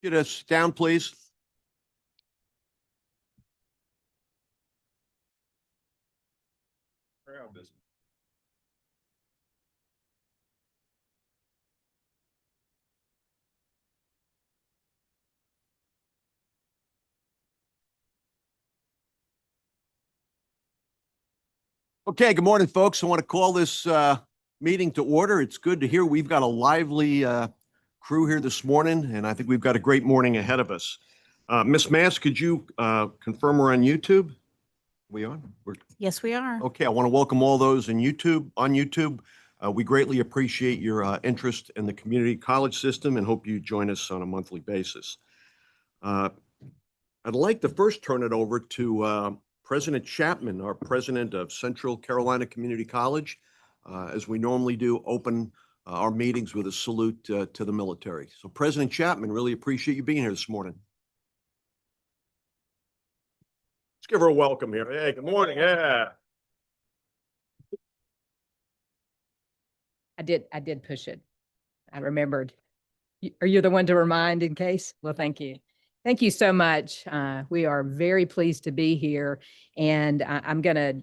Get us down, please. Okay, good morning, folks. I want to call this meeting to order. It's good to hear we've got a lively crew here this morning, and I think we've got a great morning ahead of us. Miss Mass, could you confirm we're on YouTube? We on? Yes, we are. Okay, I want to welcome all those on YouTube. We greatly appreciate your interest in the community college system and hope you join us on a monthly basis. I'd like to first turn it over to President Chapman, our president of Central Carolina Community College, as we normally do, open our meetings with a salute to the military. So President Chapman, really appreciate you being here this morning. Let's give her a welcome here. Hey, good morning. Yeah. I did push it. I remembered. Are you the one to remind in case? Well, thank you. Thank you so much. We are very pleased to be here, and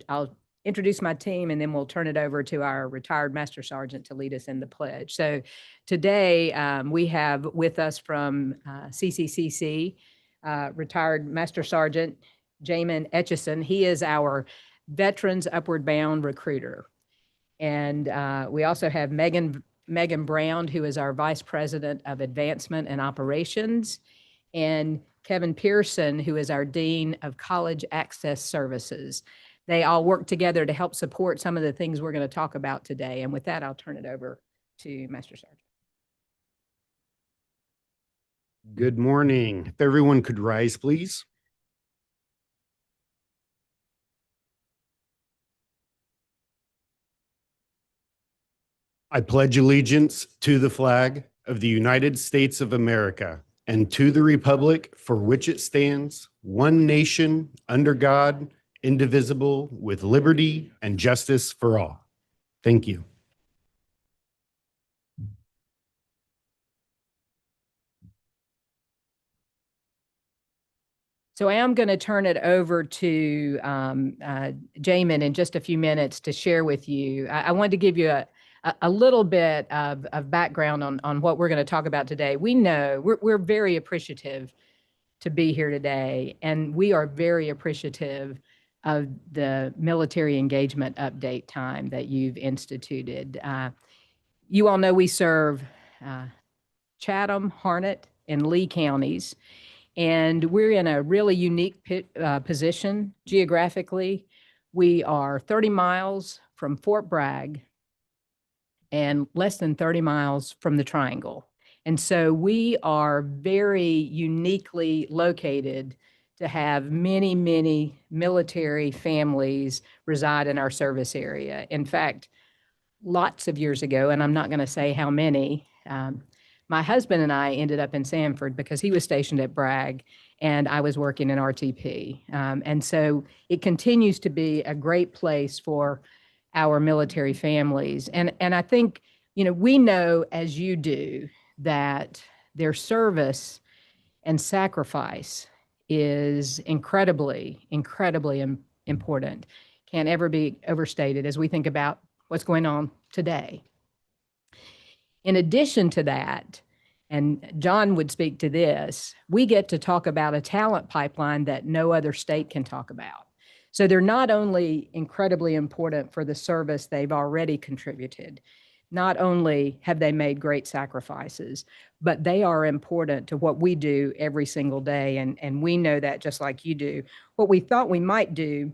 I'll introduce my team, and then we'll turn it over to our retired Master Sergeant to lead us in the pledge. So today we have with us from CCCC, retired Master Sergeant Jamin Etchison. He is our Veterans Upward Bound recruiter. And we also have Megan Brown, who is our Vice President of Advancement and Operations, and Kevin Pearson, who is our Dean of College Access Services. They all work together to help support some of the things we're going to talk about today. And with that, I'll turn it over to Master Sergeant. Good morning. If everyone could rise, please. I pledge allegiance to the flag of the United States of America and to the republic for which it stands, one nation, under God, indivisible, with liberty and justice for all. Thank you. So I am going to turn it over to Jamin in just a few minutes to share with you. I wanted to give you a little bit of background on what we're going to talk about today. We know we're very appreciative to be here today, and we are very appreciative of the military engagement update time that you've instituted. You all know we serve Chatham, Harnett, and Lee counties, and we're in a really unique position geographically. We are 30 miles from Fort Bragg and less than 30 miles from the Triangle. And so we are very uniquely located to have many, many military families reside in our service area. In fact, lots of years ago, and I'm not going to say how many, my husband and I ended up in Sanford because he was stationed at Bragg and I was working in RTP. And so it continues to be a great place for our military families. And I think, we know, as you do, that their service and sacrifice is incredibly, incredibly important. Can't ever be overstated as we think about what's going on today. In addition to that, and John would speak to this, we get to talk about a talent pipeline that no other state can talk about. So they're not only incredibly important for the service they've already contributed, not only have they made great sacrifices, but they are important to what we do every single day. And we know that just like you do. What we thought we might do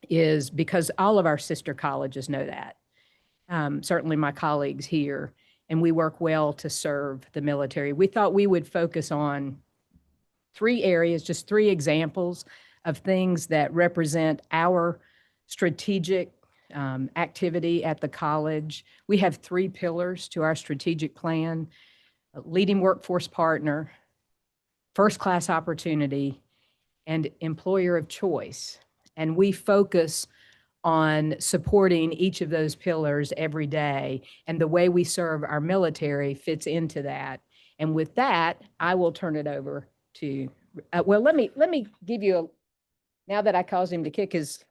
is, because all of our sister colleges know that, certainly my colleagues here, and we work well to serve the military, we thought we would focus on 3 areas, just 3 examples of things that represent our strategic activity at the college. We have 3 pillars to our strategic plan: leading workforce partner, first-class opportunity, and employer of choice. And we focus on supporting each of those pillars every day. And the way we serve our military fits into that. And with that, I will turn it over to, well, let me give you now that I caused him to kick his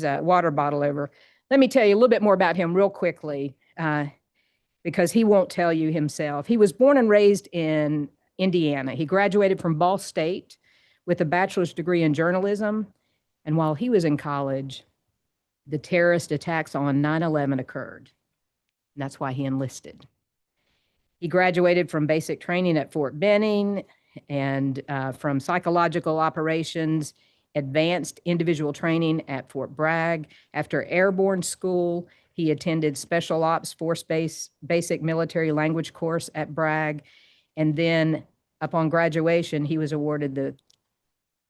water bottle over, let me tell you a little bit more about him real quickly, because he won't tell you himself. He was born and raised in Indiana. He graduated from Ball State with a bachelor's degree in journalism. And while he was in college, the terrorist attacks on 9/11 occurred. And that's why he enlisted. He graduated from basic training at Fort Benning and from psychological operations, advanced individual training at Fort Bragg. After airborne school, he attended Special Ops Force Base Basic Military Language course at Bragg. And then upon graduation, he was awarded the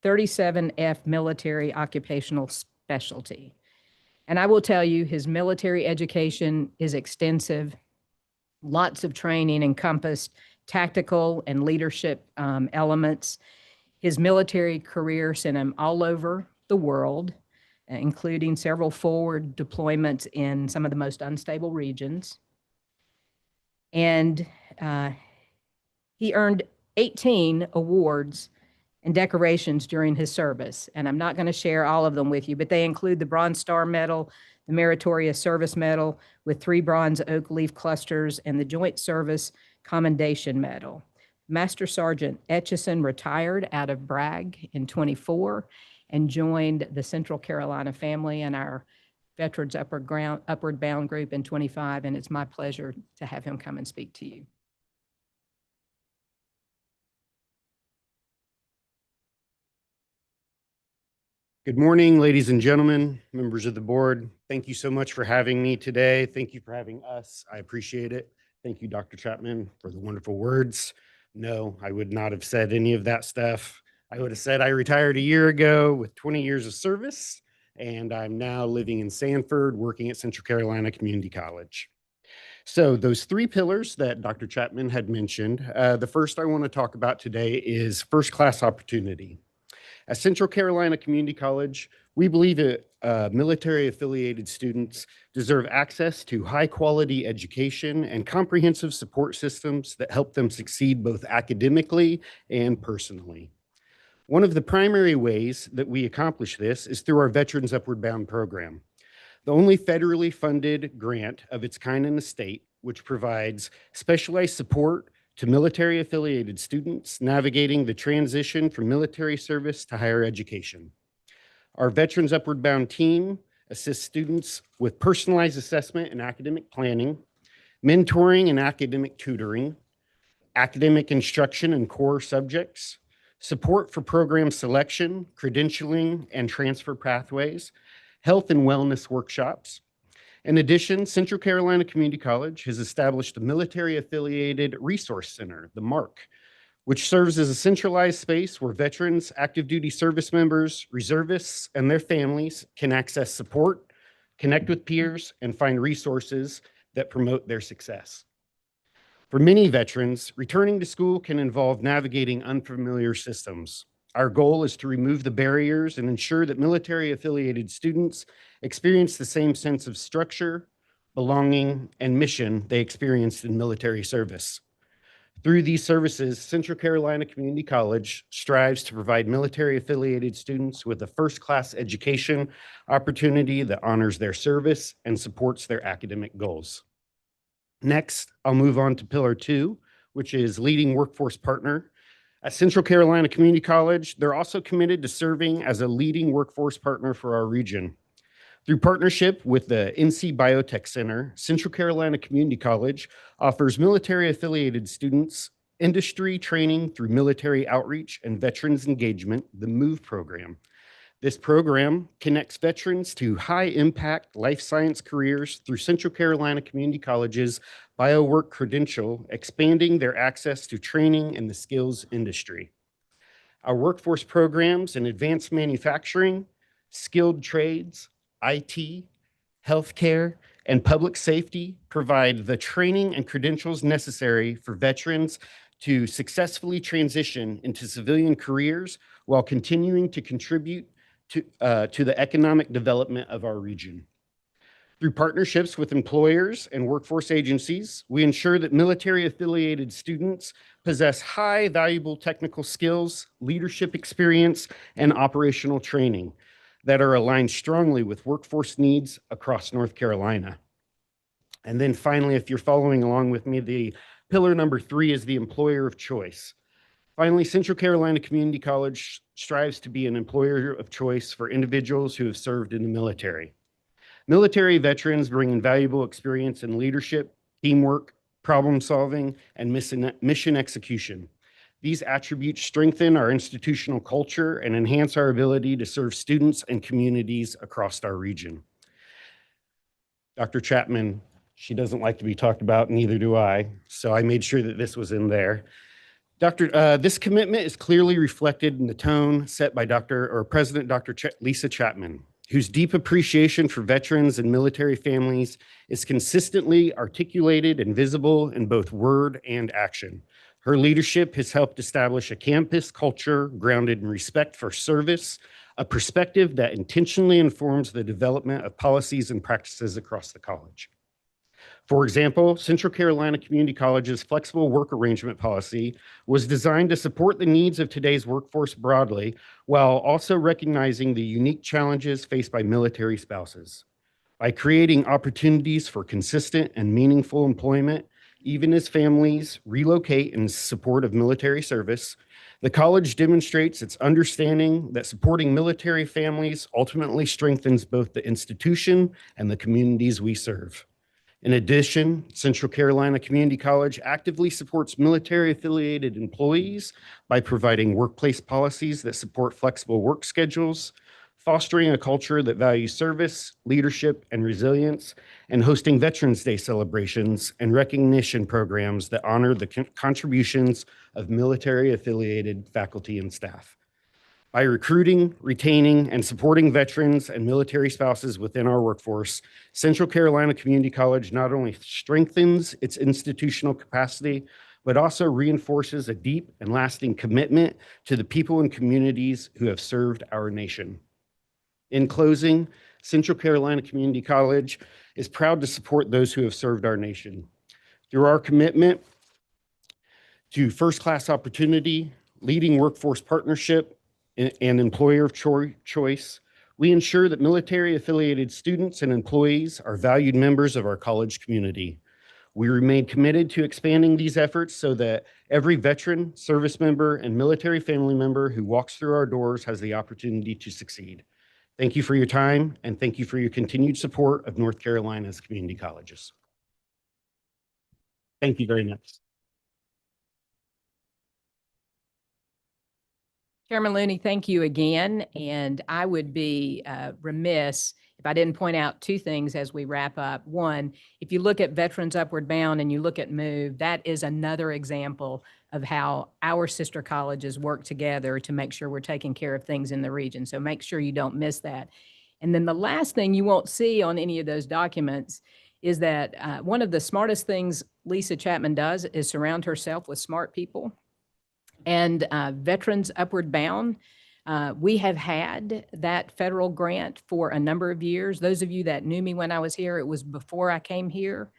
37F Military Occupational Specialty. And I will tell you, his military education is extensive. Lots of training encompassed tactical and leadership elements. His military career sent him all over the world, including several forward deployments in some of the most unstable regions. And he earned 18 awards and decorations during his service. And I'm not going to share all of them with you, but they include the Bronze Star Medal, the Meritorious Service Medal with 3 bronze oak leaf clusters, and the Joint Service Commendation Medal. Master Sergeant Etchison retired out of Bragg in 24 and joined the Central Carolina family and our Veterans Upward Bound group in 25. And it's my pleasure to have him come and speak to you. Good morning, ladies and gentlemen, members of the board. Thank you so much for having me today. Thank you for having us. I appreciate it. Thank you, Dr. Chapman, for the wonderful words. No, I would not have said any of that stuff. I would have said I retired a year ago with 20 years of service, and I'm now living in Sanford, working at Central Carolina Community College. So those 3 pillars that Dr. Chapman had mentioned, the first I want to talk about today is first-class opportunity. At Central Carolina Community College, we believe that military-affiliated students deserve access to high-quality education and comprehensive support systems that help them succeed both academically and personally. One of the primary ways that we accomplish this is through our Veterans Upward Bound program, the only federally funded grant of its kind in the state, which provides specialized support to military-affiliated students navigating the transition from military service to higher education. Our Veterans Upward Bound team assists students with personalized assessment and academic planning, mentoring and academic tutoring, academic instruction in core subjects, support for program selection, credentialing, and transfer pathways, health and wellness workshops. In addition, Central Carolina Community College has established a military-affiliated resource center, the MARC, which serves as a centralized space where veterans, active duty service members, reservists, and their families can access support, connect with peers, and find resources that promote their success. For many veterans, returning to school can involve navigating unfamiliar systems. Our goal is to remove the barriers and ensure that military-affiliated students experience the same sense of structure, belonging, and mission they experienced in military service. Through these services, Central Carolina Community College strives to provide military-affiliated students with a first-class education opportunity that honors their service and supports their academic goals. Next, I'll move on to Pillar 2, which is leading workforce partner. At Central Carolina Community College, they're also committed to serving as a leading workforce partner for our region. Through partnership with the NC Biotech Center, Central Carolina Community College offers military-affiliated students industry training through military outreach and veterans engagement, the MOVE program. This program connects veterans to high-impact life science careers through Central Carolina Community College's BioWork credential, expanding their access to training in the skills industry. Our workforce programs in advanced manufacturing, skilled trades, IT, healthcare, and public safety provide the training and credentials necessary for veterans to successfully transition into civilian careers while continuing to contribute to the economic development of our region. Through partnerships with employers and workforce agencies, we ensure that military-affiliated students possess high valuable technical skills, leadership experience, and operational training that are aligned strongly with workforce needs across North Carolina. And then finally, if you're following along with me, the pillar number 3 is the employer of choice. Finally, Central Carolina Community College strives to be an employer of choice for individuals who have served in the military. Military veterans bring invaluable experience in leadership, teamwork, problem solving, and mission execution. These attributes strengthen our institutional culture and enhance our ability to serve students and communities across our region. Dr. Chapman, she doesn't like to be talked about, neither do I, so I made sure that this was in there. This commitment is clearly reflected in the tone set by President Dr. Lisa Chapman, whose deep appreciation for veterans and military families is consistently articulated and visible in both word and action. Her leadership has helped establish a campus culture grounded in respect for service, a perspective that intentionally informs the development of policies and practices across the college. For example, Central Carolina Community College's flexible work arrangement policy was designed to support the needs of today's workforce broadly, while also recognizing the unique challenges faced by military spouses. By creating opportunities for consistent and meaningful employment, even as families relocate in support of military service, the college demonstrates its understanding that supporting military families ultimately strengthens both the institution and the communities we serve. In addition, Central Carolina Community College actively supports military-affiliated employees by providing workplace policies that support flexible work schedules, fostering a culture that values service, leadership, and resilience, and hosting Veterans Day celebrations and recognition programs that honor the contributions of military-affiliated faculty and staff. By recruiting, retaining, and supporting veterans and military spouses within our workforce, Central Carolina Community College not only strengthens its institutional capacity, but also reinforces a deep and lasting commitment to the people and communities who have served our nation. In closing, Central Carolina Community College is proud to support those who have served our nation. Through our commitment to first-class opportunity, leading workforce partnership, and employer of choice, we ensure that military-affiliated students and employees are valued members of our college community. We remain committed to expanding these efforts so that every veteran, service member, and military family member who walks through our doors has the opportunity to succeed. Thank you for your time, and thank you for your continued support of North Carolina's community colleges. Thank you very much. Chairman Looney, thank you again. And I would be remiss if I didn't point out 2 things as we wrap up. One, if you look at Veterans Upward Bound and you look at MOVE, that is another example of how our sister colleges work together to make sure we're taking care of things in the region. So make sure you don't miss that. And then the last thing you won't see on any of those documents is that one of the smartest things Lisa Chapman does is surround herself with smart people. And Veterans Upward Bound, we have had that federal grant for a number of years. Those of you that knew me when I was here, it was before I came here.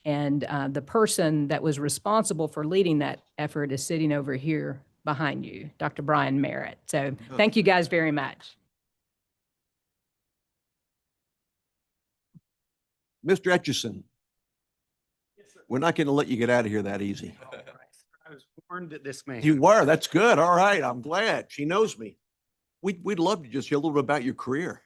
And the person that was responsible for leading that effort is sitting over here behind you, Dr. Brian Merritt. So thank you guys very much. Mr. Etchison, we're not going to let you get out of here that easy. I was warned that this may. You were. That's good. All right. I'm glad. She knows me. We'd love to just hear a little bit about your career.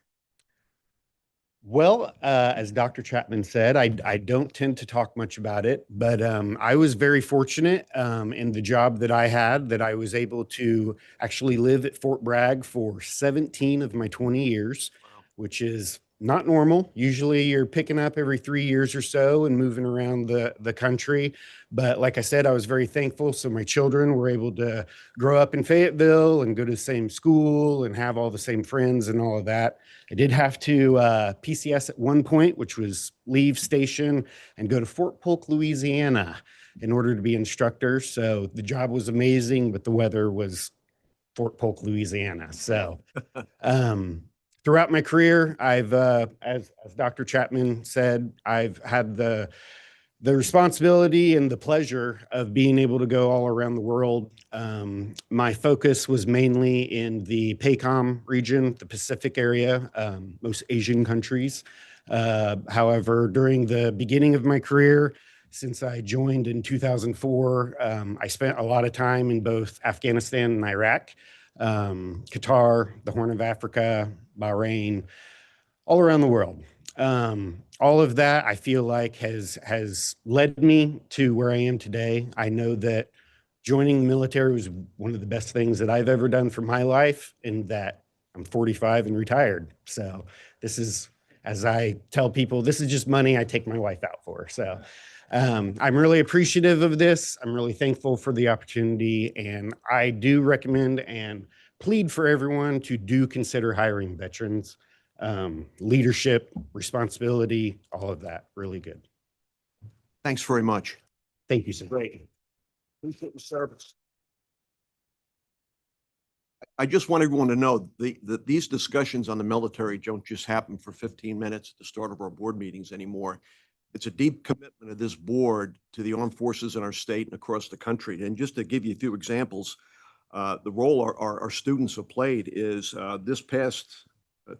Well, as Dr. Chapman said, I don't tend to talk much about it, but I was very fortunate in the job that I had that I was able to actually live at Fort Bragg for 17 of my 20 years, which is not normal. Usually you're picking up every 3 years or so and moving around the country. But like I said, I was very thankful. So my children were able to grow up in Fayetteville and go to the same school and have all the same friends and all of that. I did have to PCS at one point, which was leave station and go to Fort Polk, Louisiana in order to be instructor. So the job was amazing, but the weather was Fort Polk, Louisiana. So throughout my career, as Dr. Chapman said, I've had the responsibility and the pleasure of being able to go all around the world. My focus was mainly in the PACOM region, the Pacific area, most Asian countries. However, during the beginning of my career, since I joined in 2004, I spent a lot of time in both Afghanistan and Iraq, Qatar, the Horn of Africa, Bahrain, all around the world. All of that I feel like has led me to where I am today. I know that joining the military was one of the best things that I've ever done for my life, and that I'm 45 and retired. So this is, as I tell people, this is just money I take my wife out for. So I'm really appreciative of this. I'm really thankful for the opportunity, and I do recommend and plead for everyone to do consider hiring veterans. Leadership, responsibility, all of that, really good. Thanks very much. Thank you, sir. Great. Appreciate your service. I just want everyone to know that these discussions on the military don't just happen for 15 minutes at the start of our board meetings anymore. It's a deep commitment of this board to the armed forces in our state and across the country. And just to give you a few examples, the role our students have played is this past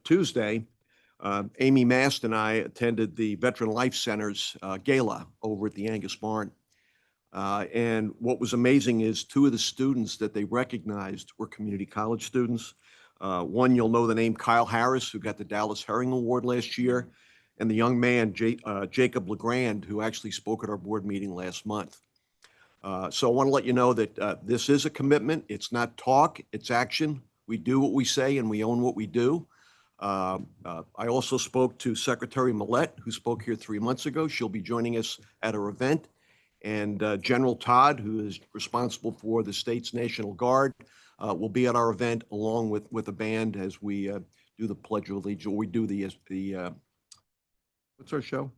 Tuesday, Amy Mast and I attended the Veteran Life Center's gala over at the Angus Barn. And what was amazing is two of the students that they recognized were community college students. One, you'll know the name Kyle Harris, who got the Dallas Herring Award last year, and the young man, Jacob LeGrand, who actually spoke at our board meeting last month. So I want to let you know that this is a commitment. It's not talk, it's action. We do what we say and we own what we do. I also spoke to Secretary Millett, who spoke here 3 months ago. She'll be joining us at our event. And General Todd, who is responsible for the state's National Guard, will be at our event along with a band as we do the Pledge of Allegiance, or we do the what's our show?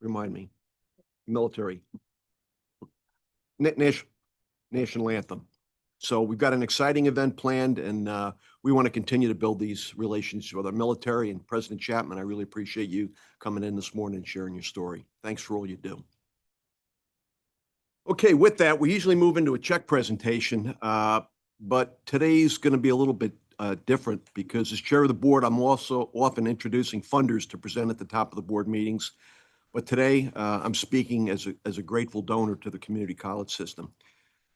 Remind me. Military. National Anthem. So we've got an exciting event planned, and we want to continue to build these relationships with our military. And President Chapman, I really appreciate you coming in this morning and sharing your story. Thanks for all you do. Okay, with that, we usually move into a check presentation, but today's going to be a little bit different because as chair of the board, I'm also often introducing funders to present at the top of the board meetings. But today, I'm speaking as a grateful donor to the community college system.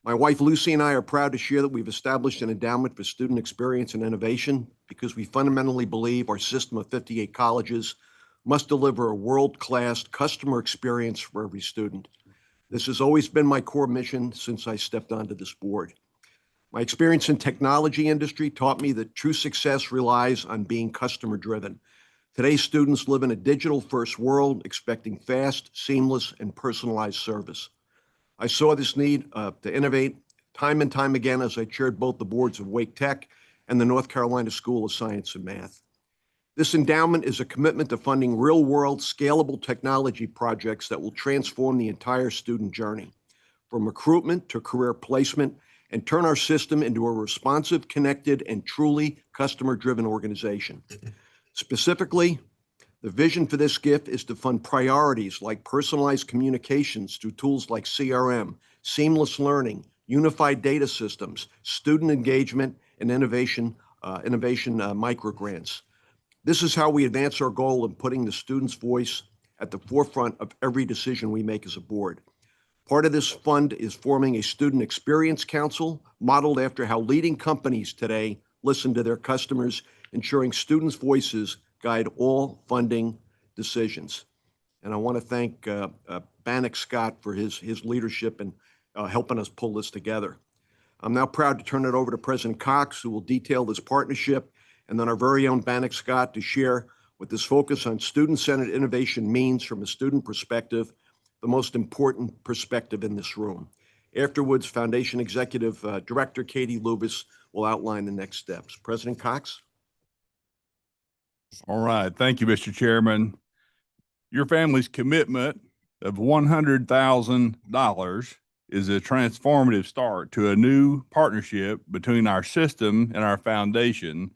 My wife, Lucy, and I are proud to share that we've established an endowment for student experience and innovation because we fundamentally believe our system of 58 colleges must deliver a world-class customer experience for every student. This has always been my core mission since I stepped onto this board. My experience in technology industry taught me that true success relies on being customer-driven. Today's students live in a digital-first world, expecting fast, seamless, and personalized service. I saw this need to innovate time and time again as I chaired both the boards of Wake Tech and the North Carolina School of Science and Math. This endowment is a commitment to funding real-world, scalable technology projects that will transform the entire student journey, from recruitment to career placement, and turn our system into a responsive, connected, and truly customer-driven organization. Specifically, the vision for this gift is to fund priorities like personalized communications through tools like CRM, seamless learning, unified data systems, student engagement, and innovation microgrants. This is how we advance our goal of putting the student's voice at the forefront of every decision we make as a board. Part of this fund is forming a student experience council modeled after how leading companies today listen to their customers, ensuring students' voices guide all funding decisions. And I want to thank Bannock Scott for his leadership and helping us pull this together. I'm now proud to turn it over to President Cox, who will detail this partnership, and then our very own Bannock Scott to share what this focus on student-centered innovation means from a student perspective, the most important perspective in this room. Afterwards, Foundation Executive Director Katie Lubis will outline the next steps. President Cox? All right. Thank you, Mr. Chairman. Your family's commitment of $100,000 is a transformative start to a new partnership between our system and our foundation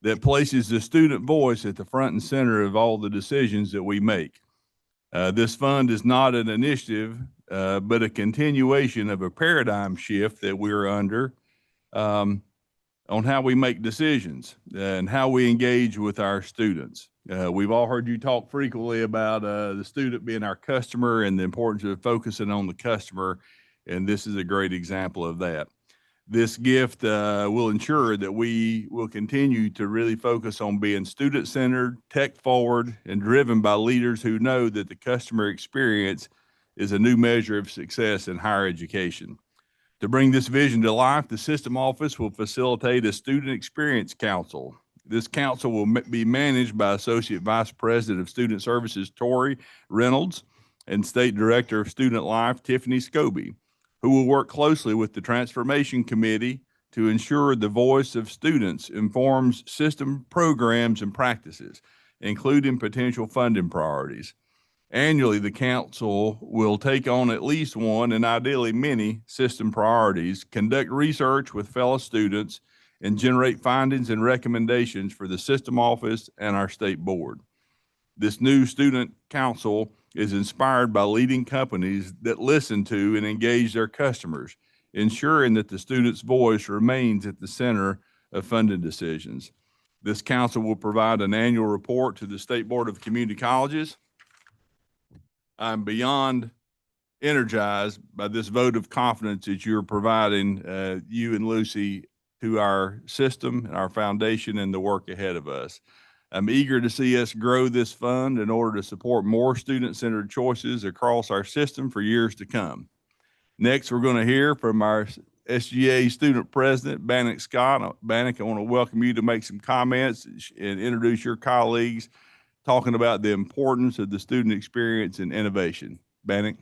that places the student voice at the front and center of all the decisions that we make. This fund is not an initiative, but a continuation of a paradigm shift that we're under on how we make decisions and how we engage with our students. We've all heard you talk frequently about the student being our customer and the importance of focusing on the customer, and this is a great example of that. This gift will ensure that we will continue to really focus on being student-centered, tech-forward, and driven by leaders who know that the customer experience is a new measure of success in higher education. To bring this vision to life, the System Office will facilitate a Student Experience Council. This council will be managed by Associate Vice President of Student Services, Tori Reynolds, and State Director of Student Life, Tiffany Scobie, who will work closely with the Transformation Committee to ensure the voice of students informs system programs and practices, including potential funding priorities. Annually, the council will take on at least one and ideally many system priorities, conduct research with fellow students, and generate findings and recommendations for the system office and our state board. This new student council is inspired by leading companies that listen to and engage their customers, ensuring that the student's voice remains at the center of funding decisions. This council will provide an annual report to the State Board of Community Colleges. I'm beyond energized by this vote of confidence that you're providing, you and Lucy, to our system and our foundation and the work ahead of us. I'm eager to see us grow this fund in order to support more student-centered choices across our system for years to come. Next, we're going to hear from our SGA Student President, Bannock Scott. Bannock, I want to welcome you to make some comments and introduce your colleagues, talking about the importance of the student experience and innovation. Bannock.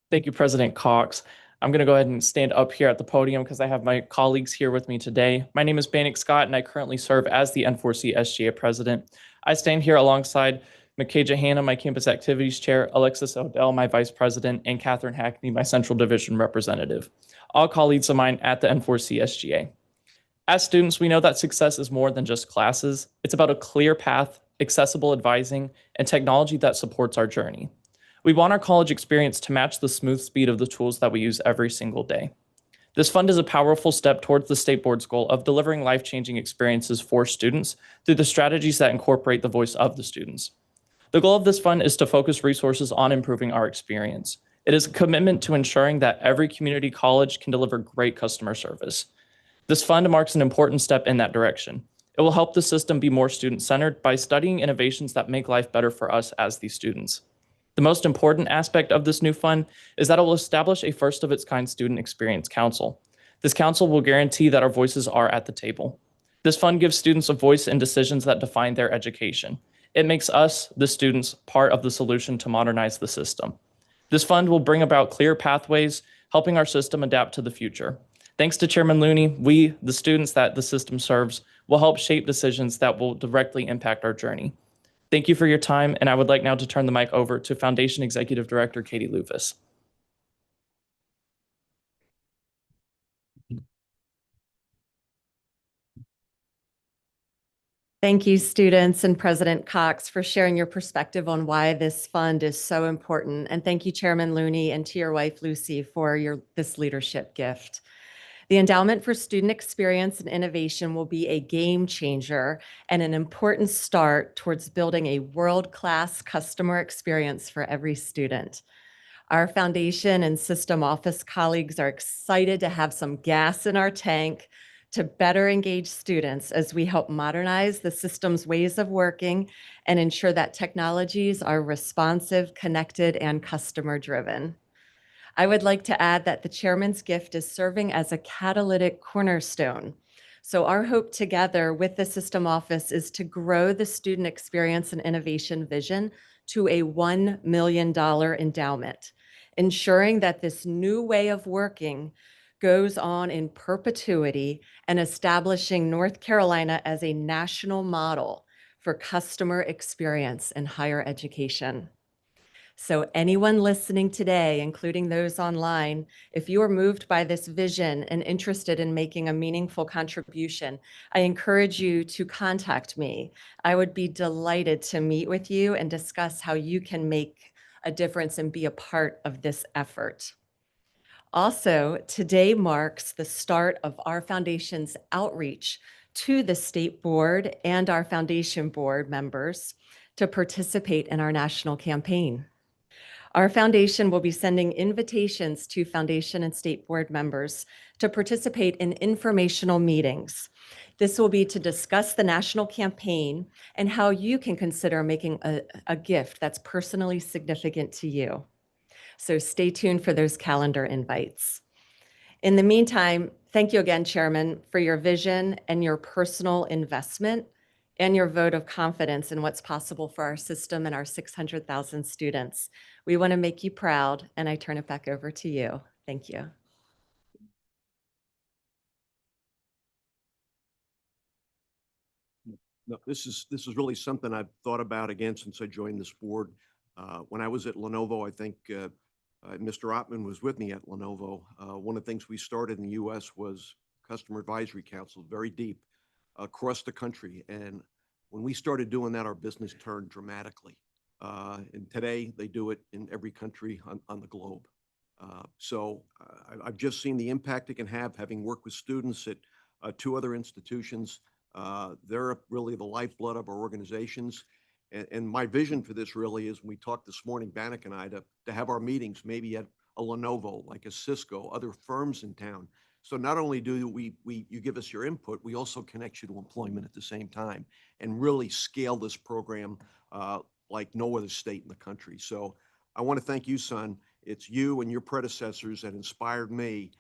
Thank you, President Cox. I'm going to go ahead and stand up here at the podium because I have my colleagues here with me today. My name is Bannock Scott, and I currently serve as the N4C SGA President. I stand here alongside Makaja Hanna, my Campus Activities Chair, Alexis Odell, my Vice President, and Catherine Hackney, my Central Division Representative, all colleagues of mine at the N4C SGA. As students, we know that success is more than just classes. It's about a clear path, accessible advising, and technology that supports our journey. We want our college experience to match the smooth speed of the tools that we use every single day. This fund is a powerful step towards the State Board's goal of delivering life-changing experiences for students through the strategies that incorporate the voice of the students. The goal of this fund is to focus resources on improving our experience. It is a commitment to ensuring that every community college can deliver great customer service. This fund marks an important step in that direction. It will help the system be more student-centered by studying innovations that make life better for us as these students. The most important aspect of this new fund is that it will establish a first-of-its-kind Student Experience Council. This council will guarantee that our voices are at the table. This fund gives students a voice in decisions that define their education. It makes us, the students, part of the solution to modernize the system. This fund will bring about clear pathways, helping our system adapt to the future. Thanks to Chairman Looney, we, the students that the system serves, will help shape decisions that will directly impact our journey. Thank you for your time, and I would like now to turn the mic over to Foundation Executive Director Katie Lufus. Thank you, students and President Cox, for sharing your perspective on why this fund is so important. And thank you, Chairman Looney, and to your wife, Lucy, for this leadership gift. The Endowment for Student Experience and Innovation will be a game changer and an important start towards building a world-class customer experience for every student. Our foundation and system office colleagues are excited to have some gas in our tank to better engage students as we help modernize the system's ways of working and ensure that technologies are responsive, connected, and customer-driven. I would like to add that the chairman's gift is serving as a catalytic cornerstone. So our hope together with the system office is to grow the student experience and innovation vision to a $1 million endowment, ensuring that this new way of working goes on in perpetuity and establishing North Carolina as a national model for customer experience in higher education. So anyone listening today, including those online, if you are moved by this vision and interested in making a meaningful contribution, I encourage you to contact me. I would be delighted to meet with you and discuss how you can make a difference and be a part of this effort. Also, today marks the start of our foundation's outreach to the state board and our foundation board members to participate in our national campaign. Our foundation will be sending invitations to foundation and state board members to participate in informational meetings. This will be to discuss the national campaign and how you can consider making a gift that's personally significant to you. So stay tuned for those calendar invites. In the meantime, thank you again, Chairman, for your vision and your personal investment and your vote of confidence in what's possible for our system and our 600,000 students. We want to make you proud, and I turn it back over to you. Thank you. No, this is really something I've thought about again since I joined this board. When I was at Lenovo, I think Mr. Ottman was with me at Lenovo. One of the things we started in the U.S. was Customer Advisory Council, very deep across the country. And when we started doing that, our business turned dramatically. And today they do it in every country on the globe. I've just seen the impact it can have, having worked with students at two other institutions. They're really the lifeblood of our organizations. And my vision for this really is, when we talked this morning, Bannock and I, to have our meetings maybe at a Lenovo, like a Cisco, other firms in town. So not only do you give us your input, we also connect you to employment at the same time and really scale this program like no other state in the country. So I want to thank you, son. It's you and your predecessors that inspired me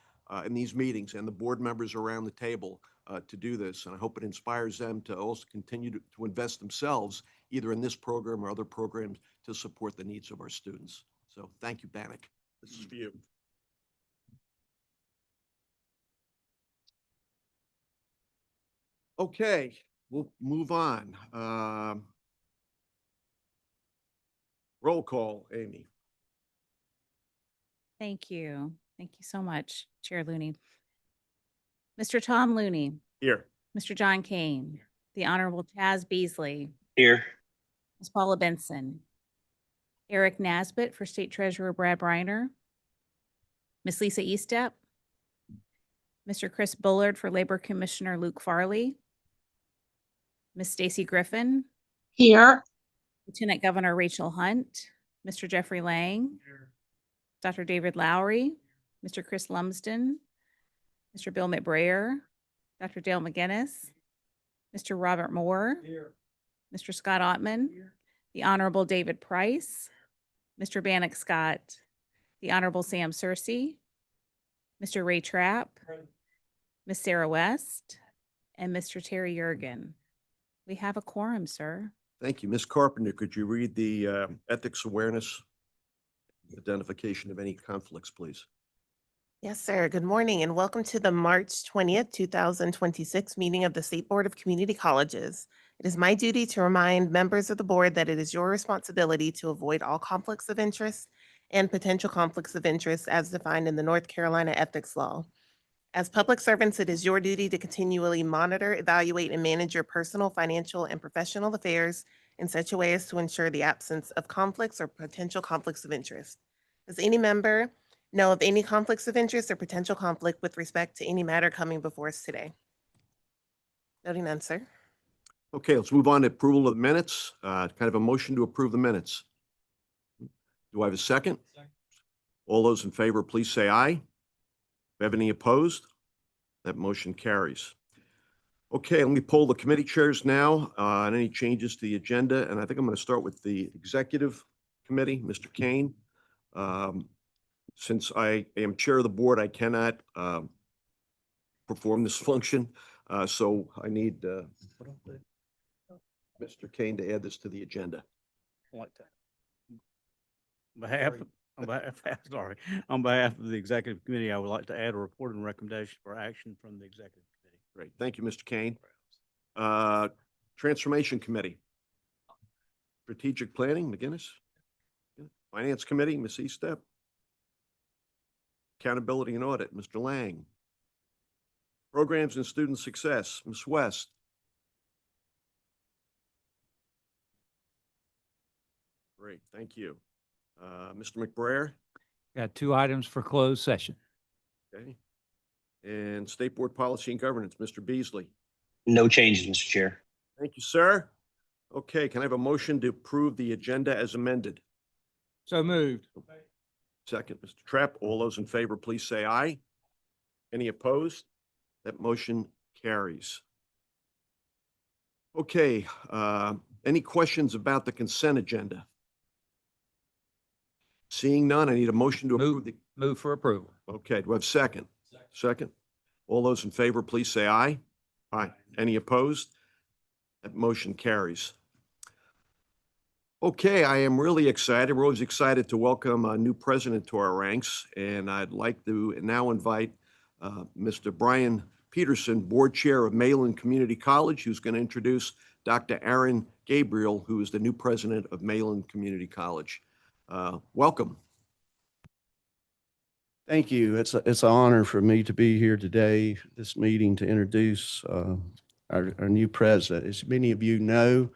in these meetings, and the board members around the table to do this. And I hope it inspires them to also continue to invest themselves, either in this program or other programs, to support the needs of our students. So thank you, Bannock. This is for you. Okay, we'll move on. Roll call, Amy. Thank you. Thank you so much, Chair Looney. Mr. Tom Looney, Here. Mr. John Kane, the Honorable Chaz Beasley, Here. Ms. Paula Benson, Eric Nasbitt for State Treasurer Brad Briner, Ms. Lisa Eastep, Mr. Chris Bullard for Labor Commissioner Luke Farley, Ms. Stacy Griffin, Here. Lieutenant Governor Rachel Hunt, Mr. Jeffrey Lang, Dr. David Lowry, Mr. Chris Lumsden, Mr. Bill McBrayer, Dr. Dale McGinnis, Mr. Robert Moore, Mr. Scott Ottman, the Honorable David Price, Mr. Bannock Scott, the Honorable Sam Searcy, Mr. Ray Trapp, Ms. Sarah West, and Mr. Terry Yergin. We have a quorum, sir. Thank you. Ms. Carpenter, could you read the ethics awareness identification of any conflicts, please? Yes, sir. Good morning and welcome to the March 20th, 2026 meeting of the State Board of Community Colleges. It is my duty to remind members of the board that it is your responsibility to avoid all conflicts of interest and potential conflicts of interest as defined in the North Carolina Ethics Law. As public servants, it is your duty to continually monitor, evaluate, and manage your personal, financial, and professional affairs in such a way as to ensure the absence of conflicts or potential conflicts of interest. Does any member know of any conflicts of interest or potential conflict with respect to any matter coming before us today? Noting none, sir. Okay, let's move on to approval of the minutes. Kind of a motion to approve the minutes. Do I have a second? All those in favor, please say aye. Have any opposed? That motion carries. Okay, let me poll the committee chairs now on any changes to the agenda. And I think I'm going to start with the executive committee, Mr. Kane. Since I am chair of the board, I cannot perform this function. So I need Mr. Kane to add this to the agenda. Like that. On behalf of the executive committee, I would like to add a report and recommendation for action from the executive committee. Great. Thank you, Mr. Kane. Transformation Committee. Strategic Planning, McGinnis. Finance Committee, Ms. Eastep. Accountability and Audit, Mr. Lang. Programs and Student Success, Ms. West. Great, thank you. Mr. McBrayer, Got 2 items for closed session. okay. And State Board Policy and Governance, Mr. Beasley. No changes, Mr. Chair. Thank you, sir. Okay, can I have a motion to approve the agenda as amended? So moved. Second, Mr. Trapp. All those in favor, please say aye. Any opposed? That motion carries. Okay, any questions about the consent agenda? Seeing none, I need a motion to approve the, Move for approval. okay, do I have a second? Second. All those in favor, please say aye. Aye. Any opposed? That motion carries. Okay, I am really excited. We're always excited to welcome a new president to our ranks, and I'd like to now invite Mr. Brian Peterson, Board Chair of Mayland Community College, who's going to introduce Dr. Aaron Gabriel, who is the new president of Mayland Community College. Welcome. Thank you. It's an honor for me to be here today, this meeting, to introduce our new president. As many of you know,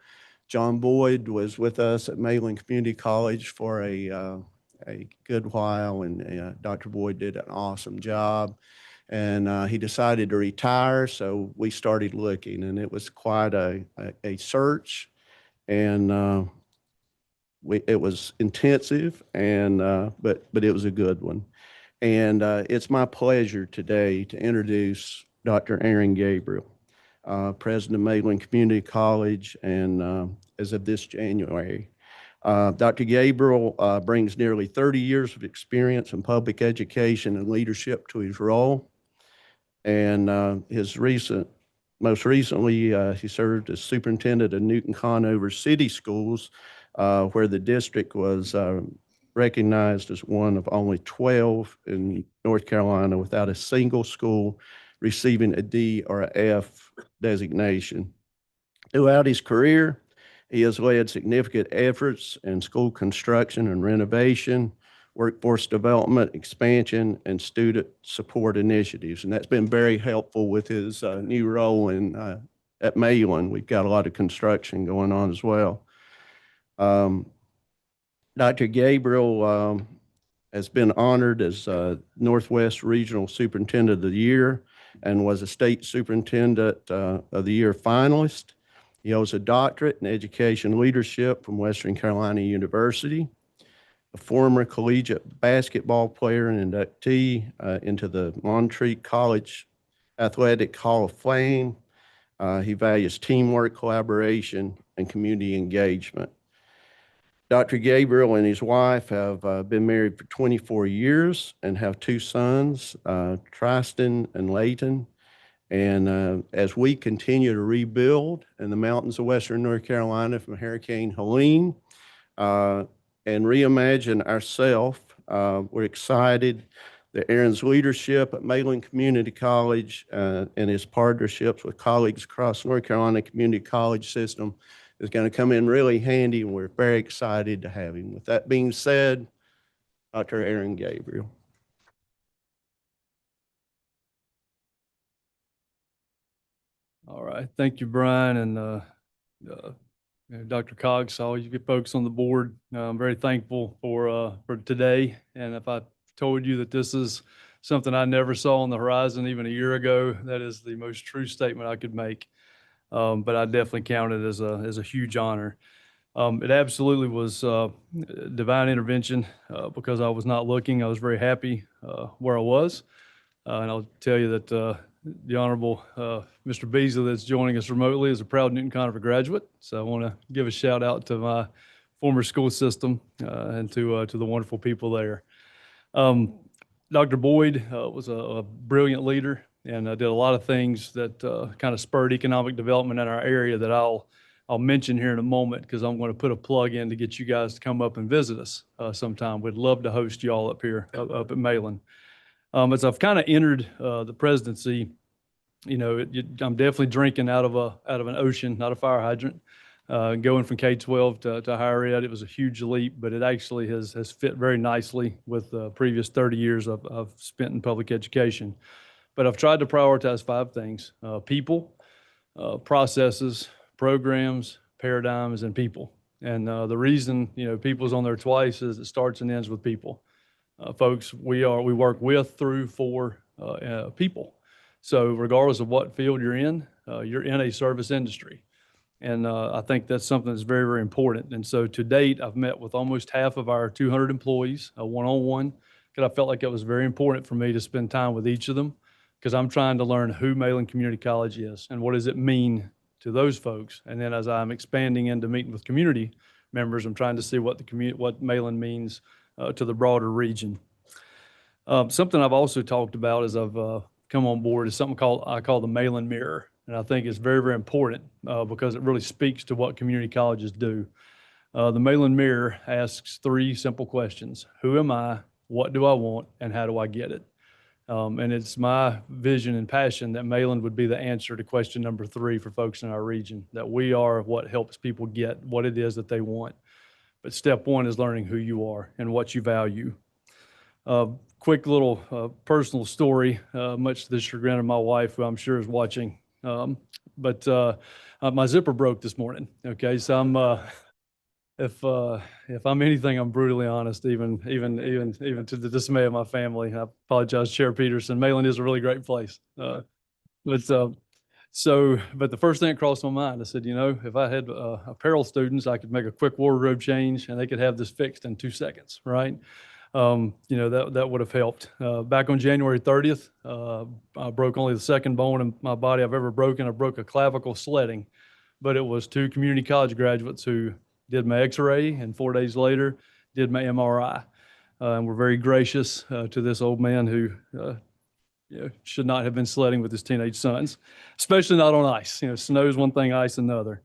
John Boyd was with us at Mayland Community College for a good while, and Dr. Boyd did an awesome job. And he decided to retire, so we started looking, and it was quite a search, and it was intensive, and but it was a good one. And it's my pleasure today to introduce Dr. Aaron Gabriel, president of Mayland Community College, and as of this January. Dr. Gabriel brings nearly 30 years of experience in public education and leadership to his role. And most recently, he served as superintendent of Newton Conover City Schools, where the district was recognized as one of only 12 in North Carolina without a single school receiving a D or a F designation. Throughout his career, he has led significant efforts in school construction and renovation, workforce development, expansion, and student support initiatives. And that's been very helpful with his new role at Mayland. We've got a lot of construction going on as well. Dr. Gabriel has been honored as Northwest Regional Superintendent of the Year and was a State Superintendent of the Year finalist. He holds a doctorate in education leadership from Western Carolina University, a former collegiate basketball player and inductee into the Montreat College Athletic Hall of Fame. He values teamwork, collaboration, and community engagement. Dr. Gabriel and his wife have been married for 24 years and have 2 sons, Tristan and Layton. And as we continue to rebuild in the mountains of Western North Carolina from Hurricane Helene and reimagine ourselves, we're excited that Aaron's leadership at Mayland Community College and his partnerships with colleagues across North Carolina Community College system is going to come in really handy, and we're very excited to have him. With that being said, Dr. Aaron Gabriel. All right. Thank you, Brian, and Dr. Cox, all you folks on the board. I'm very thankful for today. And if I told you that this is something I never saw on the horizon even a year ago, that is the most true statement I could make. But I definitely count it as a huge honor. It absolutely was divine intervention because I was not looking. I was very happy where I was. And I'll tell you that the Honorable Mr. Beasley that's joining us remotely is a proud Newton Conover graduate. So I want to give a shout out to my former school system and to the wonderful people there. Dr. Boyd was a brilliant leader and did a lot of things that kind of spurred economic development in our area that I'll mention here in a moment, because I'm going to put a plug in to get you guys to come up and visit us sometime. We'd love to host you all up here, up at Mayland. As I've kind of entered the presidency, you know, I'm definitely drinking out of an ocean, not a fire hydrant. Going from K-12 to higher ed, it was a huge leap, but it actually has fit very nicely with the previous 30 years I've spent in public education. But I've tried to prioritize 5 things: people, processes, programs, paradigms, and people. And the reason, people's on there twice is it starts and ends with people. Folks, we work with, through, for people. So regardless of what field you're in a service industry. And I think that's something that's very, very important. And so to date, I've met with almost half of our 200 employees, one-on-one, because I felt like it was very important for me to spend time with each of them, because I'm trying to learn who Mayland Community College is and what does it mean to those folks. And then as I'm expanding into meeting with community members, I'm trying to see what what Mayland means to the broader region. Something I've also talked about as I've come on board is something I call the Mayland Mirror. And I think it's very, very important because it really speaks to what community colleges do. The Mayland Mirror asks 3 simple questions: who am I, what do I want, and how do I get it? And it's my vision and passion that Mayland would be the answer to question number 3 for folks in our region, that we are what helps people get what it is that they want. But step 1 is learning who you are and what you value. Quick little personal story, much to the chagrin of my wife, who I'm sure is watching. But my zipper broke this morning. Okay, so I'm if I'm anything, I'm brutally honest, even to the dismay of my family. I apologize, Chair Peterson. Mayland is a really great place. But the first thing that crossed my mind, I said, if I had apparel students, I could make a quick wardrobe change and they could have this fixed in 2 seconds, right? That would have helped. Back on January 30th, I broke only the 2nd bone in my body I've ever broken. I broke a clavicle sledding, but it was 2 community college graduates who did my x-ray and 4 days later did my MRI. And we're very gracious to this old man who should not have been sledding with his teenage sons, especially not on ice. Snow's one thing, ice another.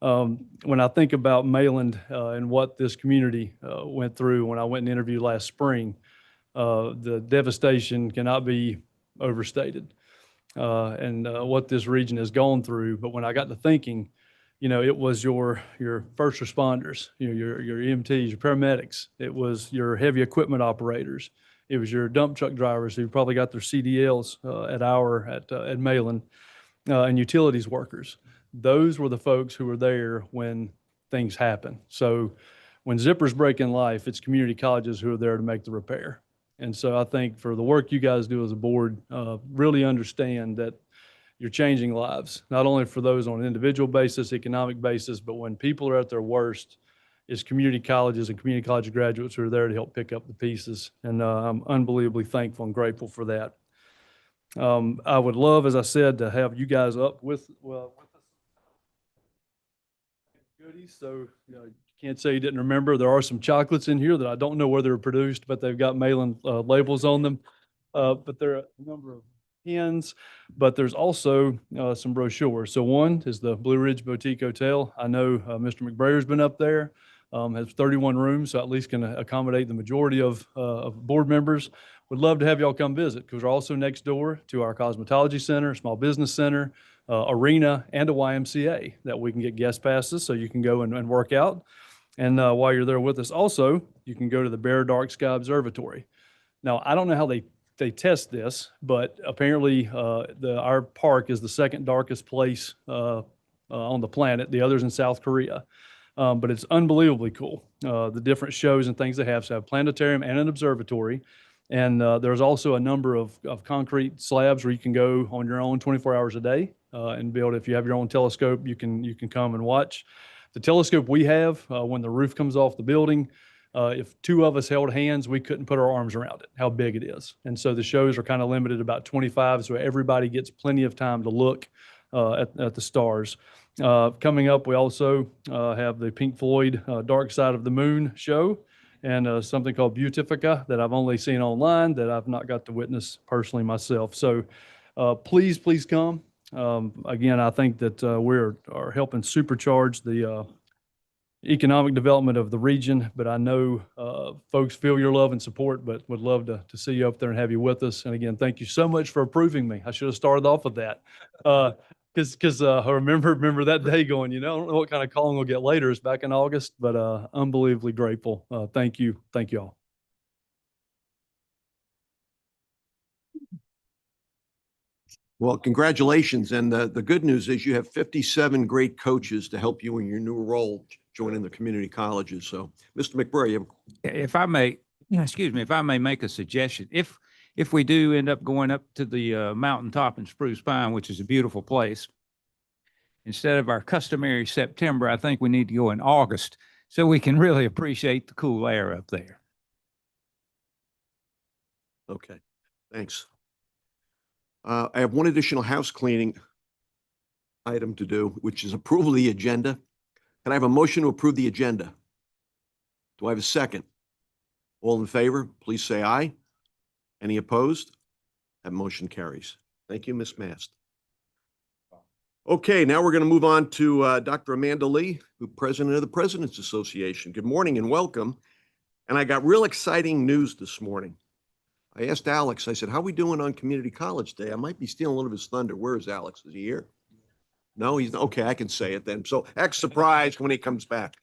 When I think about Mayland and what this community went through when I went and interviewed last spring, the devastation cannot be overstated, and what this region has gone through. But when I got to thinking, it was your first responders, your EMTs, your paramedics. It was your heavy equipment operators. It was your dump truck drivers who probably got their CDLs at Mayland, and utilities workers. Those were the folks who were there when things happen. So when zippers break in life, it's community colleges who are there to make the repair. And so I think for the work you guys do as a board, really understand that you're changing lives, not only for those on an individual basis, economic basis, but when people are at their worst, it's community colleges and community college graduates who are there to help pick up the pieces. And I'm unbelievably thankful and grateful for that. I would love, as I said, to have you guys up with us. Goodies. So you can't say you didn't remember. There are some chocolates in here that I don't know where they were produced, but they've got Mayland labels on them. But there are a number of pins, but there's also some brochures. So one is the Blue Ridge Boutique Hotel. I know Mr. McBraier's been up there. Has 31 rooms, so at least can accommodate the majority of board members. Would love to have y'all come visit, because we're also next door to our cosmetology center, small business center, arena, and a YMCA that we can get guest passes so you can go and work out. And while you're there with us, also, you can go to the Bear Dark Sky Observatory. Now, I don't know how they test this, but apparently our park is the 2nd darkest place on the planet. The other's in South Korea. But it's unbelievably cool, the different shows and things they have. So, have a planetarium and an observatory. And there's also a number of concrete slabs where you can go on your own 24 hours a day and build. If you have your own telescope, you can come and watch. The telescope we have, when the roof comes off the building, if 2 of us held hands, we couldn't put our arms around it, how big it is. And so the shows are kind of limited to about 25, so everybody gets plenty of time to look at the stars. Coming up, we also have the Pink Floyd Dark Side of the Moon show, and something called Beautifica that I've only seen online, that I've not got to witness personally myself. So please come. Again, I think that we're helping supercharge the economic development of the region, but I know folks feel your love and support, but would love to see you up there and have you with us. And again, thank you so much for approving me. I should have started off with that. because I remember that day going, I don't know what kind of calling we'll get later. It's back in August, but unbelievably grateful. Thank you all. Well, congratulations. And the good news is you have 57 great coaches to help you in your new role joining the community colleges. So, Mr. McBray, you have If I may, excuse me, if I may make a suggestion, if we do end up going up to the mountaintop in Spruce Pine, which is a beautiful place, instead of our customary September, I think we need to go in August so we can really appreciate the cool air up there. Okay, thanks. I have one additional house cleaning item to do, which is approval of the agenda. Can I have a motion to approve the agenda? Do I have a second? All in favor, please say aye. Any opposed? That motion carries. Thank you, Ms. Mast. Okay, now we're going to move on to Dr. Amanda Lee, who President of the President's Association. Good morning and welcome. And I got real exciting news this morning. I asked Alex, I said, how are we doing on Community College Day? I might be stealing a little of his thunder. Where is Alex? Is he here? No, he's okay. I can say it then. So act surprised when he comes back.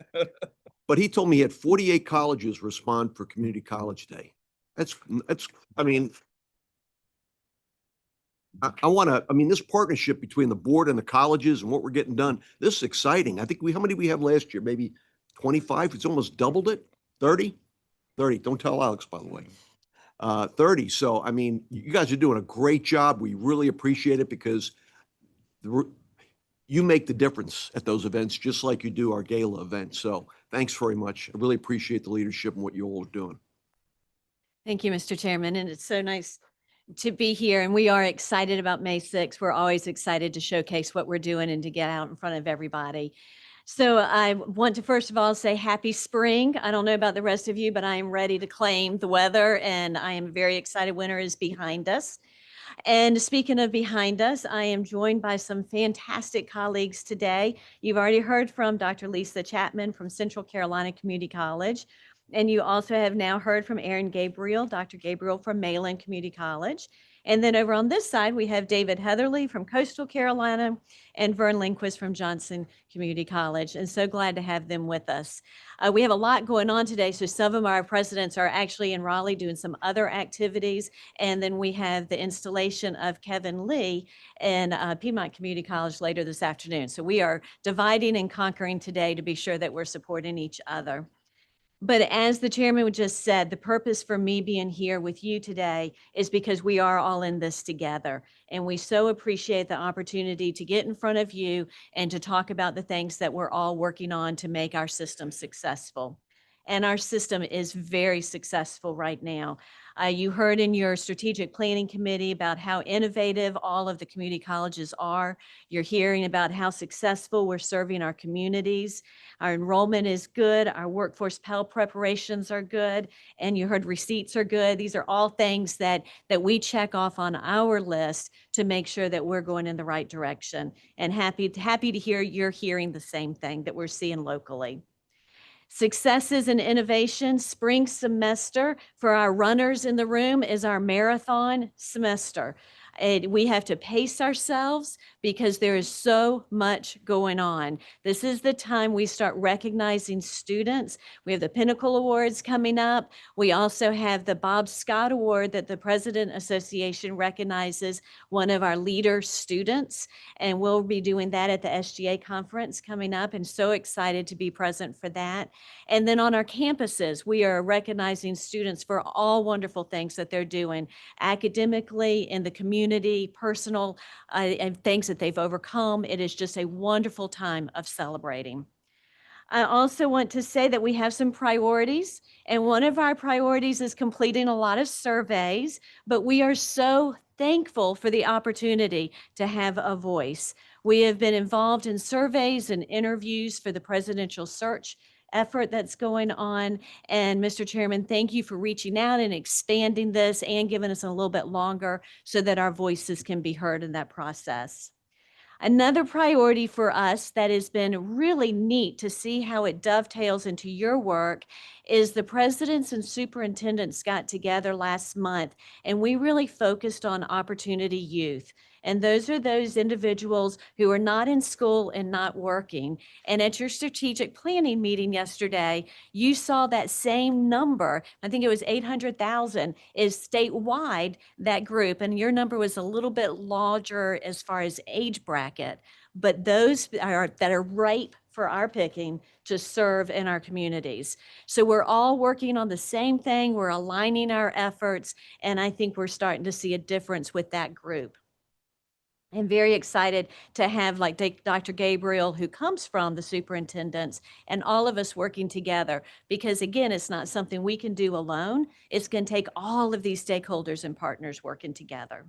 But he told me he had 48 colleges respond for Community College Day. I mean, this partnership between the board and the colleges and what we're getting done, this is exciting. I think how many did we have last year? Maybe 25? It's almost doubled it. 30? 30. Don't tell Alex, by the way. 30. So, I mean, you guys are doing a great job. We really appreciate it because you make the difference at those events, just like you do our gala event. So thanks very much. I really appreciate the leadership and what you all are doing. Thank you, Mr. Chairman. And it's so nice to be here. And we are excited about May 6th. We're always excited to showcase what we're doing and to get out in front of everybody. So I want to first of all say happy spring. I don't know about the rest of you, but I am ready to claim the weather and I am very excited. Winter is behind us. And speaking of behind us, I am joined by some fantastic colleagues today. You've already heard from Dr. Lisa Chapman from Central Carolina Community College. And you also have now heard from Aaron Gabriel, Dr. Gabriel from Mayland Community College. And then over on this side, we have David Heatherly from Coastal Carolina and Vern Lindquist from Johnson Community College. And so glad to have them with us. We have a lot going on today. So some of our presidents are actually in Raleigh doing some other activities. And then we have the installation of Kevin Lee in Piedmont Community College later this afternoon. So we are dividing and conquering today to be sure that we're supporting each other. But as the chairman just said, the purpose for me being here with you today is because we are all in this together. And we so appreciate the opportunity to get in front of you and to talk about the things that we're all working on to make our system successful. And our system is very successful right now. You heard in your strategic planning committee about how innovative all of the community colleges are. You're hearing about how successful we're serving our communities. Our enrollment is good. Our workforce Pell preparations are good. And you heard receipts are good. These are all things that we check off on our list to make sure that we're going in the right direction. And happy to hear you're hearing the same thing that we're seeing locally. Successes and innovation. Spring semester for our runners in the room is our marathon semester. We have to pace ourselves because there is so much going on. This is the time we start recognizing students. We have the Pinnacle Awards coming up. We also have the Bob Scott Award that the President Association recognizes one of our leader students. And we'll be doing that at the SGA conference coming up, and so excited to be present for that. And then on our campuses, we are recognizing students for all wonderful things that they're doing academically, in the community, personal, and things that they've overcome. It is just a wonderful time of celebrating. I also want to say that we have some priorities, and one of our priorities is completing a lot of surveys, but we are so thankful for the opportunity to have a voice. We have been involved in surveys and interviews for the presidential search effort that's going on. And Mr. Chairman, thank you for reaching out and expanding this and giving us a little bit longer so that our voices can be heard in that process. Another priority for us that has been really neat to see how it dovetails into your work is the presidents and superintendents got together last month, and we really focused on opportunity youth. And those are those individuals who are not in school and not working. And at your strategic planning meeting yesterday, you saw that same number. I think it was 800,000 is statewide, that group. And your number was a little bit larger as far as age bracket. But those that are ripe for our picking to serve in our communities. So we're all working on the same thing. We're aligning our efforts, and I think we're starting to see a difference with that group. I'm very excited to have like Dr. Gabriel, who comes from the superintendents, and all of us working together, because again, it's not something we can do alone. It's going to take all of these stakeholders and partners working together.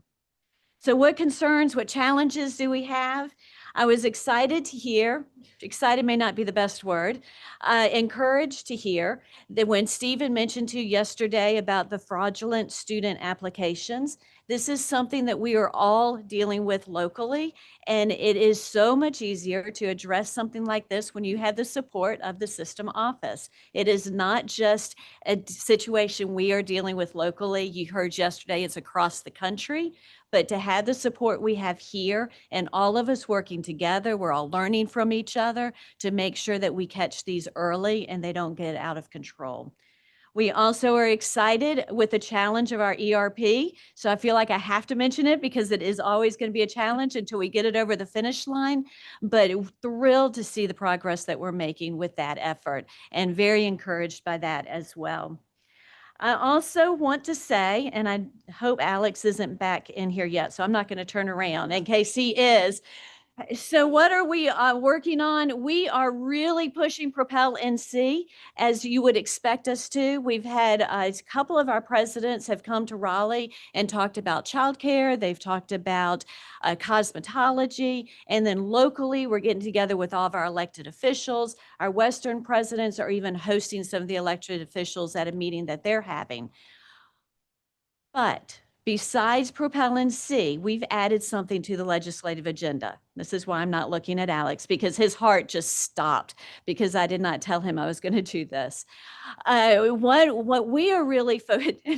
So what concerns, what challenges do we have? I was excited to hear, excited may not be the best word, encouraged to hear that when Stephen mentioned to you yesterday about the fraudulent student applications, this is something that we are all dealing with locally, and it is so much easier to address something like this when you have the support of the system office. It is not just a situation we are dealing with locally. You heard yesterday it's across the country. But to have the support we have here and all of us working together, we're all learning from each other to make sure that we catch these early and they don't get out of control. We also are excited with the challenge of our ERP. So I feel like I have to mention it because it is always going to be a challenge until we get it over the finish line. But thrilled to see the progress that we're making with that effort and very encouraged by that as well. I also want to say, and I hope Alex isn't back in here yet, so I'm not going to turn around in case he is. So what are we working on? We are really pushing Propel NC as you would expect us to. We've had a couple of our presidents have come to Raleigh and talked about childcare. They've talked about cosmetology. And then locally, we're getting together with all of our elected officials. Our Western presidents are even hosting some of the elected officials at a meeting that they're having. But besides Propel NC, we've added something to the legislative agenda. This is why I'm not looking at Alex, because his heart just stopped because I did not tell him I was going to do this. What we are really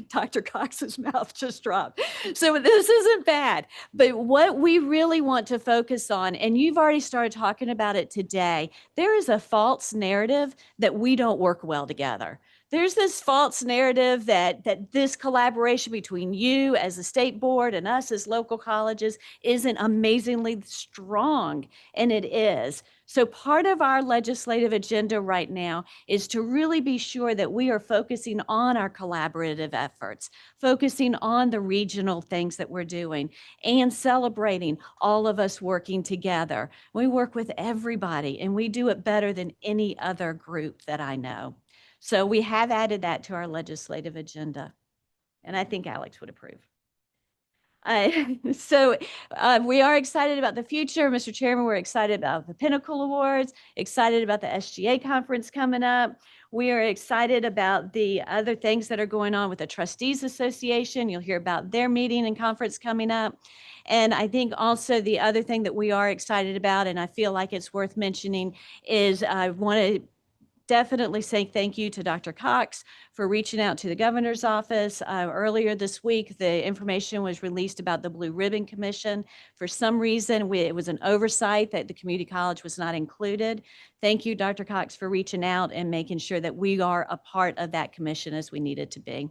Dr. Cox's mouth just dropped. So this isn't bad, but what we really want to focus on, and you've already started talking about it today, there is a false narrative that we don't work well together. There's this false narrative that this collaboration between you as a state board and us as local colleges isn't amazingly strong, and it is. So part of our legislative agenda right now is to really be sure that we are focusing on our collaborative efforts, focusing on the regional things that we're doing, and celebrating all of us working together. We work with everybody, and we do it better than any other group that I know. So we have added that to our legislative agenda, and I think Alex would approve. We are excited about the future. Mr. Chairman, we're excited about the Pinnacle Awards, excited about the SGA conference coming up. We are excited about the other things that are going on with the Trustees Association. You'll hear about their meeting and conference coming up. And I think also the other thing that we are excited about, and I feel like it's worth mentioning, is I want to definitely say thank you to Dr. Cox for reaching out to the governor's office. Earlier this week, the information was released about the Blue Ribbon Commission. For some reason, it was an oversight that the community college was not included. Thank you, Dr. Cox, for reaching out and making sure that we are a part of that commission as we needed to be.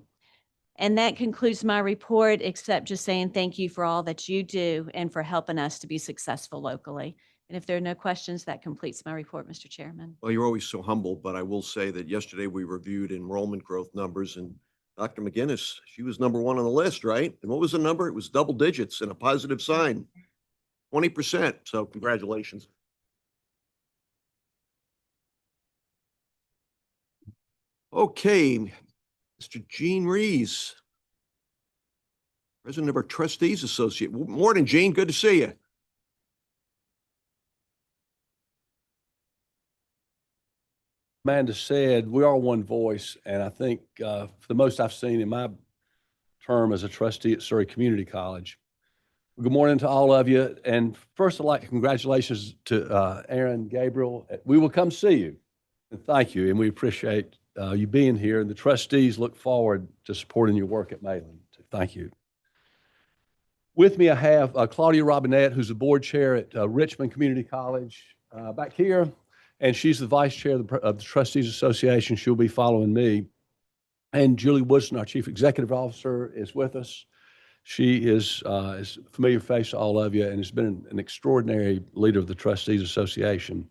And that concludes my report, except just saying thank you for all that you do and for helping us to be successful locally. And if there are no questions, that completes my report, Mr. Chairman. Well, you're always so humble, but I will say that yesterday we reviewed enrollment growth numbers, and Dr. McGinnis, she was number one on the list, right? And what was the number? It was double digits and a positive sign, 20%. So congratulations. Okay, Mr. Gene Rees, President of our Trustees Associate. Morning, Gene. Good to see you. Amanda said, we are one voice, and I think for the most I've seen in my term as a trustee at Surrey Community College. Good morning to all of you, and first I'd like to congratulations to Aaron Gabriel. We will come see you, and thank you, and we appreciate you being here, and the trustees look forward to supporting your work at Mayland. Thank you. With me, I have Claudia Robinette, who's the board chair at Richmond Community College back here, and she's the vice chair of the Trustees Association. She'll be following me. And Julie Woodson, our chief executive officer, is with us. She is a familiar face to all of you and has been an extraordinary leader of the Trustees Association.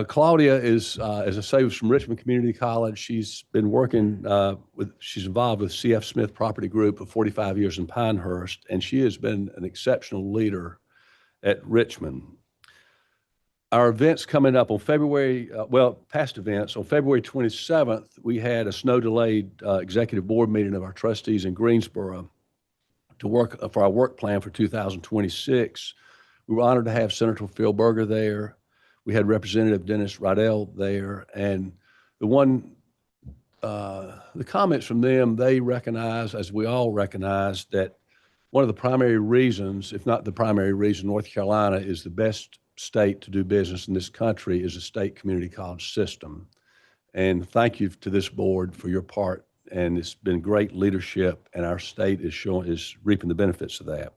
Claudia is, as I say, was from Richmond Community College. She's been working she's involved with CF Smith Property Group for 45 years in Pinehurst, and she has been an exceptional leader at Richmond. Our events coming up on past events, on February 27th, we had a snow-delayed executive board meeting of our trustees in Greensboro to work for our work plan for 2026. We were honored to have Senator Phil Berger there. We had Representative Dennis Rydell there, and the comments from them, they recognize, as we all recognize, that one of the primary reasons, if not the primary reason, North Carolina is the best state to do business in this country is a state community college system. And thank you to this board for your part, and it's been great leadership, and our state is reaping the benefits of that.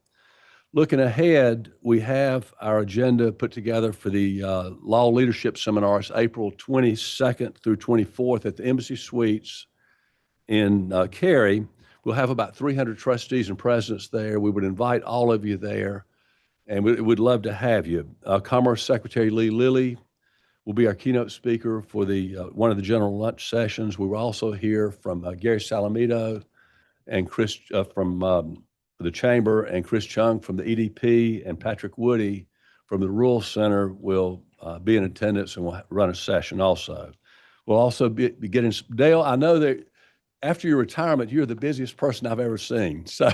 Looking ahead, we have our agenda put together for the Law Leadership Seminars, April 22nd through 24th at the Embassy Suites in Cary. We'll have about 300 trustees and presidents there. We would invite all of you there, and we'd love to have you. Commerce Secretary Lee Lilly will be our keynote speaker for one of the general lunch sessions. We will also hear from Gary Salamito and Chris from the Chamber, and Chris Chung from the EDP, and Patrick Woody from the Rural Center will be in attendance and will run a session also. We'll also be getting, Dale, I know that after your retirement, you're the busiest person I've ever seen. So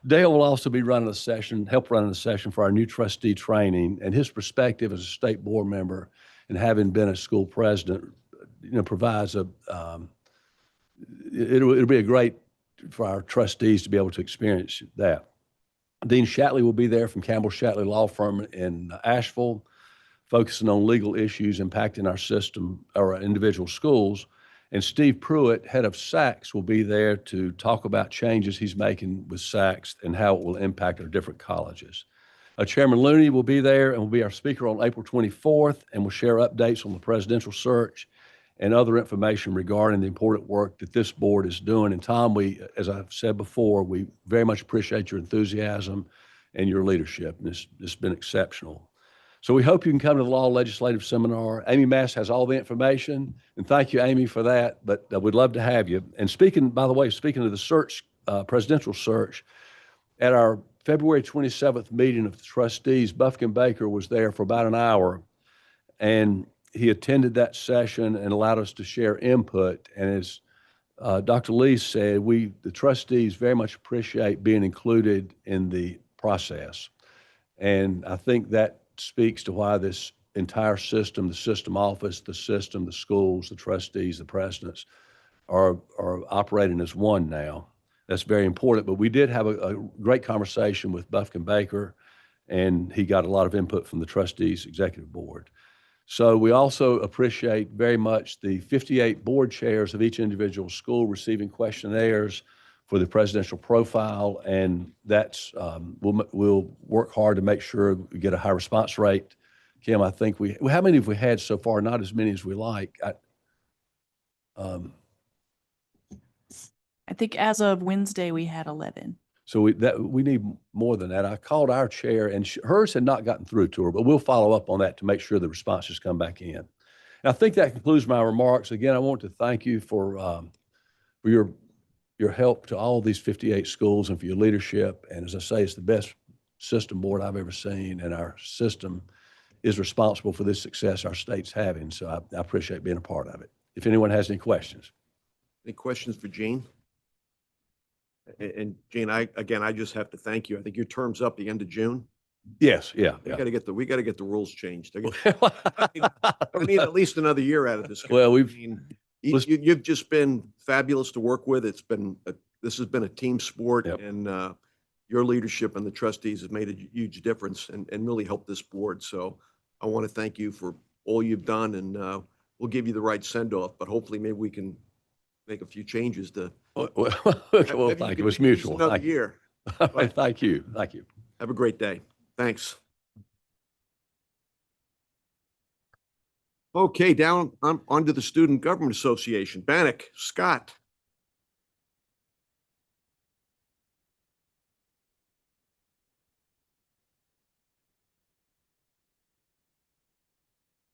Dale will also be help running a session for our new trustee training, and his perspective as a state board member and having been a school president, provides it'll be a great for our trustees to be able to experience that. Dean Shatley will be there from Campbell Shatley Law Firm in Asheville, focusing on legal issues impacting our system or our individual schools. And Steve Pruitt, head of SACS, will be there to talk about changes he's making with SACS and how it will impact our different colleges. Chairman Looney will be there and will be our speaker on April 24th, and will share updates on the presidential search and other information regarding the important work that this board is doing. And Tom, as I've said before, we very much appreciate your enthusiasm and your leadership. And it's been exceptional. So we hope you can come to the Law Legislative Seminar. Amy Mass has all the information, and thank you, Amy, for that. But we'd love to have you. And speaking of the search, presidential search, at our February 27th meeting of the trustees, Bufkin Baker was there for about an hour, and he attended that session and allowed us to share input. And as Dr. Lee said, the trustees very much appreciate being included in the process. And I think that speaks to why this entire system, the system office, the system, the schools, the trustees, the presidents are operating as one now. That's very important. But we did have a great conversation with Bufkin Baker, and he got a lot of input from the trustees executive board. So we also appreciate very much the 58 board chairs of each individual school receiving questionnaires for the presidential profile, and that's we'll work hard to make sure we get a high response rate. Kim, I think how many have we had so far? Not as many as we like. I think as of Wednesday we had 11. So we need more than that. I called our chair, and hers had not gotten through to her, but we'll follow up on that to make sure the responses come back in. And I think that concludes my remarks. Again, I want to thank you for your help to all these 58 schools and for your leadership. And as I say, it's the best system board I've ever seen, and our system is responsible for this success our state's having. So I appreciate being a part of it. If anyone has any questions. Any questions for Gene? And Gene, I just have to thank you. I think your term's up the end of June. Yes, yeah. We got to get the rules changed. I need at least another year out of this. Well, you've just been fabulous to work with. This has been a team sport, yep. And your leadership and the trustees have made a huge difference and really helped this board. So I want to thank you for all you've done, and we'll give you the right send off. But hopefully, maybe we can make a few changes to. Well, thank you. It was mutual. Another year. All right, thank you. Thank you. Have a great day. Thanks. Okay, down onto the Student Government Association. Bannock, Scott.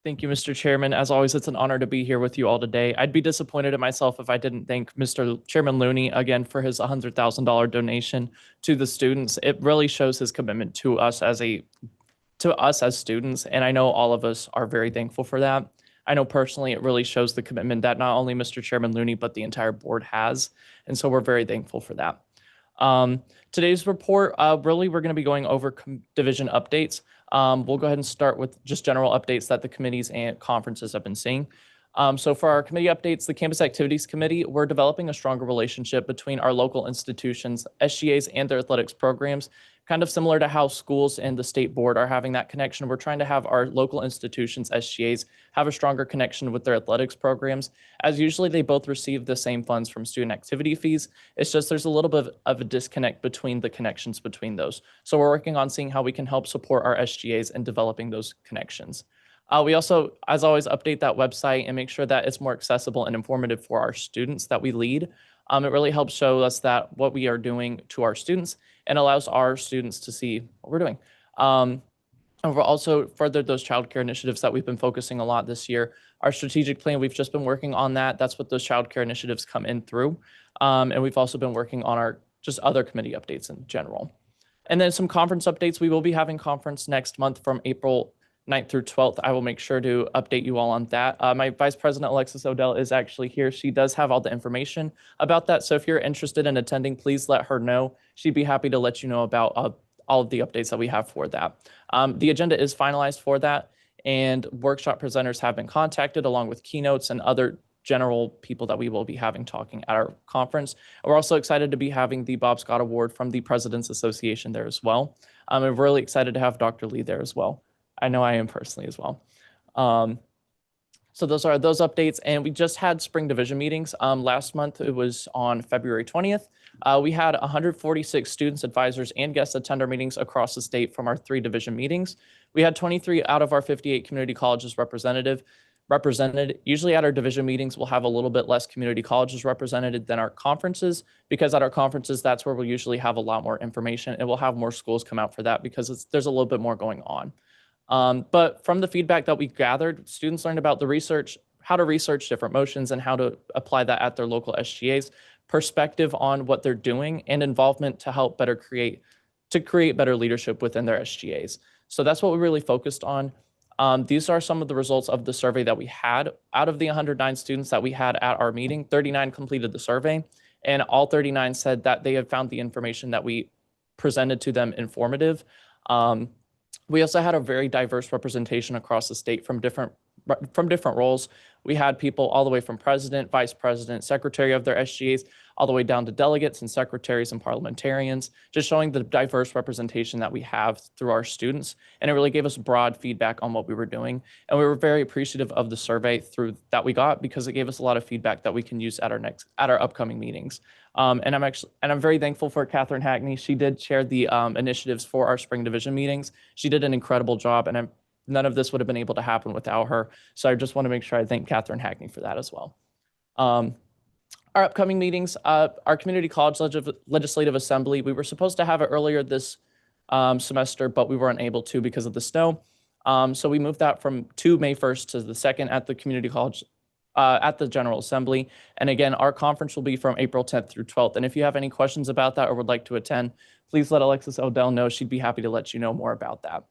Thank you, Mr. Chairman. As always, it's an honor to be here with you all today. I'd be disappointed in myself if I didn't thank Mr. Chairman Looney again for his $100,000 donation to the students. It really shows his commitment to us as students, and I know all of us are very thankful for that. I know personally it really shows the commitment that not only Mr. Chairman Looney, but the entire board has, and so we're very thankful for that. Today's report, really, we're going to be going over division updates. We'll go ahead and start with just general updates that the committees and conferences have been seeing. So for our committee updates, the Campus Activities Committee, we're developing a stronger relationship between our local institutions, SGAs, and their athletics programs, kind of similar to how schools and the state board are having that connection. We're trying to have our local institutions, SGAs, have a stronger connection with their athletics programs, as usually they both receive the same funds from student activity fees. It's just there's a little bit of a disconnect between the connections between those. So we're working on seeing how we can help support our SGAs in developing those connections. We also, as always, update that website and make sure that it's more accessible and informative for our students that we lead. It really helps show us that what we are doing to our students and allows our students to see what we're doing. And we've also furthered those childcare initiatives that we've been focusing a lot this year. Our strategic plan, we've just been working on that. That's what those childcare initiatives come in through. And we've also been working on our just other committee updates in general. And then some conference updates. We will be having conference next month from April 9th through 12th. I will make sure to update you all on that. My Vice President, Alexis Odell, is actually here. She does have all the information about that. So if you're interested in attending, please let her know. She'd be happy to let you know about all of the updates that we have for that. The agenda is finalized for that, and workshop presenters have been contacted along with keynotes and other general people that we will be having talking at our conference. We're also excited to be having the Bob Scott Award from the President's Association there as well. I'm really excited to have Dr. Lee there as well. I know I am personally as well. So those are those updates. And we just had spring division meetings. Last month, it was on February 20th. We had 146 students, advisors, and guest attender meetings across the state from our 3 division meetings. We had 23 out of our 58 community colleges represented. Usually at our division meetings, we'll have a little bit less community colleges represented than our conferences, because at our conferences, that's where we'll usually have a lot more information, and we'll have more schools come out for that because there's a little bit more going on. But from the feedback that we gathered, students learned about the research, how to research different motions and how to apply that at their local SGAs, perspective on what they're doing, and involvement to help create better leadership within their SGAs. So that's what we really focused on. These are some of the results of the survey that we had. Out of the 109 students that we had at our meeting, 39 completed the survey, and all 39 said that they had found the information that we presented to them informative. We also had a very diverse representation across the state from different roles. We had people all the way from president, vice president, secretary of their SGAs, all the way down to delegates and secretaries and parliamentarians, just showing the diverse representation that we have through our students. And it really gave us broad feedback on what we were doing. And we were very appreciative of the survey that we got, because it gave us a lot of feedback that we can use at our upcoming meetings. And I'm very thankful for Catherine Hackney. She did chair the initiatives for our spring division meetings. She did an incredible job, and none of this would have been able to happen without her. So I just want to make sure I thank Catherine Hackney for that as well. Our upcoming meetings, our Community College Legislative Assembly, we were supposed to have it earlier this semester, but we weren't able to because of the snow. So we moved that to May 1st to the 2nd at the Community College, at the General Assembly. And again, our conference will be from April 10th through 12th. And if you have any questions about that or would like to attend, please let Alexis Odell know. She'd be happy to let you know more about that.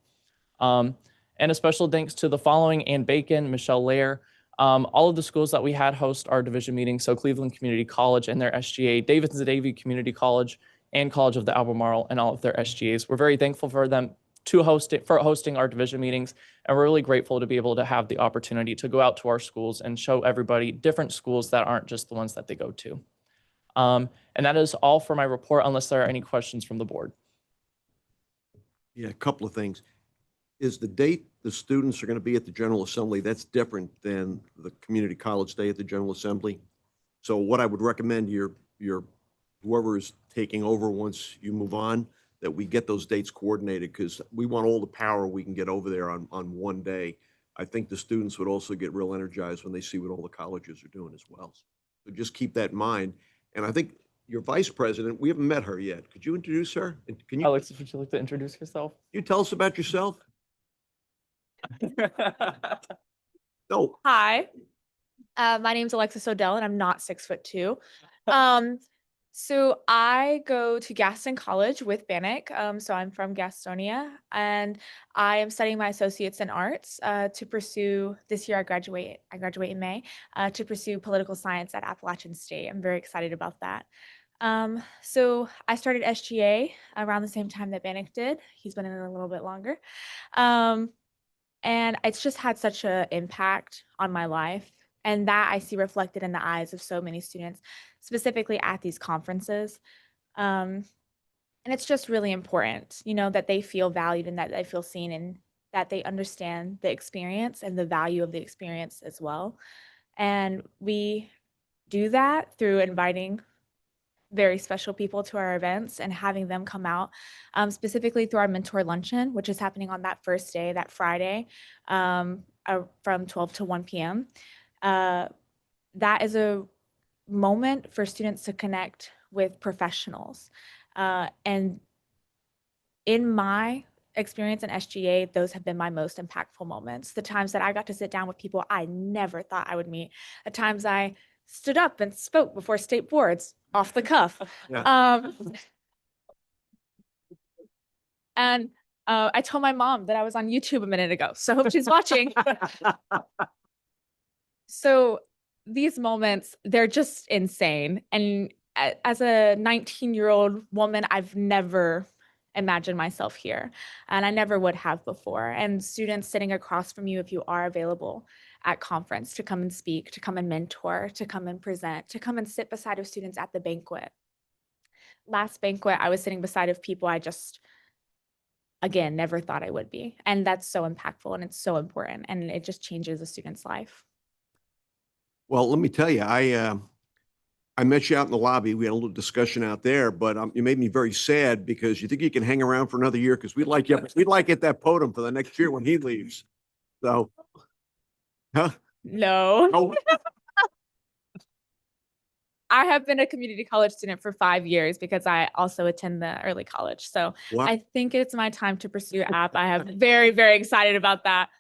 And a special thanks to the following: Ann Bacon, Michelle Lair, all of the schools that we had host our division meetings. So Cleveland Community College and their SGA, David Zadavie Community College, and College of the Albemarle and all of their SGAs. We're very thankful for them for hosting our division meetings. And we're really grateful to be able to have the opportunity to go out to our schools and show everybody different schools that aren't just the ones that they go to. And that is all for my report, unless there are any questions from the board. Yeah, a couple of things. Is the date the students are going to be at the General Assembly, that's different than the community college day at the General Assembly? So what I would recommend your whoever is taking over once you move on, that we get those dates coordinated, because we want all the power we can get over there on one day. I think the students would also get real energized when they see what all the colleges are doing as well. So just keep that in mind. And I think your vice president, we haven't met her yet. Could you introduce her? And can Alexis, would you like to introduce yourself? you tell us about yourself? No. Hi, my name's Alexis Odell, and I'm not 6'2". So I go to Gaston College with Bannock. So I'm from Gastonia, and I am studying my associates in arts to pursue. This year I graduate. I graduate in May to pursue political science at Appalachian State. I'm very excited about that. So I started SGA around the same time that Bannock did. He's been in it a little bit longer. And it's just had such an impact on my life. And that I see reflected in the eyes of so many students, specifically at these conferences. And it's just really important, you know, that they feel valued and that they feel seen and that they understand the experience and the value of the experience as well. And we do that through inviting very special people to our events and having them come out, specifically through our mentor luncheon, which is happening on that first day, that Friday, from 12 to 1 p.m. That is a moment for students to connect with professionals. And in my experience in SGA, those have been my most impactful moments. The times that I got to sit down with people I never thought I would meet, the times I stood up and spoke before state boards off the cuff. Yeah. And I told my mom that I was on YouTube a minute ago, so I hope she's watching. So these moments, they're just insane. And as a 19-year-old woman, I've never imagined myself here, and I never would have before. And students sitting across from you, if you are available at conference, to come and speak, to come and mentor, to come and present, to come and sit beside of students at the banquet. Last banquet, I was sitting beside of people I just, again, never thought I would be. And that's so impactful and it's so important, and it just changes a student's life. Well, let me tell you, I met you out in the lobby. We had a little discussion out there, but you made me very sad because you think you can hang around for another year, because we'd like you at that podium for the next year when he leaves. So, huh? No. Oh, I have been a community college student for 5 years because I also attend the early college. So wow. I think it's my time to pursue app. I am very, very excited about that.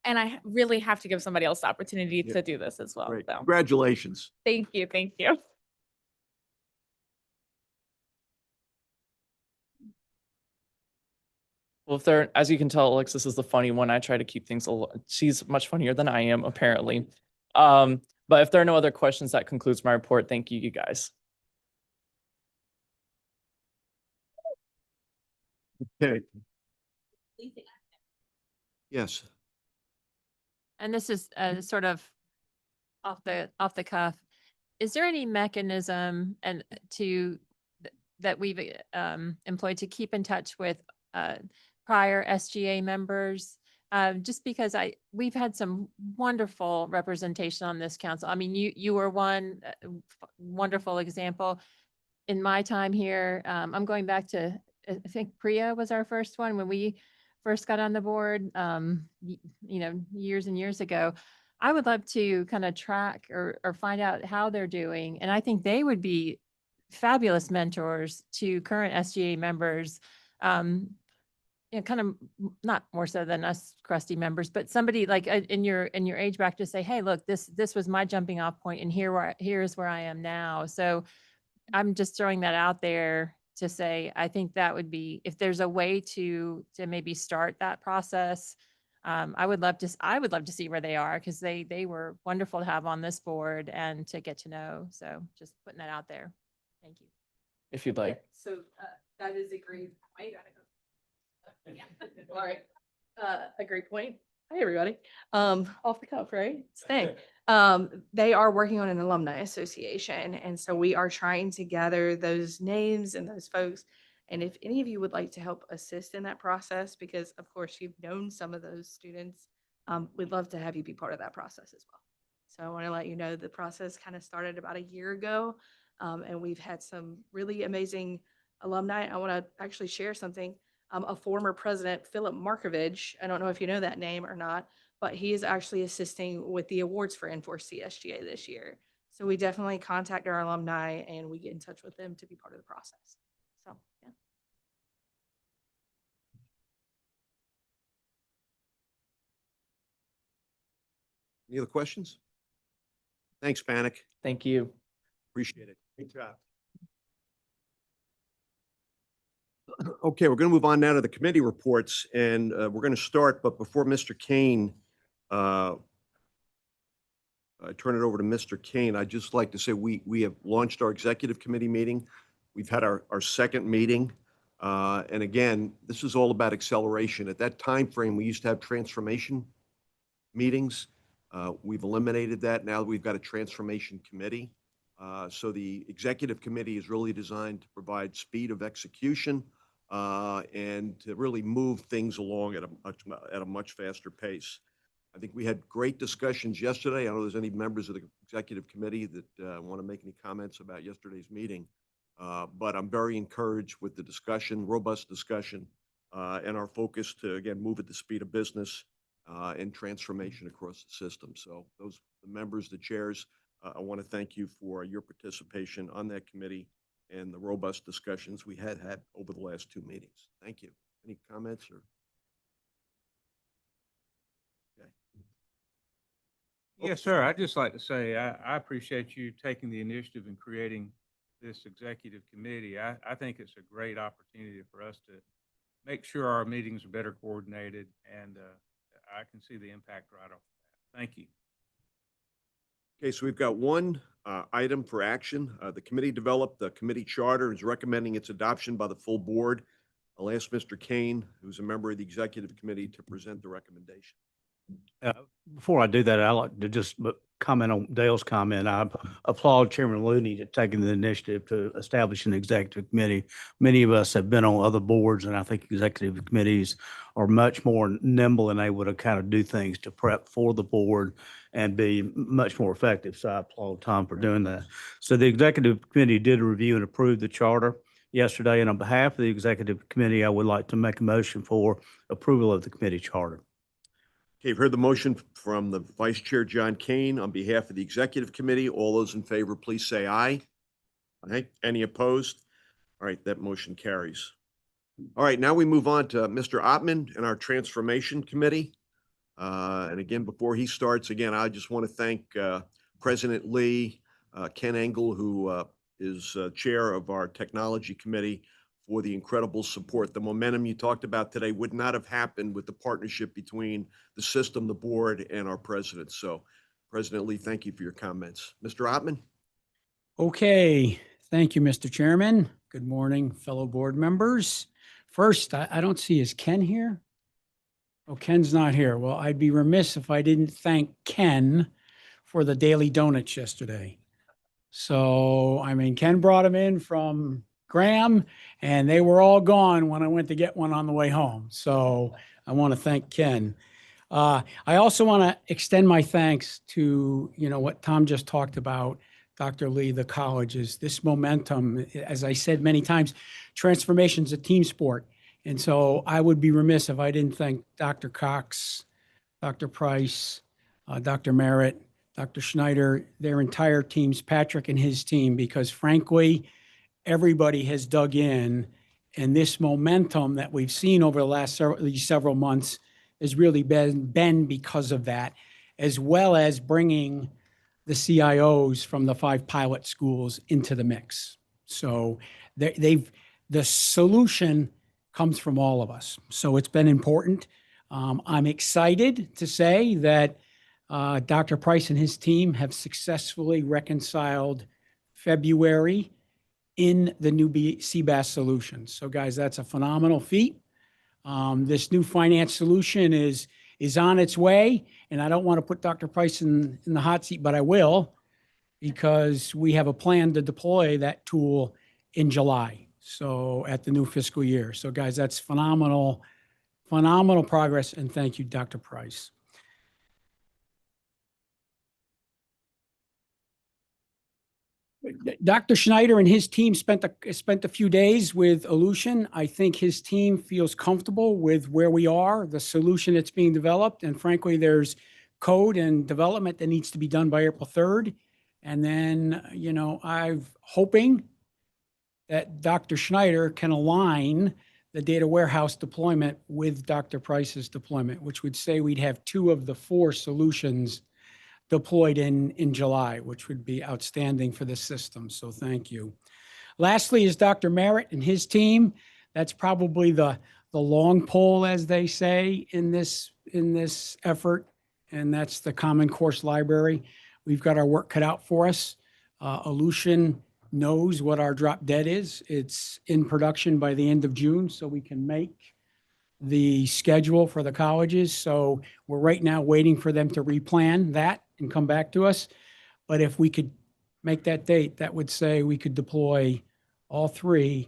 And I really have to give somebody else the opportunity to do this as well. Great. So Congratulations. thank you. Thank you. Well, if there, as you can tell, Alexis is the funny one. I try to keep things a little, she's much funnier than I am, apparently. But if there are no other questions, that concludes my report. Thank you, you guys. Okay. Yes. And this is sort of off the cuff. Is there any mechanism that we've employed to keep in touch with prior SGA members? Just because we've had some wonderful representation on this council. I mean, you were one wonderful example. In my time here, I'm going back to, I think Priya was our first one when we first got on the board, years and years ago. I would love to kind of track or find out how they're doing. And I think they would be fabulous mentors to current SGA members, kind of not more so than us crusty members, but somebody like in your age bracket to say, hey, look, this was my jumping off point, and here's where I am now. So I'm just throwing that out there to say, I think that would be, if there's a way to maybe start that process. I would love to see where they are, because they were wonderful to have on this board and to get to know. So just putting that out there. Thank you. If you'd like. So that is a great point. Yeah. All right. A great point. Hi, everybody. Off the cuff, right? Stay. They are working on an alumni association, and so we are trying to gather those names and those folks. And if any of you would like to help assist in that process, because of course you've known some of those students, we'd love to have you be part of that process as well. So I want to let you know the process kind of started about a year ago. And we've had some really amazing alumni. I want to actually share something. A former president, Philip Markovich, I don't know if you know that name or not, but he is actually assisting with the awards for N4C SGA this year. So we definitely contact our alumni and we get in touch with them to be part of the process. So, yeah. Any other questions? Thanks, Panic. Thank you. Appreciate it. Great job. Okay, we're going to move on now to the committee reports, and we're going to start, but before Mr. Kane, I turn it over to Mr. Kane, I'd just like to say we have launched our executive committee meeting. We've had our second meeting. And again, this is all about acceleration. At that time frame, we used to have transformation meetings. We've eliminated that. Now we've got a transformation committee. So the executive committee is really designed to provide speed of execution and to really move things along at a much faster pace. I think we had great discussions yesterday. I don't know if there's any members of the executive committee that want to make any comments about yesterday's meeting. But I'm very encouraged with the discussion, robust discussion, and our focus to, again, move at the speed of business and transformation across the system. So those the members, the chairs, I want to thank you for your participation on that committee and the robust discussions we had over the last two meetings. Thank you. Any comments or? Okay. Yes, sir. I'd just like to say I appreciate you taking the initiative in creating this executive committee. I think it's a great opportunity for us to make sure our meetings are better coordinated, and I can see the impact right off the bat. Thank you. Okay, so we've got one item for action. The committee developed the committee charter and is recommending its adoption by the full board. I'll ask Mr. Kane, who's a member of the executive committee, to present the recommendation. Before I do that, I'd like to just comment on Dale's comment. I applaud Chairman Looney to taking the initiative to establish an executive committee. Many of us have been on other boards, and I think executive committees are much more nimble and able to kind of do things to prep for the board and be much more effective. So I applaud Tom for doing that. So the executive committee did review and approve the charter yesterday, and on behalf of the executive committee, I would like to make a motion for approval of the committee charter. Okay, you've heard the motion from the Vice Chair, John Kane. On behalf of the Executive Committee, all those in favor, please say aye. Aye. Any opposed? All right, that motion carries. All right, now we move on to Mr. Ottman and our Transformation Committee. And again, before he starts, again, I just want to thank President Lee, Ken Engel, who is Chair of our Technology Committee, for the incredible support. The momentum you talked about today would not have happened with the partnership between the system, the board, and our president. So, President Lee, thank you for your comments. Mr. Ottman? Okay, thank you, Mr. Chairman. Good morning, fellow board members. First, I don't see, is Ken here? Oh, Ken's not here. Well, I'd be remiss if I didn't thank Ken for the daily donuts yesterday. So, I mean, Ken brought them in from Graham, and they were all gone when I went to get one on the way home. So I want to thank Ken. I also want to extend my thanks to, what Tom just talked about, Dr. Lee, the colleges, this momentum. As I said many times, transformation is a team sport. And so I would be remiss if I didn't thank Dr. Cox, Dr. Price, Dr. Merritt, Dr. Schneider, their entire teams, Patrick and his team, because frankly, everybody has dug in, and this momentum that we've seen over the last several months has really been because of that, as well as bringing the CIOs from the 5 pilot schools into the mix. So the solution comes from all of us. So it's been important. I'm excited to say that Dr. Price and his team have successfully reconciled February in the new CBAS solutions. So guys, that's a phenomenal feat. This new finance solution is on its way, and I don't want to put Dr. Price in the hot seat, but I will, because we have a plan to deploy that tool in July, so at the new fiscal year. So guys, that's phenomenal progress, and thank you, Dr. Price. Dr. Schneider and his team spent a few days with Aleutian. I think his team feels comfortable with where we are, the solution that's being developed. And frankly, there's code and development that needs to be done by April 3rd. And then, I'm hoping that Dr. Schneider can align the data warehouse deployment with Dr. Price's deployment, which would say we'd have 2 of the 4 solutions deployed in July, which would be outstanding for the system. So thank you. Lastly is Dr. Merritt and his team. That's probably the long pole, as they say, in this effort, and that's the Common Course Library. We've got our work cut out for us. Aleutian knows what our drop dead is. It's in production by the end of June, so we can make the schedule for the colleges. So we're right now waiting for them to replan that and come back to us. But if we could make that date, that would say we could deploy all 3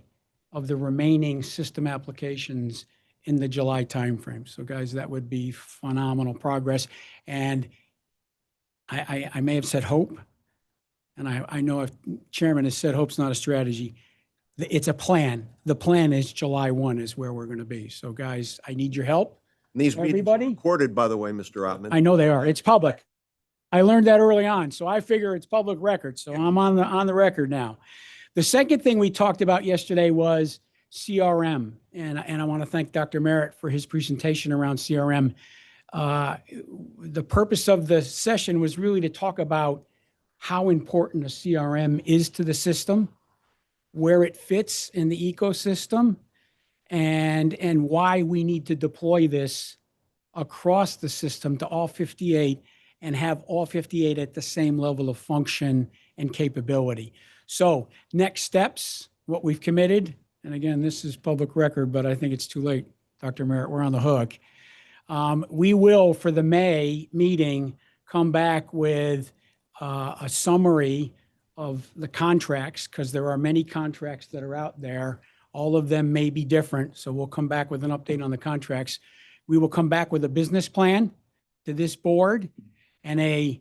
of the remaining system applications in the July timeframe. So guys, that would be phenomenal progress. And I may have said hope, and I know if Chairman has said hope's not a strategy. It's a plan. The plan is July 1 is where we're going to be. So guys, I need your help. And these meetings are Everybody? recorded, by the way, Mr. Ottman. I know they are. It's public. I learned that early on, so I figure it's public record. So I'm on the record now. The second thing we talked about yesterday was CRM, and I want to thank Dr. Merritt for his presentation around CRM. The purpose of the session was really to talk about how important a CRM is to the system, where it fits in the ecosystem, and why we need to deploy this across the system to all 58 and have all 58 at the same level of function and capability. So next steps, what we've committed, and again, this is public record, but I think it's too late, Dr. Merritt, we're on the hook. We will, for the May meeting, come back with a summary of the contracts, because there are many contracts that are out there. All of them may be different, so we'll come back with an update on the contracts. We will come back with a business plan to this board and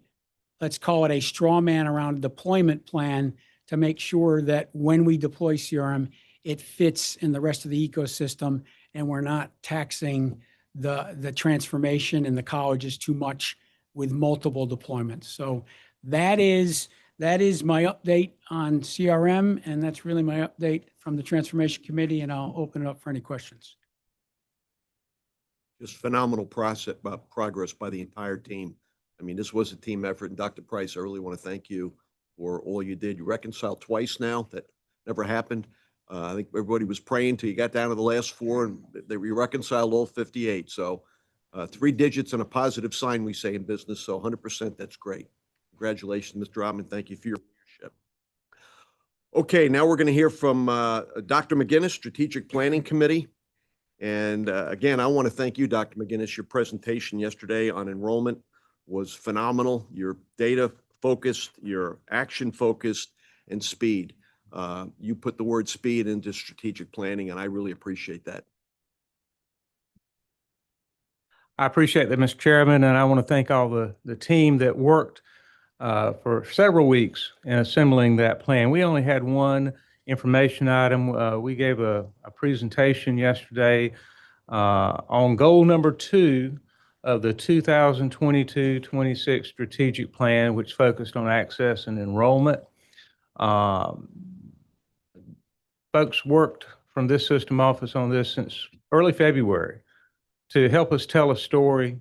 let's call it a straw man around a deployment plan to make sure that when we deploy CRM, it fits in the rest of the ecosystem and we're not taxing the transformation in the colleges too much with multiple deployments. So that is my update on CRM, and that's really my update from the Transformation Committee, and I'll open it up for any questions. Just phenomenal progress by the entire team. I mean, this was a team effort, and Dr. Price, I really want to thank you for all you did. You reconciled twice now. That never happened. I think everybody was praying till you got down to the last 4, and they reconciled all 58. So 3 digits and a positive sign, we say in business. So 100%, that's great. Congratulations, Mr. Ottman. Thank you for your leadership. Okay, now we're going to hear from Dr. McGinnis, Strategic Planning Committee. And again, I want to thank you, Dr. McGinnis. Your presentation yesterday on enrollment was phenomenal. Your data focused, your action focused, and speed. You put the word speed into strategic planning, and I really appreciate that. I appreciate that, Mr. Chairman, and I want to thank all the team that worked for several weeks in assembling that plan. We only had one information item. We gave a presentation yesterday on goal number 2 of the 2022-26 strategic plan, which focused on access and enrollment. Folks worked from this system office on this since early February to help us tell a story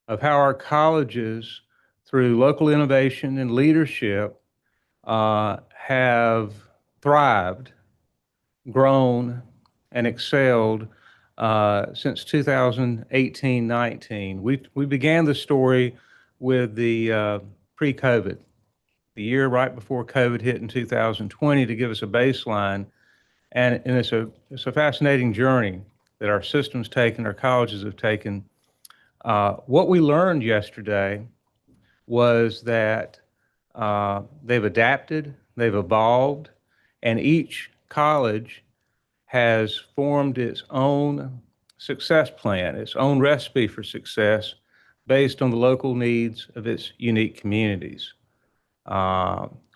of how our colleges, through local innovation and leadership, have thrived, grown, and excelled since 2018-19. We began the story with the pre-COVID, the year right before COVID hit in 2020, to give us a baseline. And it's a fascinating journey that our system's taken, our colleges have taken. What we learned yesterday was that they've adapted, they've evolved, and each college has formed its own success plan, its own recipe for success based on the local needs of its unique communities.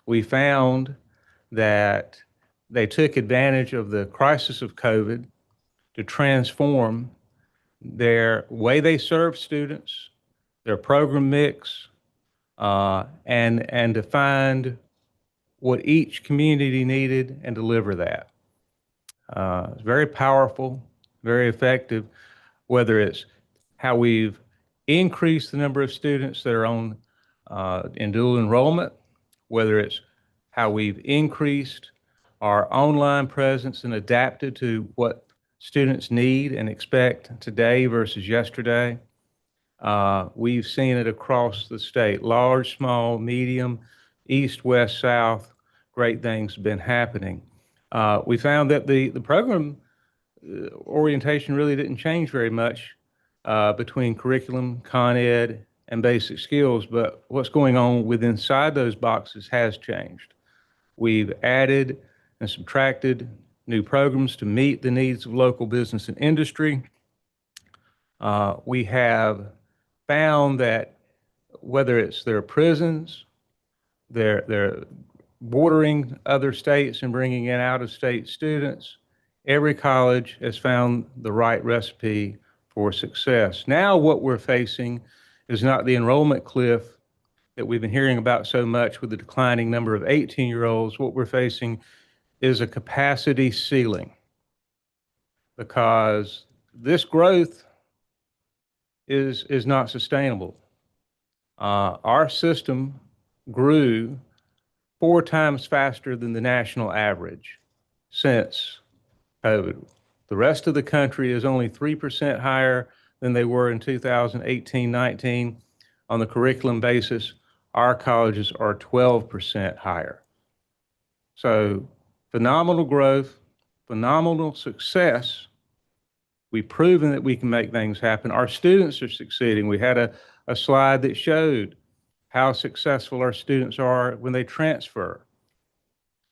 We found that they took advantage of the crisis of COVID to transform their way they serve students, their program mix, and to find what each community needed and deliver that. It's very powerful, very effective, whether it's how we've increased the number of students that are on in dual enrollment, whether it's how we've increased our online presence and adapted to what students need and expect today versus yesterday. We've seen it across the state, large, small, medium, east, west, south, great things have been happening. We found that the program orientation really didn't change very much between curriculum, Con Ed, and basic skills, but what's going on within inside those boxes has changed. We've added and subtracted new programs to meet the needs of local business and industry. We have found that whether it's their prisons, they're bordering other states and bringing in out-of-state students, every college has found the right recipe for success. Now what we're facing is not the enrollment cliff that we've been hearing about so much with the declining number of 18-year-olds. What we're facing is a capacity ceiling, because this growth is not sustainable. Our system grew 4 times faster than the national average since COVID. The rest of the country is only 3% higher than they were in 2018-19 on the curriculum basis. Our colleges are 12% higher. So phenomenal growth, phenomenal success. We've proven that we can make things happen. Our students are succeeding. We had a slide that showed how successful our students are when they transfer.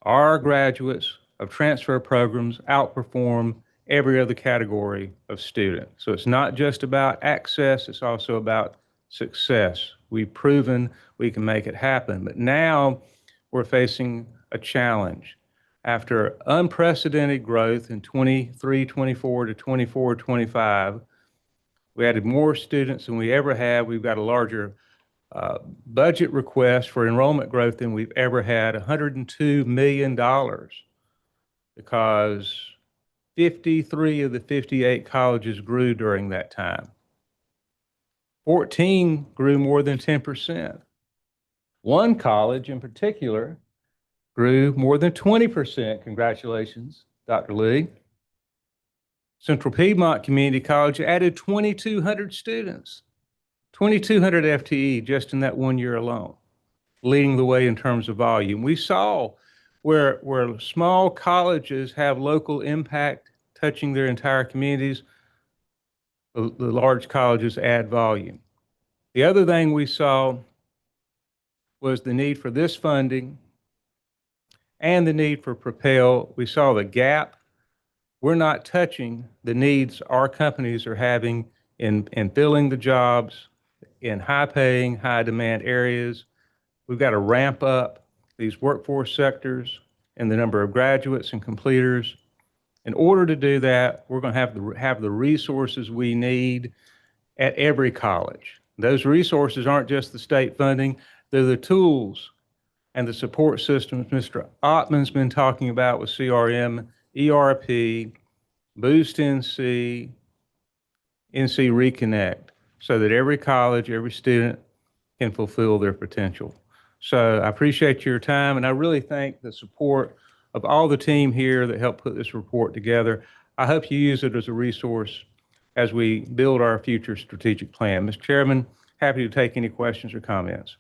Our graduates of transfer programs outperform every other category of student. So it's not just about access, it's also about success. We've proven we can make it happen. But now we're facing a challenge. After unprecedented growth in 23-24 to 24-25, we added more students than we ever have. We've got a larger budget request for enrollment growth than we've ever had, $102 million, because 53 of the 58 colleges grew during that time. 14 grew more than 10%. One college in particular grew more than 20%. Congratulations, Dr. Lee. Central Piedmont Community College added 2,200 students, 2,200 FTE just in that 1 year alone, leading the way in terms of volume. We saw where small colleges have local impact touching their entire communities, the large colleges add volume. The other thing we saw was the need for this funding and the need for Propel. We saw the gap. We're not touching the needs our companies are having in filling the jobs in high-paying, high-demand areas. We've got to ramp up these workforce sectors and the number of graduates and completers. In order to do that, we're going to have the resources we need at every college. Those resources aren't just the state funding, they're the tools and the support systems Mr. Ottman's been talking about with CRM, ERP, Boost NC, NC Reconnect, so that every college, every student can fulfill their potential. So I appreciate your time, and I really thank the support of all the team here that helped put this report together. I hope you use it as a resource as we build our future strategic plan. Mr. Chairman, happy to take any questions or comments.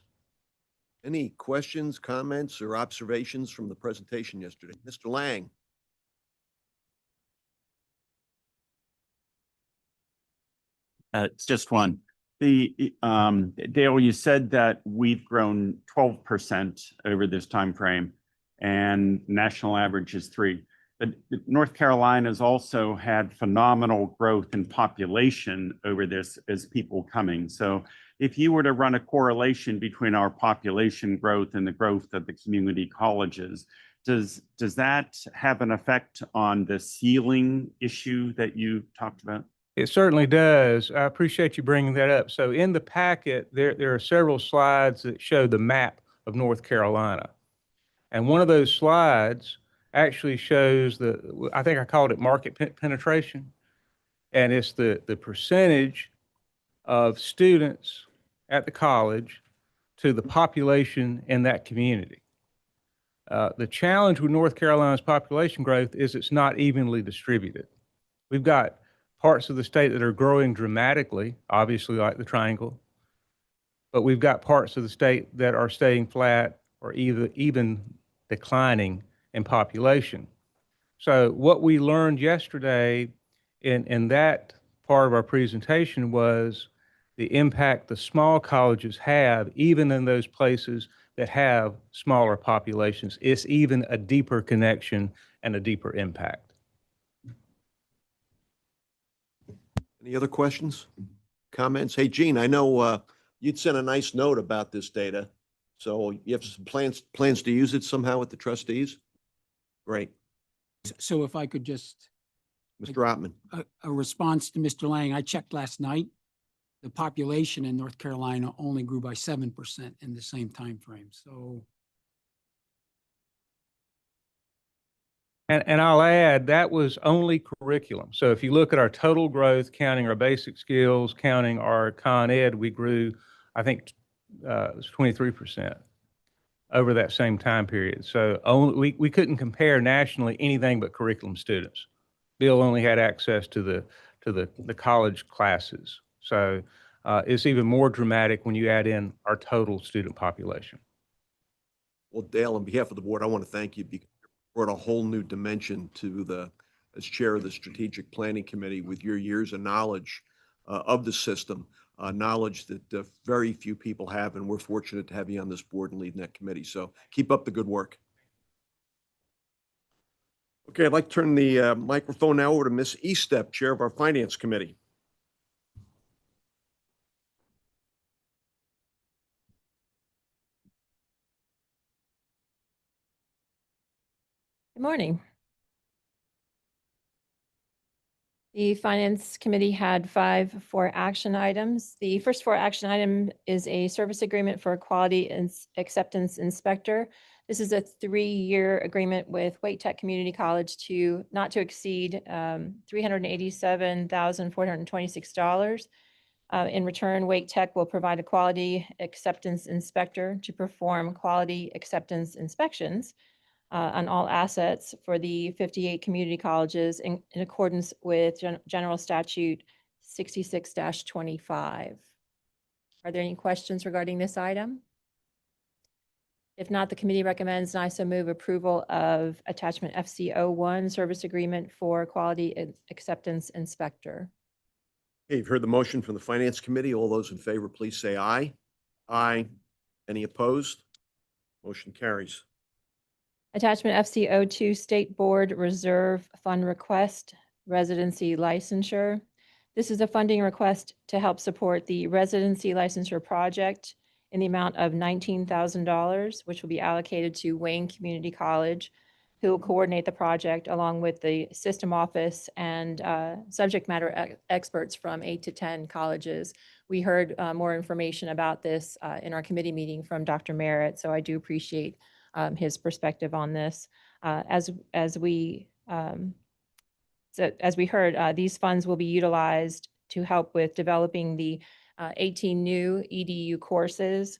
Any questions, comments, or observations from the presentation yesterday? Mr. Lang. It's just one. Dale, you said that we've grown 12% over this time frame, and national average is 3%. But North Carolina's also had phenomenal growth in population over this as people coming. So if you were to run a correlation between our population growth and the growth of the community colleges, does that have an effect on the ceiling issue that you talked about? It certainly does. I appreciate you bringing that up. So in the packet, there are several slides that show the map of North Carolina. And one of those slides actually shows I think I called it market penetration. And it's the percentage of students at the college to the population in that community. The challenge with North Carolina's population growth is it's not evenly distributed. We've got parts of the state that are growing dramatically, obviously like the Triangle, but we've got parts of the state that are staying flat or even declining in population. So what we learned yesterday in that part of our presentation was the impact the small colleges have, even in those places that have smaller populations. It's even a deeper connection and a deeper impact. Any other questions, comments? Hey, Gene, I know you'd sent a nice note about this data. So you have some plans to use it somehow with the trustees? Great. So if I could just, Mr. Ottman. a response to Mr. Lang, I checked last night. The population in North Carolina only grew by 7% in the same time frame. So And I'll add, that was only curriculum. So if you look at our total growth, counting our basic skills, counting our Con Ed, we grew, I think, it was 23% over that same time period. So we couldn't compare nationally anything but curriculum students. Bill only had access to the college classes. So it's even more dramatic when you add in our total student population. Well, Dale, on behalf of the board, I want to thank you because you brought a whole new dimension to as chair of the Strategic Planning Committee with your years of knowledge of the system, knowledge that very few people have, and we're fortunate to have you on this board and leading that committee. So keep up the good work. Okay, I'd like to turn the microphone now over to Ms. Eastep, Chair of our Finance Committee. Good morning. The Finance Committee had 4 action items. The first 4 action item is a service agreement for a quality acceptance inspector. This is a 3-year agreement with Wake Tech Community College to not to exceed $387,426. In return, Wake Tech will provide a quality acceptance inspector to perform quality acceptance inspections on all assets for the 58 community colleges in accordance with General Statute 66-25. Are there any questions regarding this item? If not, the committee recommends and I so move approval of attachment FC01 service agreement for quality acceptance inspector. Okay, you've heard the motion from the Finance Committee. All those in favor, please say aye. Aye. Any opposed? Motion carries. Attachment FC02 State Board Reserve Fund Request Residency Licensure. This is a funding request to help support the residency licensure project in the amount of $19,000, which will be allocated to Wayne Community College, who will coordinate the project along with the system office and subject matter experts from 8 to 10 colleges. We heard more information about this in our committee meeting from Dr. Merritt, so I do appreciate his perspective on this. As we heard, these funds will be utilized to help with developing the 18 new EDU courses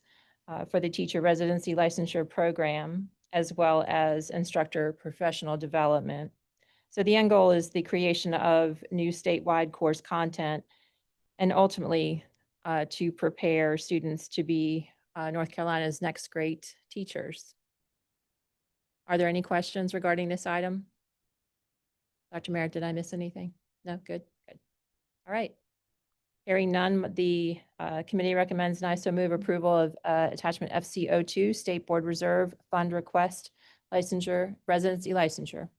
for the teacher residency licensure program, as well as instructor professional development. So the end goal is the creation of new statewide course content and ultimately to prepare students to be North Carolina's next great teachers. Are there any questions regarding this item? Dr. Merritt, did I miss anything? No, good. All right. Hearing none, the committee recommends and I so move approval of attachment FC02 State Board Reserve Fund Request Licensure, Residency Licensure.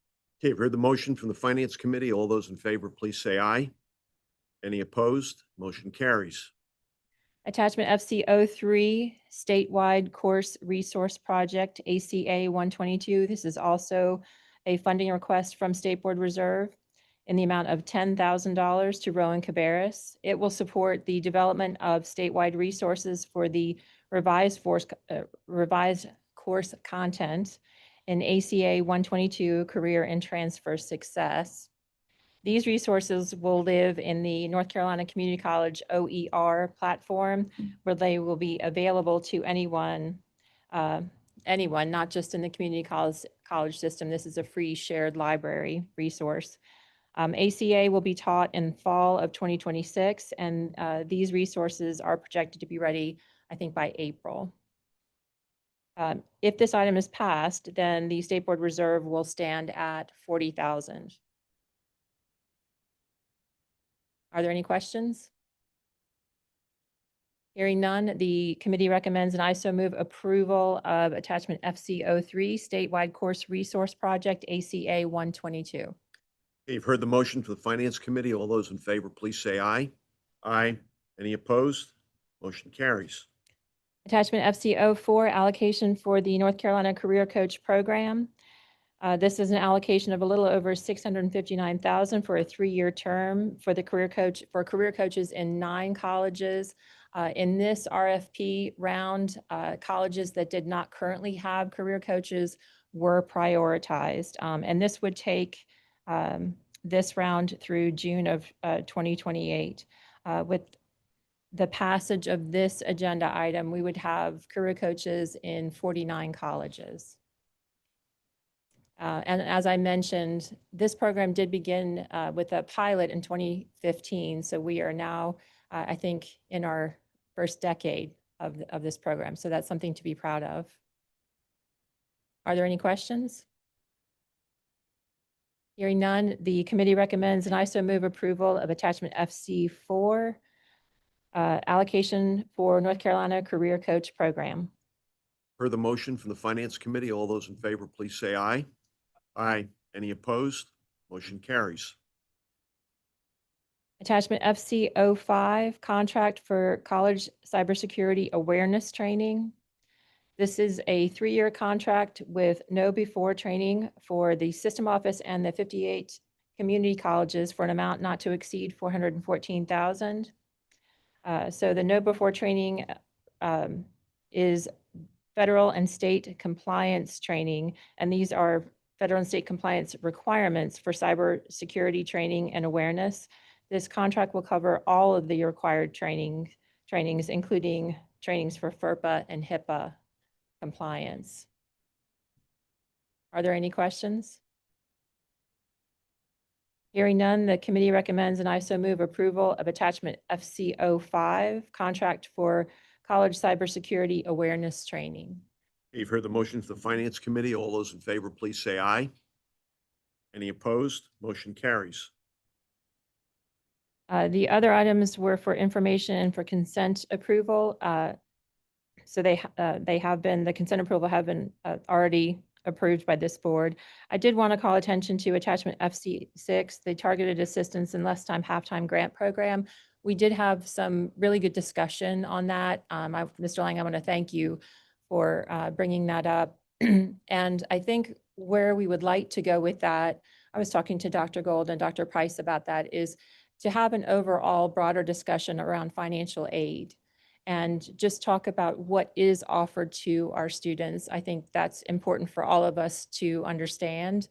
Okay, you've heard the motion from the Finance Committee. All those in favor, please say aye. Any opposed? Motion carries. Attachment FC03, statewide course resource project, ACA 122. This is also a funding request from State Board Reserve in the amount of $10,000 to Rowan Cabarrus. It will support the development of statewide resources for the revised course content in ACA 122, Career and Transfer Success. These resources will live in the North Carolina Community College OER platform, where they will be available to anyone, not just in the community college system. This is a free shared library resource. ACA will be taught in fall of 2026, and these resources are projected to be ready, I think, by April. If this item is passed, then the State Board Reserve will stand at $40,000. Are there any questions? Hearing none, the committee recommends, and I so move, approval of attachment FC03, statewide course resource project, ACA 122. Okay, you've heard the motion for the Finance Committee. All those in favor, please say aye. Aye. Any opposed? Motion carries. Attachment FC04, allocation for the North Carolina Career Coach Program. This is an allocation of a little over $659,000 for a 3-year term for the career coaches in 9 colleges. In this RFP round, colleges that did not currently have career coaches were prioritized. And this would take this round through June of 2028. With the passage of this agenda item, we would have career coaches in 49 colleges. And as I mentioned, this program did begin with a pilot in 2015. So we are now, I think, in our first decade of this program. So that's something to be proud of. Are there any questions? Hearing none, the committee recommends, and I so move, approval of attachment FC4, allocation for North Carolina Career Coach Program. Heard the motion from the Finance Committee. All those in favor, please say aye. Aye. Any opposed? Motion carries. Attachment FC05, contract for college cybersecurity awareness training. This is a 3-year contract with no before training for the system office and the 58 community colleges for an amount not to exceed $414,000. So the no before training is federal and state compliance training, and these are federal and state compliance requirements for cybersecurity training and awareness. This contract will cover all of the required trainings, including trainings for FERPA and HIPAA compliance. Are there any questions? Hearing none, the committee recommends, and I so move, approval of attachment FC05, contract for college cybersecurity awareness training. You've heard the motion for the Finance Committee. All those in favor, please say aye. Any opposed? Motion carries. The other items were for information and for consent approval. So the consent approval have been already approved by this board. I did want to call attention to attachment FC6, the Targeted Assistance in Less Time Half-Time Grant Program. We did have some really good discussion on that. Mr. Lang, I want to thank you for bringing that up. And I think where we would like to go with that, I was talking to Dr. Gold and Dr. Price about that, is to have an overall broader discussion around financial aid and just talk about what is offered to our students. I think that's important for all of us to understand,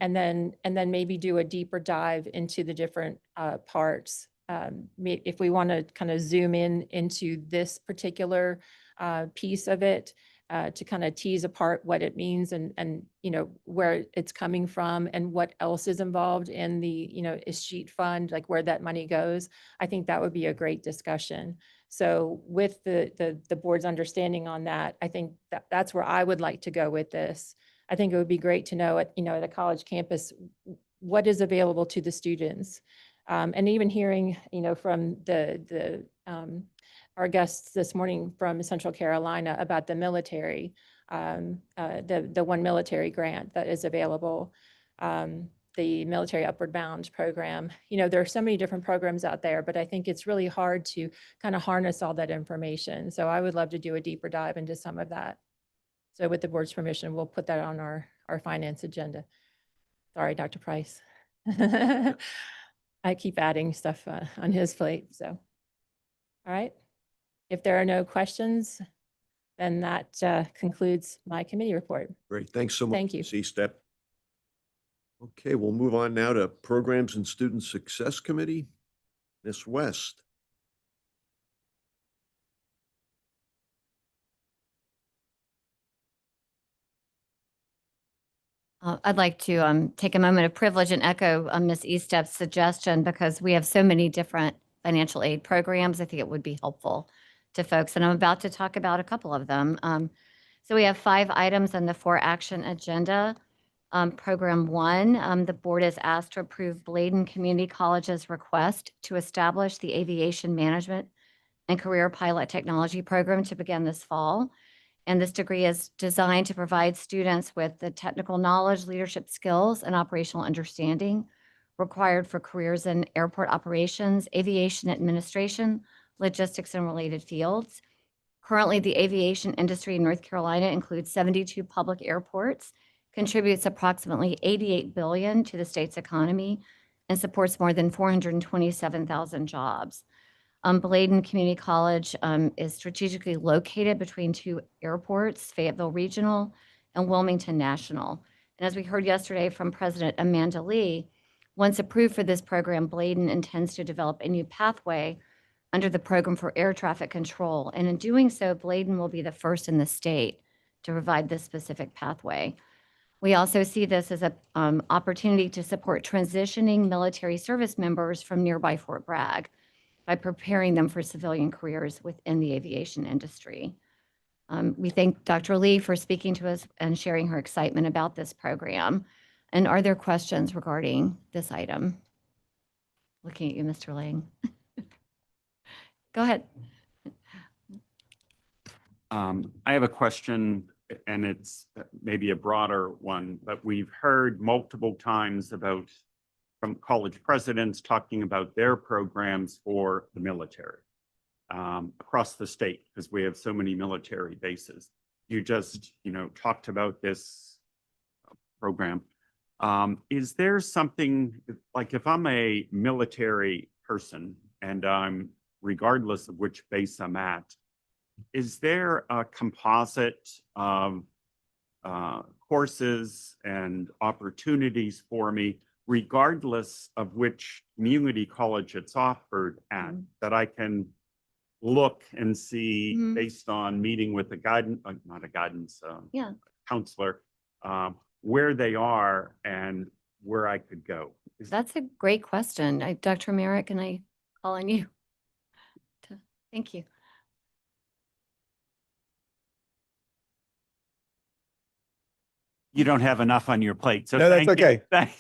and then maybe do a deeper dive into the different parts. If we want to kind of zoom into this particular piece of it, to kind of tease apart what it means and where it's coming from and what else is involved in the escheat fund, like where that money goes. I think that would be a great discussion. So with the board's understanding on that, I think that's where I would like to go with this. I think it would be great to know at a college campus what is available to the students, and even hearing from our guests this morning from Central Carolina about the military, the one military grant that is available. the Military Upward Bound program. You know, there are so many different programs out there, but I think it's really hard to kind of harness all that information. So I would love to do a deeper dive into some of that. So with the board's permission, we'll put that on our finance agenda. Sorry, Dr. Price. I keep adding stuff on his plate, so. All right. If there are no questions, then that concludes my committee report. Great. Thanks so much. Thank you. C-STEP. Okay, we'll move on now to Programs and Student Success Committee. Ms. West. I'd like to take a moment of privilege and echo Ms. Eastep's suggestion, because we have so many different financial aid programs. I think it would be helpful to folks, and I'm about to talk about a couple of them. So we have 5 items on the 4-action agenda. Program 1, the board is asked to approve Bladen Community College's request to establish the Aviation Management and Career Pilot Technology Program to begin this fall. And this degree is designed to provide students with the technical knowledge, leadership skills, and operational understanding required for careers in airport operations, aviation administration, logistics, and related fields. Currently, the aviation industry in North Carolina includes 72 public airports, contributes approximately $88 billion to the state's economy, and supports more than 427,000 jobs. Bladen Community College is strategically located between 2 airports, Fayetteville Regional and Wilmington National. And as we heard yesterday from President Amanda Lee, once approved for this program, Bladen intends to develop a new pathway under the Program for Air Traffic Control. And in doing so, Bladen will be the first in the state to provide this specific pathway. We also see this as an opportunity to support transitioning military service members from nearby Fort Bragg by preparing them for civilian careers within the aviation industry. We thank Dr. Lee for speaking to us and sharing her excitement about this program. And are there questions regarding this item? Looking at you, Mr. Lang. Go ahead. I have a question, and it's maybe a broader one, but we've heard multiple times from college presidents talking about their programs for the military across the state, because we have so many military bases. You just, talked about this program. Is there something, like if I'm a military person and I'm, regardless of which base I'm at, is there a composite of courses and opportunities for me, regardless of which community college it's offered at, that I can look and see based on meeting with a guidance, not a guidance, counselor, where they are and where I could go? That's a great question. Dr. Merritt, can I call on you? Thank you. You don't have enough on your plate, so No, that's thank you. okay.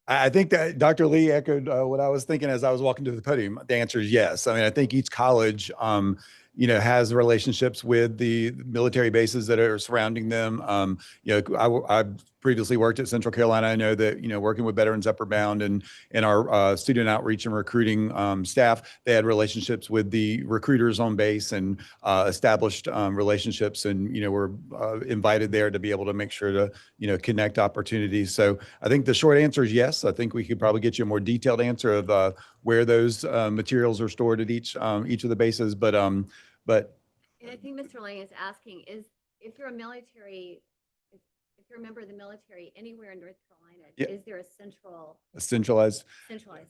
I think that Dr. Lee echoed what I was thinking as I was walking to the podium. The answer is yes. I mean, I think each college, has relationships with the military bases that are surrounding them. I previously worked at Central Carolina. I know that, working with Veterans Upward Bound and our student outreach and recruiting staff, they had relationships with the recruiters on base and established relationships, and, were invited there to be able to make sure to, connect opportunities. So I think the short answer is yes. I think we could probably get you a more detailed answer of where those materials are stored at each of the bases. But And I think Mr. Lang is asking, if you're a military, if you're a member of the military anywhere in North Carolina, is there a centralized? Centralized.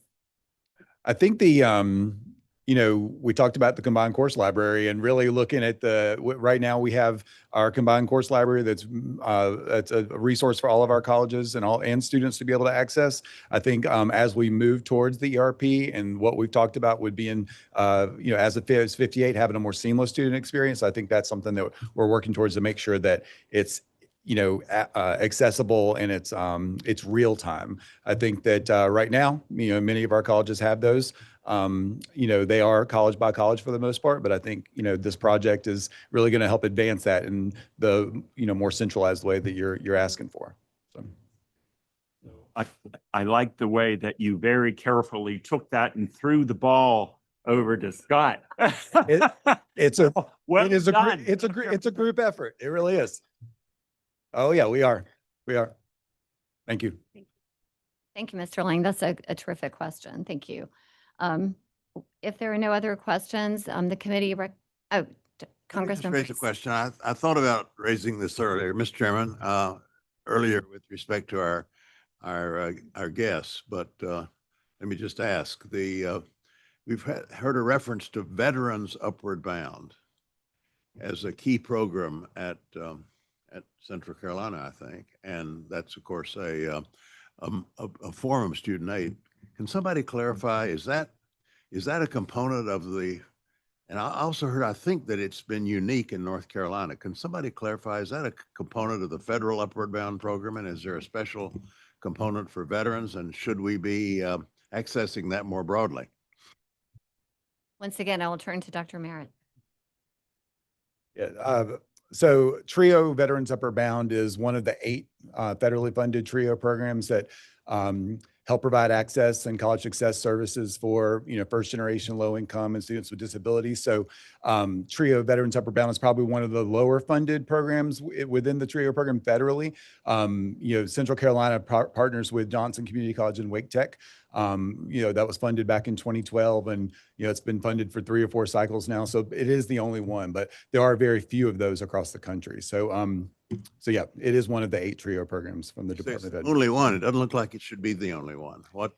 I think we talked about the combined course library and really looking at right now we have our combined course library that's a resource for all of our colleges and students to be able to access. I think as we move towards the ERP, and what we've talked about would be as of 58, having a more seamless student experience. I think that's something that we're working towards to make sure that it's accessible and it's real time. I think that right now, many of our colleges have those. They are college by college for the most part, but I think, this project is really going to help advance that in the, more centralized way that you're asking for. So. I like the way that you very carefully took that and threw the ball over to Scott. It's a, Well it is a, done. it's a group effort. It really is. Oh yeah, we are. We are. Thank you. Thank you, Mr. Lang. That's a terrific question. Thank you. If there are no other questions, the committee, Congressman. Raise a Priest. question. I thought about raising this earlier, Mr. Chairman, earlier with respect to our guests, but let me just ask we've heard a reference to Veterans Upward Bound as a key program at Central Carolina, I think, and that's of course a form of student aid. Can somebody clarify? Is that a component of the? And I also heard, I think that it's been unique in North Carolina. Can somebody clarify, is that a component of the federal Upward Bound program? And is there a special component for veterans? And should we be accessing that more broadly? Once again, I will turn to Dr. Merritt. Yeah, so TRIO Veterans Upward Bound is one of the 8 federally funded TRIO programs that help provide access and college success services for, first generation low income and students with disabilities. So TRIO Veterans Upward Bound is probably one of the lower funded programs within the TRIO program federally. Central Carolina partners with Johnson Community College and Wake Tech. That was funded back in 2012, and it's been funded for 3 or 4 cycles now. So it is the only one, but there are very few of those across the country. So yeah, it is one of the 8 TRIO programs from the Department of Ed. Only one. It doesn't look like it should be the only one. What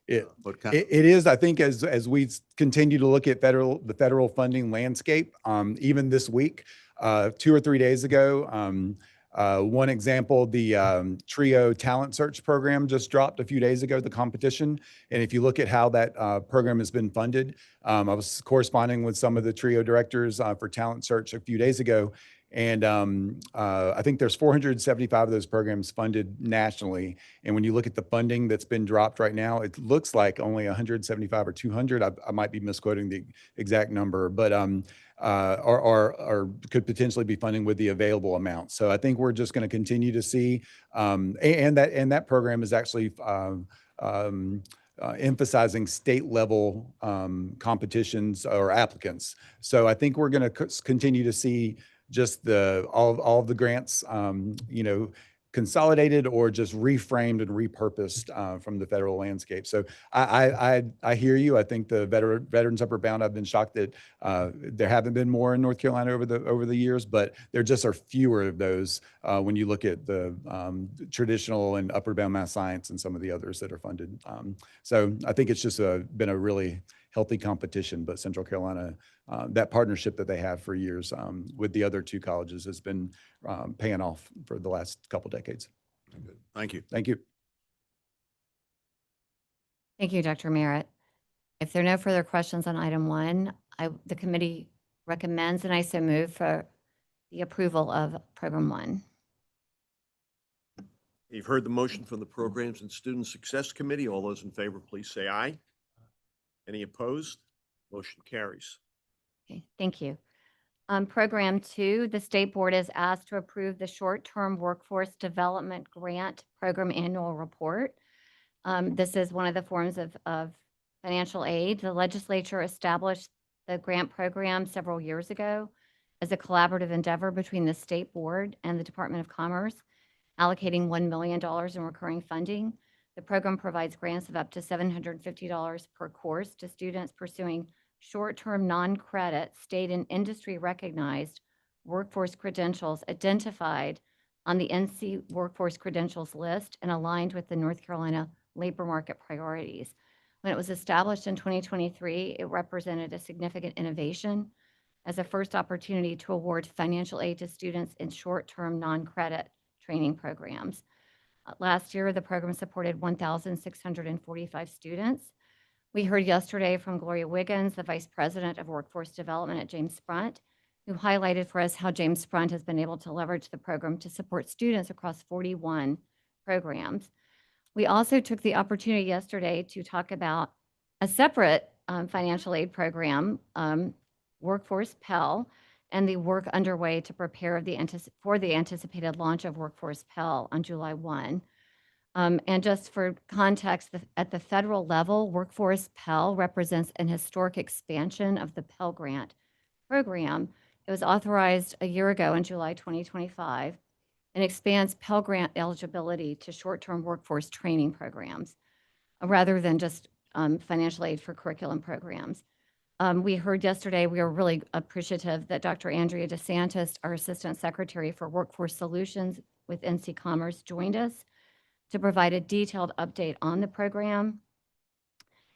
kind? It is, I think, as we continue to look at the federal funding landscape, even this week, 2 or 3 days ago, one example, the TRIO Talent Search Program just dropped a few days ago, the competition. And if you look at how that program has been funded, I was corresponding with some of the TRIO directors for Talent Search a few days ago. And I think there's 475 of those programs funded nationally. And when you look at the funding that's been dropped right now, it looks like only 175 or 200. I might be misquoting the exact number, but or could potentially be funding with the available amount. So I think we're just going to continue to see, and that program is actually emphasizing state level competitions or applicants. So I think we're going to continue to see just all of the grants, consolidated or just reframed and repurposed from the federal landscape. So I hear you. I think the Veterans Upward Bound, I've been shocked that there haven't been more in North Carolina over the years, but there just are fewer of those when you look at the traditional and Upward Bound math science and some of the others that are funded. So I think it's just been a really healthy competition, but Central Carolina, that partnership that they have for years with the other 2 colleges has been paying off for the last couple decades. Thank you. Thank you. Thank you, Dr. Merritt. If there are no further questions on item 1, the committee recommends and I so move for the approval of program 1. You've heard the motion from the Programs and Student Success Committee. All those in favor, please say aye. Any opposed? Motion carries. Okay, thank you. Program 2, the State Board is asked to approve the Short-Term Workforce Development Grant Program Annual Report. This is one of the forms of financial aid. The legislature established the grant program several years ago as a collaborative endeavor between the State Board and the Department of Commerce, allocating $1 million in recurring funding. The program provides grants of up to $750 per course to students pursuing short-term non-credit state and industry recognized workforce credentials identified on the NC Workforce Credentials list and aligned with the North Carolina labor market priorities. When it was established in 2023, it represented a significant innovation as a first opportunity to award financial aid to students in short-term non-credit training programs. Last year, the program supported 1,645 students. We heard yesterday from Gloria Wiggins, the Vice President of Workforce Development at James Sprunt, who highlighted for us how James Sprunt has been able to leverage the program to support students across 41 programs. We also took the opportunity yesterday to talk about a separate financial aid program, Workforce Pell, and the work underway to prepare for the anticipated launch of Workforce Pell on July 1. And just for context, at the federal level, Workforce Pell represents an historic expansion of the Pell Grant program. It was authorized a year ago in July 2025 and expands Pell Grant eligibility to short-term workforce training programs rather than just financial aid for curriculum programs. We heard yesterday, we are really appreciative that Dr. Andrea DeSantis, our Assistant Secretary for Workforce Solutions with NC Commerce, joined us to provide a detailed update on the program.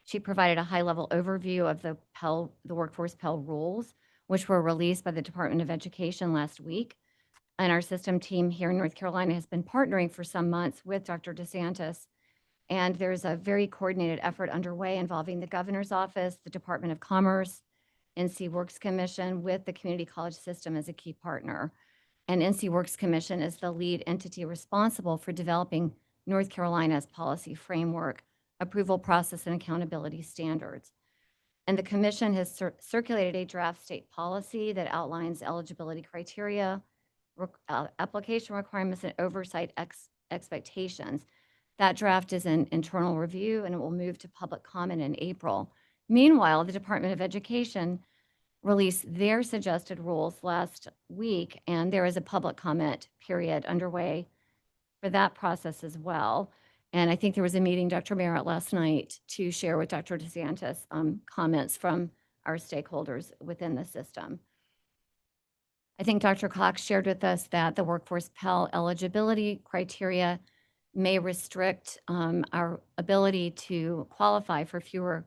She provided a high-level overview of the Workforce Pell rules, which were released by the Department of Education last week. And our system team here in North Carolina has been partnering for some months with Dr. DeSantis. And there's a very coordinated effort underway involving the governor's office, the Department of Commerce, NC Works Commission, with the community college system as a key partner. And NC Works Commission is the lead entity responsible for developing North Carolina's policy framework, approval process, and accountability standards. And the commission has circulated a draft state policy that outlines eligibility criteria, application requirements, and oversight expectations. That draft is in internal review and it will move to public comment in April. Meanwhile, the Department of Education released their suggested rules last week, and there is a public comment period underway for that process as well. And I think there was a meeting, Dr. Merritt, last night to share with Dr. DeSantis comments from our stakeholders within the system. I think Dr. Cox shared with us that the Workforce Pell eligibility criteria may restrict our ability to qualify for fewer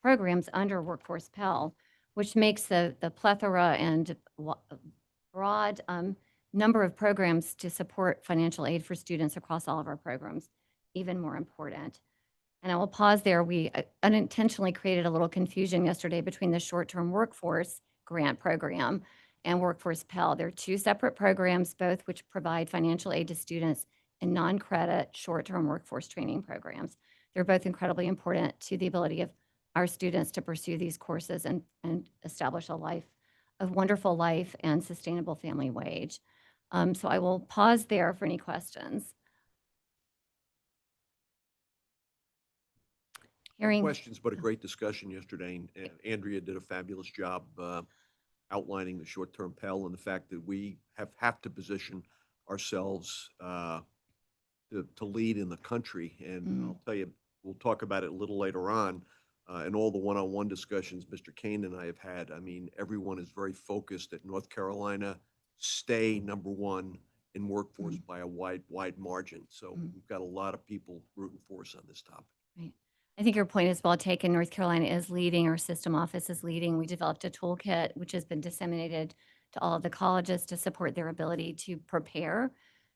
programs under Workforce Pell, which makes the plethora and broad number of programs to support financial aid for students across all of our programs even more important. And I will pause there. We unintentionally created a little confusion yesterday between the short-term workforce grant program and Workforce Pell. They're two separate programs, both which provide financial aid to students in non-credit short-term workforce training programs. They're both incredibly important to the ability of our students to pursue these courses and establish a wonderful life and sustainable family wage. So I will pause there for any questions. Questions, but a great discussion yesterday. And Andrea did a fabulous job outlining the short-term Pell and the fact that we have to position ourselves to lead in the country. And I'll tell you, we'll talk about it a little later on. In all the one-on-one discussions Mr. Kane and I have had, I mean, everyone is very focused that North Carolina stay number one in workforce by a wide margin. So we've got a lot of people rooting for us on this topic. Right. I think your point is well taken. North Carolina is leading, our system office is leading. We developed a toolkit which has been disseminated to all of the colleges to support their ability to prepare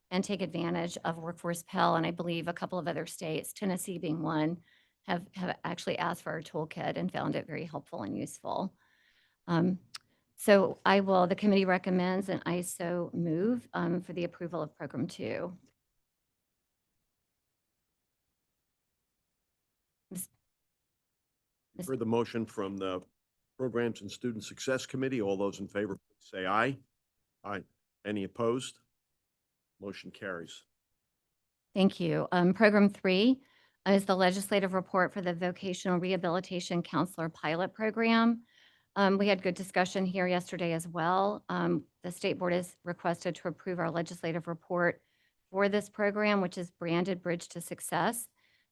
and take advantage of Workforce Pell. And I believe a couple of other states, Tennessee being one, have actually asked for our toolkit and found it very helpful and useful. So the committee recommends and I so move for the approval of Program 2. You've heard the motion from the Programs and Student Success Committee. All those in favor, say aye. Aye. Any opposed? Motion carries. Thank you. Program 3 is the legislative report for the Vocational Rehabilitation Counselor Pilot Program. We had good discussion here yesterday as well. The State Board has requested to approve our legislative report for this program, which is branded Bridge to Success.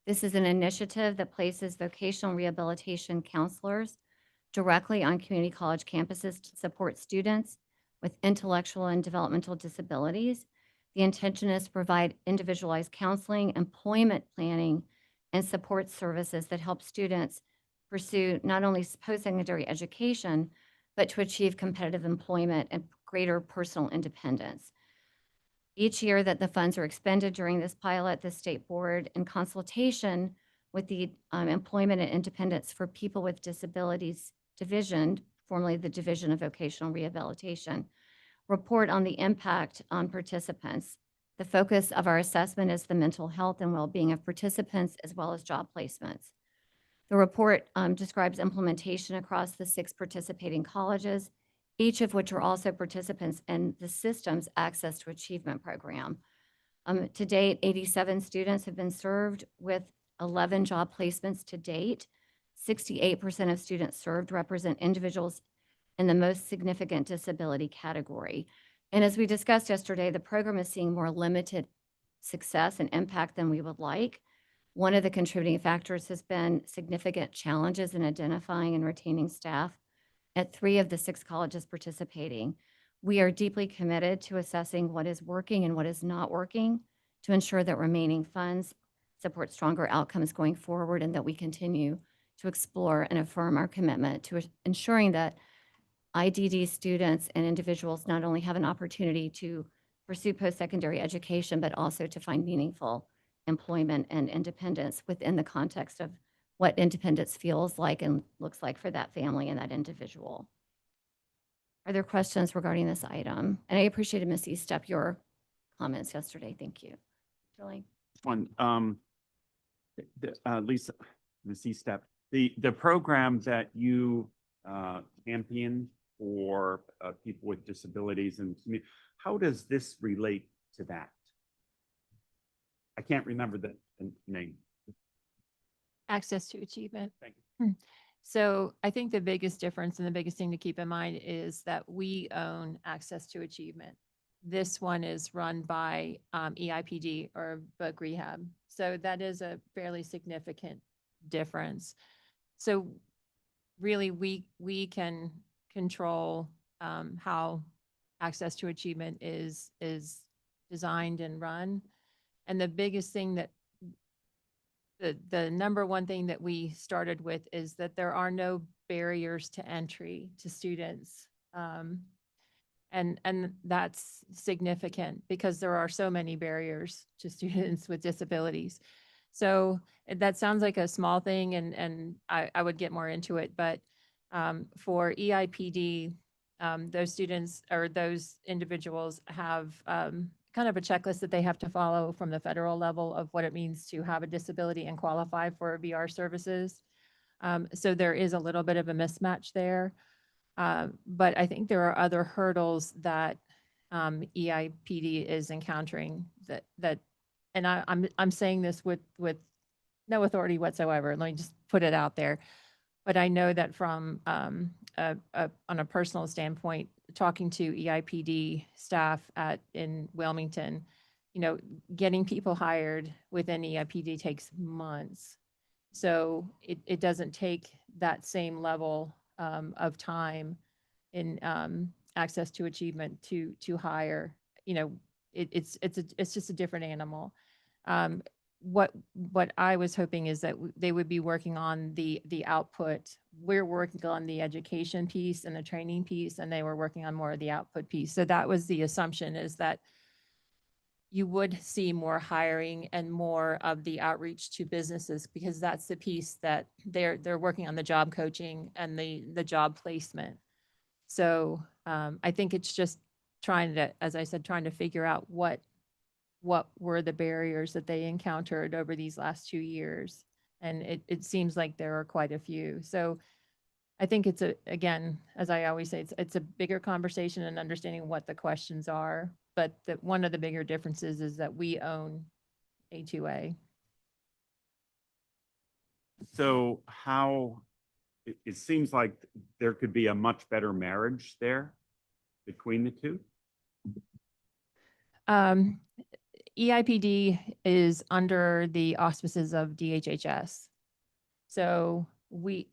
This is an initiative that places vocational rehabilitation counselors directly on community college campuses to support students with intellectual and developmental disabilities. The intention is to provide individualized counseling, employment planning, and support services that help students pursue not only post-secondary education, but to achieve competitive employment and greater personal independence. Each year that the funds are expended during this pilot, the State Board, in consultation with the Employment and Independence for People with Disabilities Division, formerly the Division of Vocational Rehabilitation, report on the impact on participants. The focus of our assessment is the mental health and well-being of participants as well as job placements. The report describes implementation across the 6 participating colleges, each of which are also participants in the system's Access to Achievement program. To date, 87 students have been served with 11 job placements to date. 68% of students served represent individuals in the most significant disability category. And as we discussed yesterday, the program is seeing more limited success and impact than we would like. One of the contributing factors has been significant challenges in identifying and retaining staff at 3 of the 6 colleges participating. We are deeply committed to assessing what is working and what is not working to ensure that remaining funds support stronger outcomes going forward, and that we continue to explore and affirm our commitment to ensuring that IDD students and individuals not only have an opportunity to pursue post-secondary education, but also to find meaningful employment and independence within the context of what independence feels like and looks like for that family and that individual. Are there questions regarding this item? And I appreciated Ms. Eastep, your comments yesterday. Thank you. Really? One, Lisa, Ms. Step, the program that you champion for people with disabilities, and how does this relate to that? I can't remember the name. Access to achievement. Thank you. So I think the biggest difference and the biggest thing to keep in mind is that we own access to achievement. This one is run by EIPD or Book Rehab. So that is a fairly significant difference. So really we can control how access to achievement is designed and run. And the biggest thing that the number one thing that we started with is that there are no barriers to entry to students. And that's significant because there are so many barriers to students with disabilities. So that sounds like a small thing, and I would get more into it, but for EIPD, those students or those individuals have kind of a checklist that they have to follow from the federal level of what it means to have a disability and qualify for VR services. So there is a little bit of a mismatch there. But I think there are other hurdles that EIPD is encountering that and I'm saying this with no authority whatsoever. Let me just put it out there. But I know that from on a personal standpoint, talking to EIPD staff in Wilmington, you know, getting people hired within EIPD takes months. So it doesn't take that same level of time in access to achievement to hire. You know, it's just a different animal. What I was hoping is that they would be working on the output. We're working on the education piece and the training piece, and they were working on more of the output piece. So that was the assumption, is that you would see more hiring and more of the outreach to businesses, because that's the piece that they're working on, the job coaching and the job placement. So I think it's just trying to, as I said, trying to figure out what were the barriers that they encountered over these last 2 years. And it seems like there are quite a few. So I think it's again, as I always say, it's a bigger conversation and understanding what the questions are. But one of the bigger differences is that we own A2A. So it seems like there could be a much better marriage there between the two? EIPD is under the auspices of DHHS. So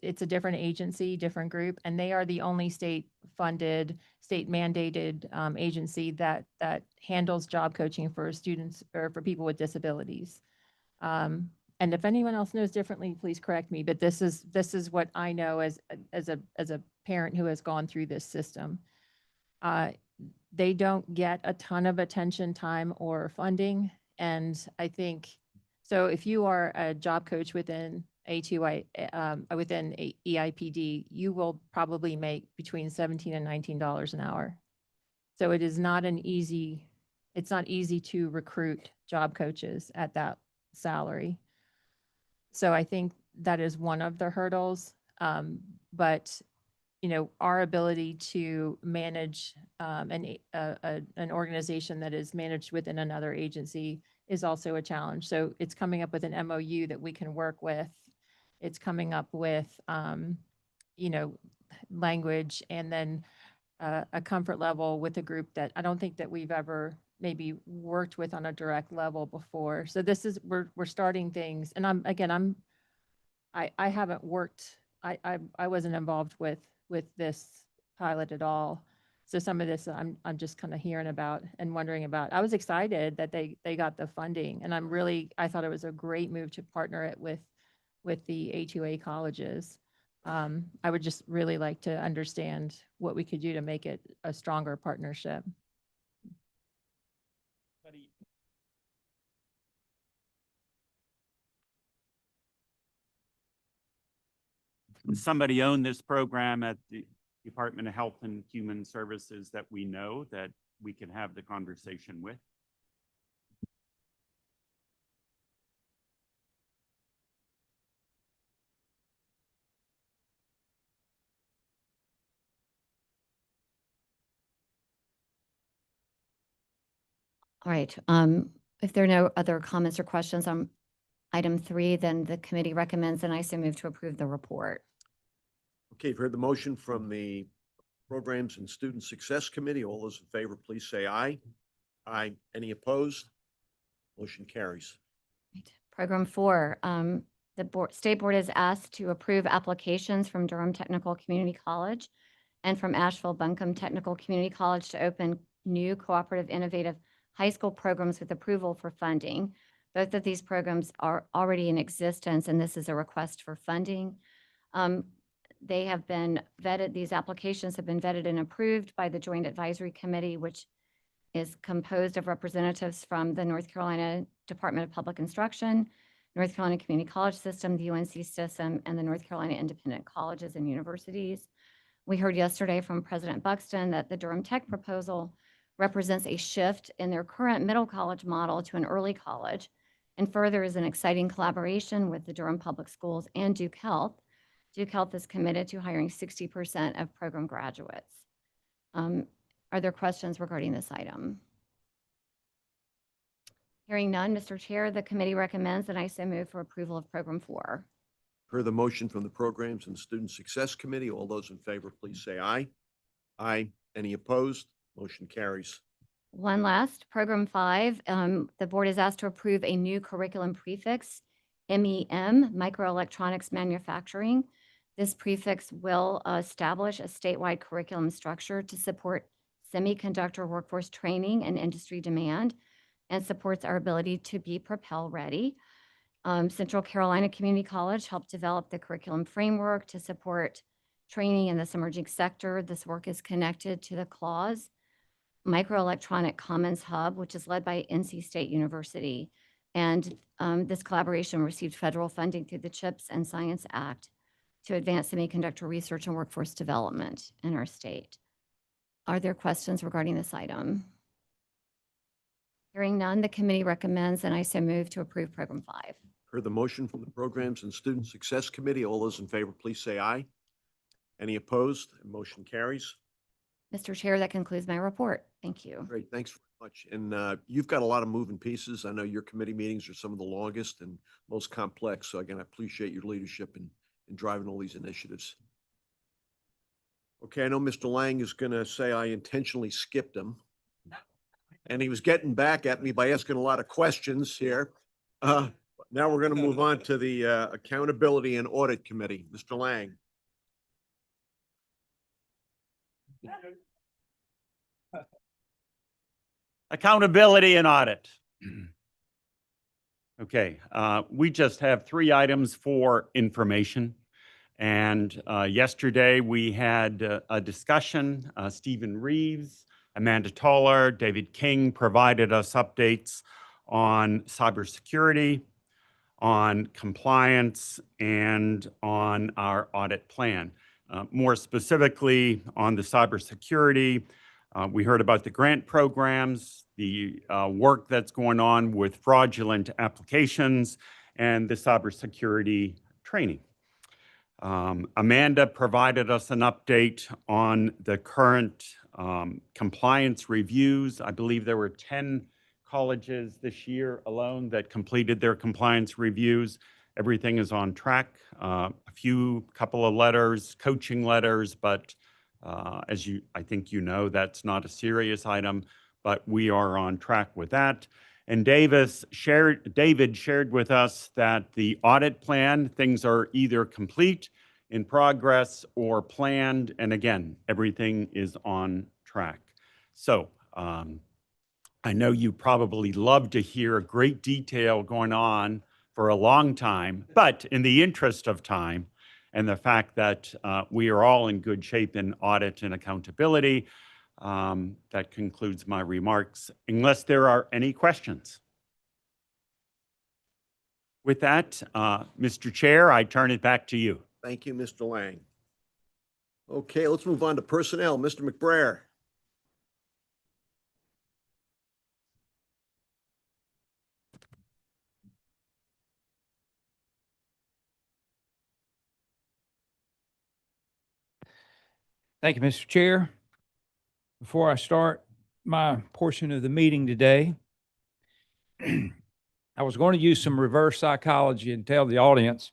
it's a different agency, different group, and they are the only state-funded, state-mandated agency that handles job coaching for students or for people with disabilities. And if anyone else knows differently, please correct me. But this is what I know as a parent who has gone through this system. They don't get a ton of attention, time, or funding. And I think, so if you are a job coach within within EIPD, you will probably make between $17 and $19 an hour. So it is not it's not easy to recruit job coaches at that salary. So I think that is one of the hurdles. But our ability to manage an organization that is managed within another agency is also a challenge. So it's coming up with an MOU that we can work with. It's coming up with, language, and then a comfort level with a group that I don't think that we've ever maybe worked with on a direct level before. So this is, we're starting things. And I haven't worked, I wasn't involved with this pilot at all. So some of this I'm just kind of hearing about and wondering about. I was excited that they got the funding, and I thought it was a great move to partner it with the A2A colleges. I would just really like to understand what we could do to make it a stronger partnership. Somebody own this program at the Department of Health and Human Services that we know that we can have the conversation with? All right. If there are no other comments or questions on item 3, then the committee recommends and I so move to approve the report. Okay, you've heard the motion from the Programs and Student Success Committee. All those in favor, please say aye. Aye. Any opposed? Motion carries. Program 4, the State Board is asked to approve applications from Durham Technical Community College and from Asheville Buncombe Technical Community College to open new cooperative innovative high school programs with approval for funding. Both of these programs are already in existence, and this is a request for funding. They have been vetted, these applications have been vetted and approved by the Joint Advisory Committee, which is composed of representatives from the North Carolina Department of Public Instruction, North Carolina Community College System, the UNC system, and the North Carolina Independent Colleges and Universities. We heard yesterday from President Buxton that the Durham Tech proposal represents a shift in their current middle college model to an early college, and further is an exciting collaboration with the Durham Public Schools and Duke Health. Duke Health is committed to hiring 60% of program graduates. Are there questions regarding this item? Hearing none, Mr. Chair, the committee recommends and I so move for approval of Program 4. Heard the motion from the Programs and Student Success Committee. All those in favor, please say aye. Aye. Any opposed? Motion carries. One last, Program 5, the board is asked to approve a new curriculum prefix, MEM, Microelectronics Manufacturing. This prefix will establish a statewide curriculum structure to support semiconductor workforce training and industry demand, and supports our ability to be Propel ready. Central Carolina Community College helped develop the curriculum framework to support training in this emerging sector. This work is connected to the CLAWS Microelectronic Commons Hub, which is led by NC State University. And this collaboration received federal funding through the CHIPS and Science Act to advance semiconductor research and workforce development in our state. Are there questions regarding this item? Hearing none, the committee recommends and I so move to approve Program 5. Heard the motion from the Programs and Student Success Committee. All those in favor, please say aye. Any opposed? Motion carries. Mr. Chair, that concludes my report. Thank you. Great, thanks very much. And you've got a lot of moving pieces. I know your committee meetings are some of the longest and most complex. So again, I appreciate your leadership in driving all these initiatives. Okay, I know Mr. Lang is going to say I intentionally skipped him. And he was getting back at me by asking a lot of questions here. Now we're going to move on to the Accountability and Audit Committee. Mr. Lang. Accountability and audit. Okay, we just have 3 items for information. And yesterday we had a discussion. Stephen Reeves, Amanda Toller, David King provided us updates on cybersecurity, on compliance, and on our audit plan. More specifically on the cybersecurity, we heard about the grant programs, the work that's going on with fraudulent applications, and the cybersecurity training. Amanda provided us an update on the current compliance reviews. I believe there were 10 colleges this year alone that completed their compliance reviews. Everything is on track. A couple of letters, coaching letters, but I think you know, that's not a serious item, but we are on track with that. And David shared with us that the audit plan, things are either complete, in progress, or planned. And again, everything is on track. So I know you probably love to hear great detail going on for a long time, but in the interest of time and the fact that we are all in good shape in audit and accountability, that concludes my remarks, unless there are any questions. With that, Mr. Chair, I turn it back to you. Thank you, Mr. Lang. Okay, let's move on to personnel. Mr. McBrayer. Thank you, Mr. Chair. Before I start my portion of the meeting today, I was going to use some reverse psychology and tell the audience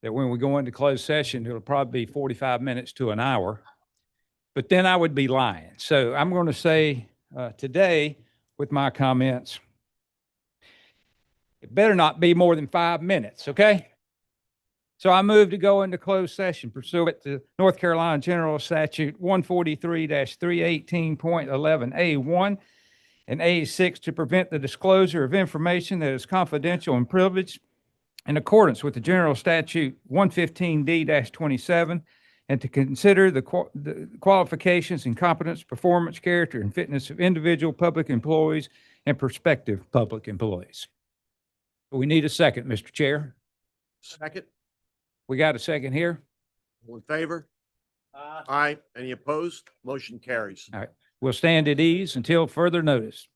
that when we go into closed session, it'll probably be 45 minutes to an hour, but then I would be lying. So I'm going to say today with my comments, it better not be more than 5 minutes, okay? So I move to go into closed session pursuant to North Carolina General Statute 143-318.11A1 and A6 to prevent the disclosure of information that is confidential and privileged in accordance with the General Statute 115D-27, and to consider the qualifications and competence, performance, character, and fitness of individual public employees and prospective public employees. We need a second, Mr. Chair. Second. We got a second here? All in favor? Aye. Any opposed? Motion carries. All right. We'll stand at ease until further notice.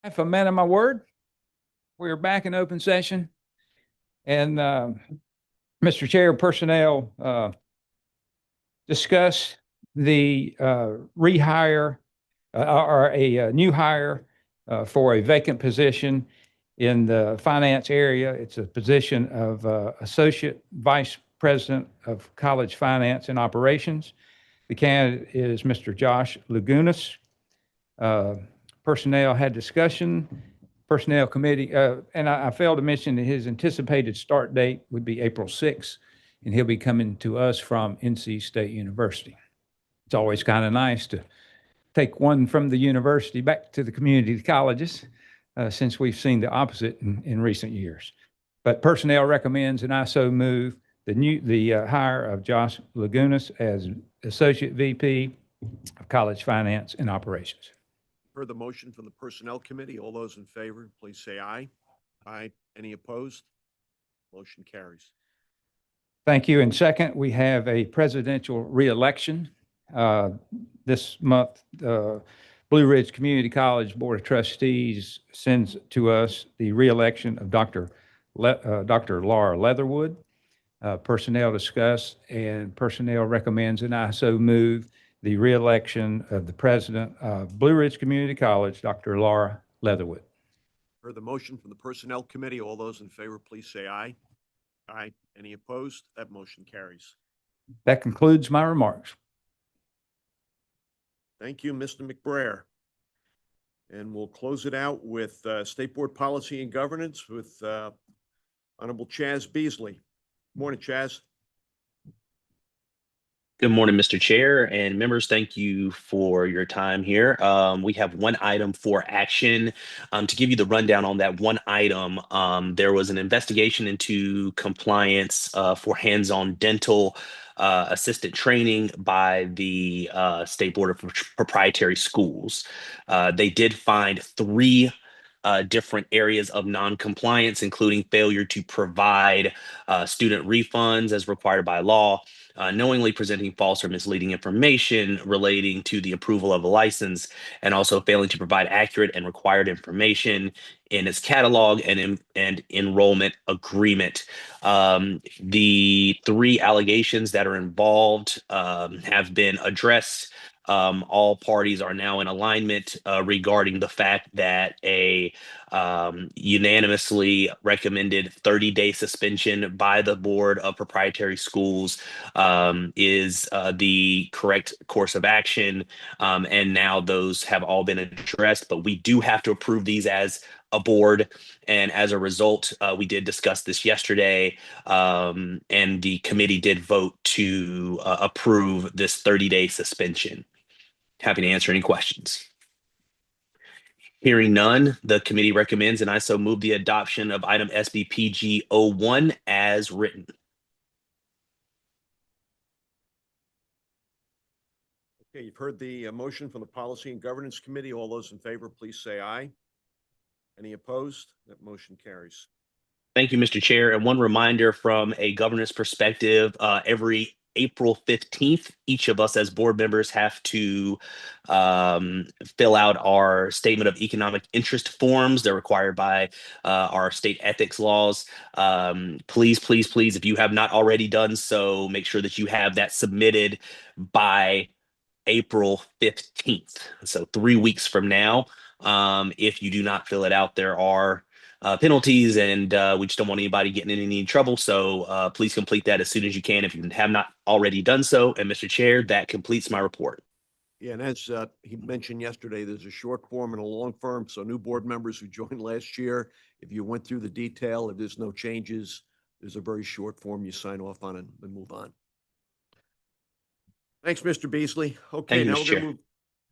If I'm man of my word, we are back in open session. And Mr. Chair, personnel discuss the rehire or a new hire for a vacant position in the finance area. It's a position of Associate Vice President of College Finance and Operations. The candidate is Mr. Josh Lagunas. Personnel had discussion. Personnel Committee, and I failed to mention that his anticipated start date would be April 6th, and he'll be coming to us from NC State University. It's always kind of nice to take one from the university back to the community colleges, since we've seen the opposite in recent years. But personnel recommends, and I so move, the hire of Josh Lagunas as Associate VP of College Finance and Operations. Heard the motion from the Personnel Committee. All those in favor, please say aye. Aye. Any opposed? Motion carries. Thank you. And second, we have a presidential reelection. This month, Blue Ridge Community College Board of Trustees sends to us the reelection of Dr. Laura Leatherwood. Personnel discuss and personnel recommends, and I so move the reelection of the president of Blue Ridge Community College, Dr. Laura Leatherwood. Heard the motion from the Personnel Committee. All those in favor, please say aye. Aye. Any opposed? That motion carries. That concludes my remarks. Thank you, Mr. McBrayer. And we'll close it out with State Board Policy and Governance with Honorable Chaz Beasley. Morning, Chaz. Good morning, Mr. Chair and members. Thank you for your time here. We have one item for action. To give you the rundown on that one item, there was an investigation into compliance for hands-on dental assistant training by the State Board of Proprietary Schools. They did find three different areas of non-compliance, including failure to provide student refunds as required by law, knowingly presenting false or misleading information relating to the approval of a license, and also failing to provide accurate and required information in its catalog and enrollment agreement. The three allegations that are involved have been addressed. All parties are now in alignment regarding the fact that a unanimously recommended 30-day suspension by the Board of Proprietary Schools is the correct course of action. And now those have all been addressed, but we do have to approve these as a board. And as a result, we did discuss this yesterday, and the committee did vote to approve this 30-day suspension. Happy to answer any questions. Hearing none, the committee recommends, and I so move the adoption of item SBPG 01 as written. Okay, you've heard the motion from the Policy and Governance Committee. All those in favor, please say aye. Any opposed? That motion carries. Thank you, Mr. Chair. And one reminder from a governance perspective, every April 15th, each of us as board members have to fill out our statement of economic interest forms. They're required by our state ethics laws. Please, please, please, if you have not already done so, make sure that you have that submitted by April 15th. So 3 weeks from now. If you do not fill it out, there are penalties, and we just don't want anybody getting in any trouble. So please complete that as soon as you can if you have not already done so. And Mr. Chair, that completes my report. Yeah, and as he mentioned yesterday, there's a short form and a long form. So new board members who joined last year, if you went through the detail, if there's no changes, there's a very short form you sign off on and move on. Thanks, Mr. Beasley. Okay, Thank you, now Mr. we're Chair. going to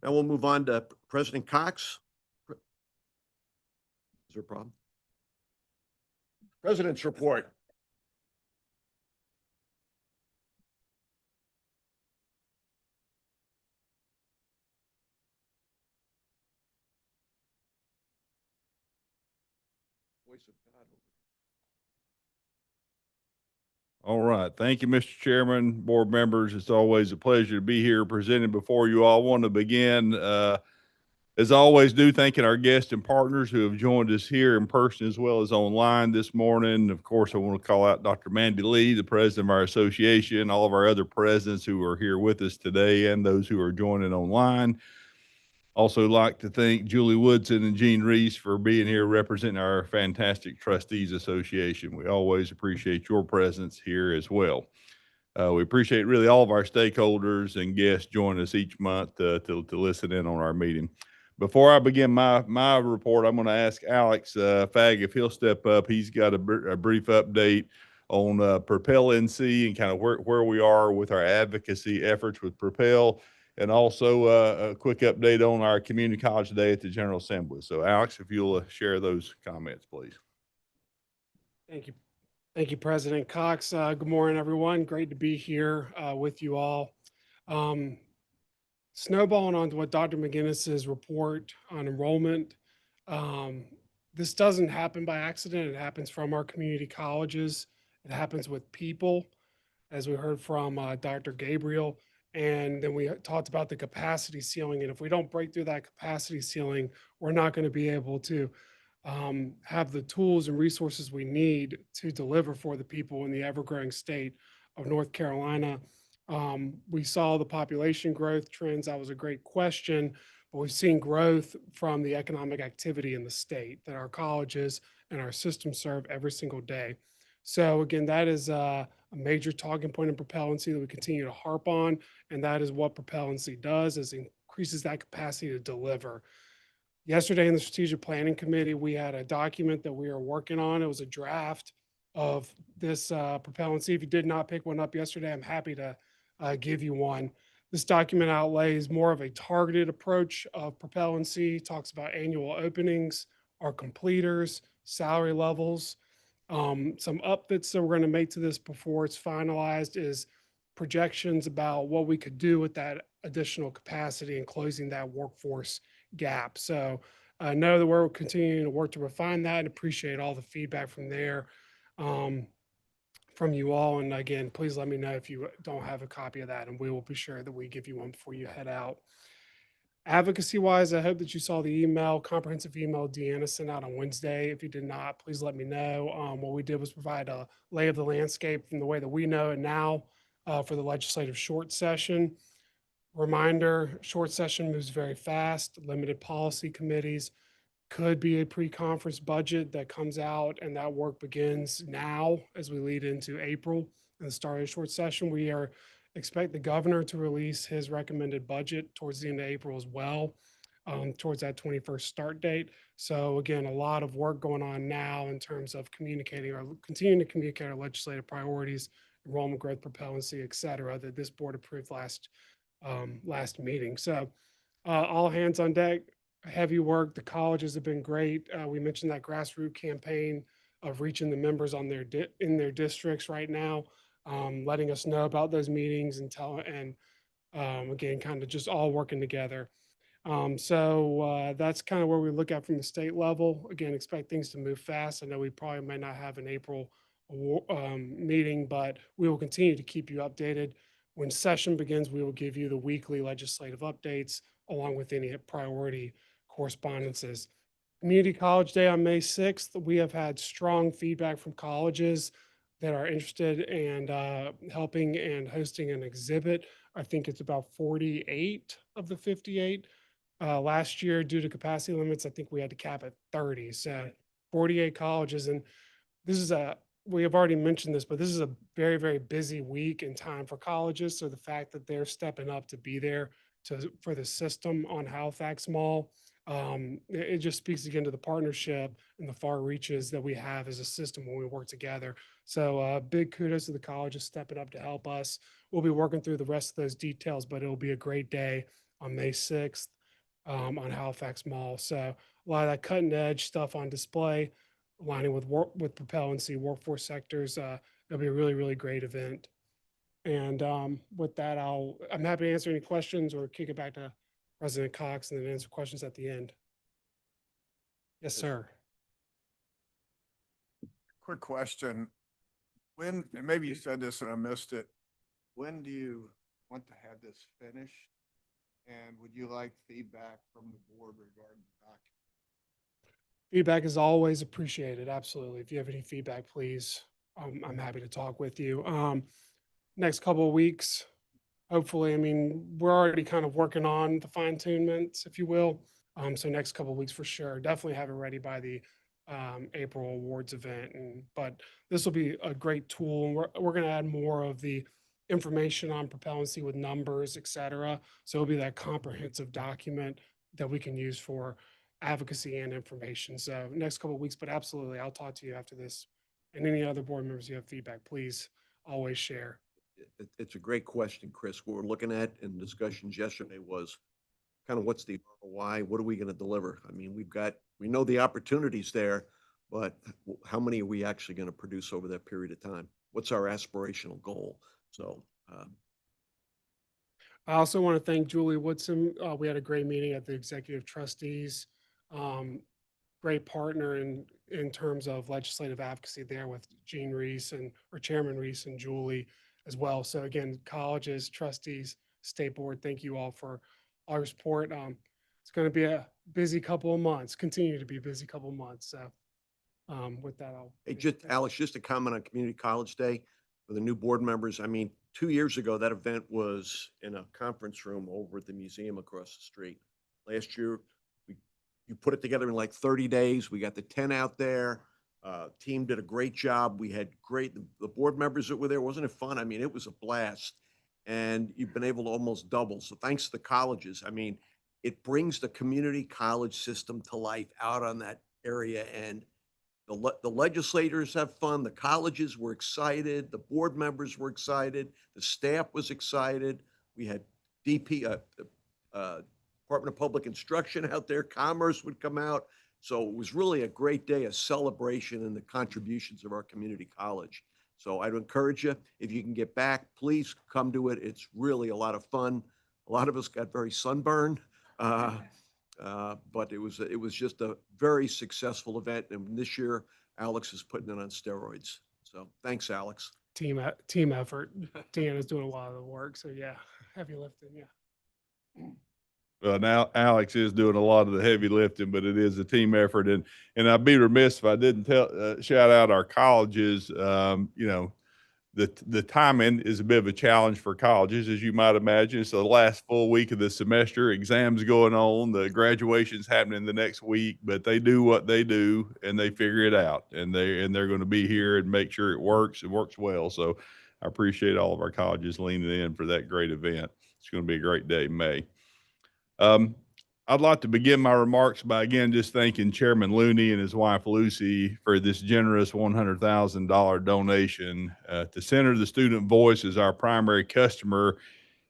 now we'll move on to President Cox. Is there a problem? President's report. Voice of God. All right. Thank you, Mr. Chairman, board members. It's always a pleasure to be here presenting before you all. I want to begin As always, do thanking our guests and partners who have joined us here in person as well as online this morning. Of course, I want to call out Dr. Mandy Lee, the president of our association, all of our other presidents who are here with us today, and those who are joining online. Also like to thank Julie Woodson and Gene Reese for being here representing our fantastic trustees association. We always appreciate your presence here as well. We appreciate really all of our stakeholders and guests joining us each month to listen in on our meeting. Before I begin my report, I'm going to ask Alex Fagg if he'll step up. He's got a brief update on Propel NC and kind of where we are with our advocacy efforts with Propel, and also a quick update on our Community College Day at the General Assembly. So Alex, if you'll share those comments, please. Thank you. Thank you, President Cox. Good morning, everyone. Great to be here with you all. Snowballing onto what Dr. McGinnis's report on enrollment, this doesn't happen by accident. It happens from our community colleges. It happens with people, as we heard from Dr. Gabriel. And then we talked about the capacity ceiling. And if we don't break through that capacity ceiling, we're not going to be able to have the tools and resources we need to deliver for the people in the ever-growing state of North Carolina. We saw the population growth trends. That was a great question, but we've seen growth from the economic activity in the state that our colleges and our system serve every single day. So again, that is a major talking point in propellancy that we continue to harp on, and that is what propellancy does, is increases that capacity to deliver. Yesterday in the Strategic Planning Committee, we had a document that we are working on. It was a draft of this propellancy. If you did not pick one up yesterday, I'm happy to give you one. This document outlays more of a targeted approach of propellancy, talks about annual openings, our completers, salary levels. Some updates that we're going to make to this before it's finalized is projections about what we could do with that additional capacity and closing that workforce gap. So I know that we're continuing to work to refine that and appreciate all the feedback from there, from you all. And again, please let me know if you don't have a copy of that, and we will be sure that we give you one before you head out. Advocacy wise, I hope that you saw the comprehensive email Deanna sent out on Wednesday. If you did not, please let me know. What we did was provide a lay of the landscape from the way that we know it now for the legislative short session. Reminder, short session moves very fast. Limited policy committees, could be a pre-conference budget that comes out, and that work begins now as we lead into April and the start of the short session. We expect the governor to release his recommended budget towards the end of April as well, towards that 21st start date. So again, a lot of work going on now in terms of continuing to communicate our legislative priorities, enrollment growth, propellancy, et cetera, that this board approved last meeting. So all hands on deck, heavy work. The colleges have been great. We mentioned that grassroots campaign of reaching the members on in their districts right now, letting us know about those meetings and again, kind of just all working together. So that's kind of where we look at from the state level. Again, expect things to move fast. I know we probably may not have an April meeting, but we will continue to keep you updated. When session begins, we will give you the weekly legislative updates along with any priority correspondences. Community College Day on May 6th, we have had strong feedback from colleges that are interested in helping and hosting an exhibit. I think it's about 48 of the 58. Last year, due to capacity limits, I think we had to cap at 30. So 48 colleges. And this is we have already mentioned this, but this is a very, very busy week and time for colleges. So the fact that they're stepping up to be there for the system on Halifax Mall, it just speaks again to the partnership and the far reaches that we have as a system when we work together. So big kudos to the colleges stepping up to help us. We'll be working through the rest of those details, but it'll be a great day on May 6th on Halifax Mall. So a lot of that cutting edge stuff on display, aligning with propellancy, workforce sectors. It'll be a really, really great event. And with that, I'm happy to answer any questions or kick it back to President Cox and then answer questions at the end. Yes, sir. Quick question. When, and maybe you said this and I missed it, when do you want to have this finished? And would you like feedback from the board regarding the document? Feedback is always appreciated. Absolutely. If you have any feedback, please, I'm happy to talk with you. Next couple of weeks, hopefully, I mean, we're already kind of working on the fine tunements, if you will. So next couple of weeks for sure. Definitely have it ready by the April awards event. But this will be a great tool. And we're going to add more of the information on propellancy with numbers, et cetera. So it'll be that comprehensive document that we can use for advocacy and information. So next couple of weeks, but absolutely, I'll talk to you after this. And any other board members you have feedback, please always share. It's a great question, Chris. What we're looking at in discussions yesterday was kind of what's the ROI? What are we going to deliver? I mean, we know the opportunities there, but how many are we actually going to produce over that period of time? What's our aspirational goal? So, I also want to thank Julie Woodson. We had a great meeting at the executive trustees. Great partner in terms of legislative advocacy there with Gene Reese or Chairman Reese and Julie as well. So again, colleges, trustees, state board, thank you all for all your support. It's going to be a busy couple of months, continue to be a busy couple of months. So with that, hey, Alex, just a comment on Community College Day for the new board members. I mean, 2 years ago, that event was in a conference room over at the museum across the street. Last year, you put it together in like 30 days. We got the tent out there. Team did a great job. We had the board members that were there. Wasn't it fun? I mean, it was a blast. And you've been able to almost double. So thanks to the colleges. I mean, it brings the community college system to life out on that area. And the legislators have fun. The colleges were excited. The board members were excited. The staff was excited. We had Department of Public Instruction out there. Commerce would come out. So it was really a great day, a celebration in the contributions of our community college. So I'd encourage you, if you can get back, please come to it. It's really a lot of fun. A lot of us got very sunburned, but it was just a very successful event. And this year, Alex is putting it on steroids. So thanks, Alex. Team effort. Dan is doing a lot of the work. So yeah, heavy lifting. Yeah. Well, now Alex is doing a lot of the heavy lifting, but it is a team effort. And I'd be remiss if I didn't shout out our colleges. The timing is a bit of a challenge for colleges, as you might imagine. It's the last full week of the semester, exams going on, the graduation's happening the next week, but they do what they do and they figure it out, and they're going to be here and make sure it works and works well. So I appreciate all of our colleges leaning in for that great event. It's going to be a great day in May. I'd like to begin my remarks by again just thanking Chairman Looney and his wife Lucy for this generous $100,000 donation to center the student voice as our primary customer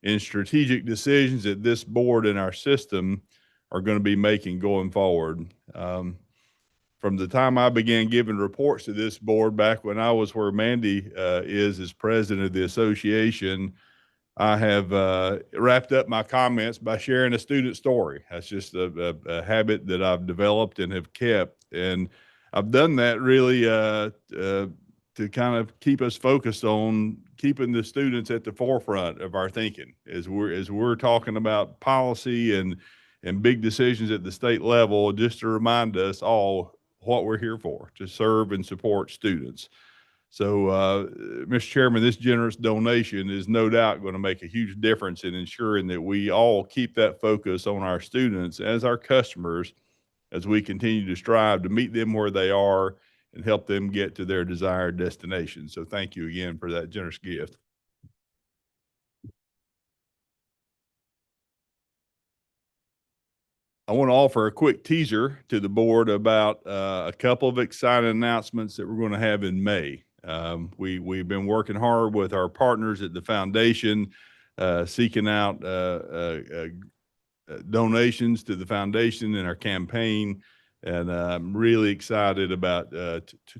in strategic decisions that this board and our system are going to be making going forward. From the time I began giving reports to this board back when I was where Mandy is as president of the association, I have wrapped up my comments by sharing a student story. That's just a habit that I've developed and have kept. And I've done that really to kind of keep us focused on keeping the students at the forefront of our thinking as we're talking about policy and big decisions at the state level, just to remind us all what we're here for, to serve and support students. So, Mr. Chairman, this generous donation is no doubt going to make a huge difference in ensuring that we all keep that focus on our students as our customers as we continue to strive to meet them where they are and help them get to their desired destination. So thank you again for that generous gift. I want to offer a quick teaser to the board about a couple of exciting announcements that we're going to have in May. We've been working hard with our partners at the foundation, seeking out donations to the foundation in our campaign. And I'm really excited about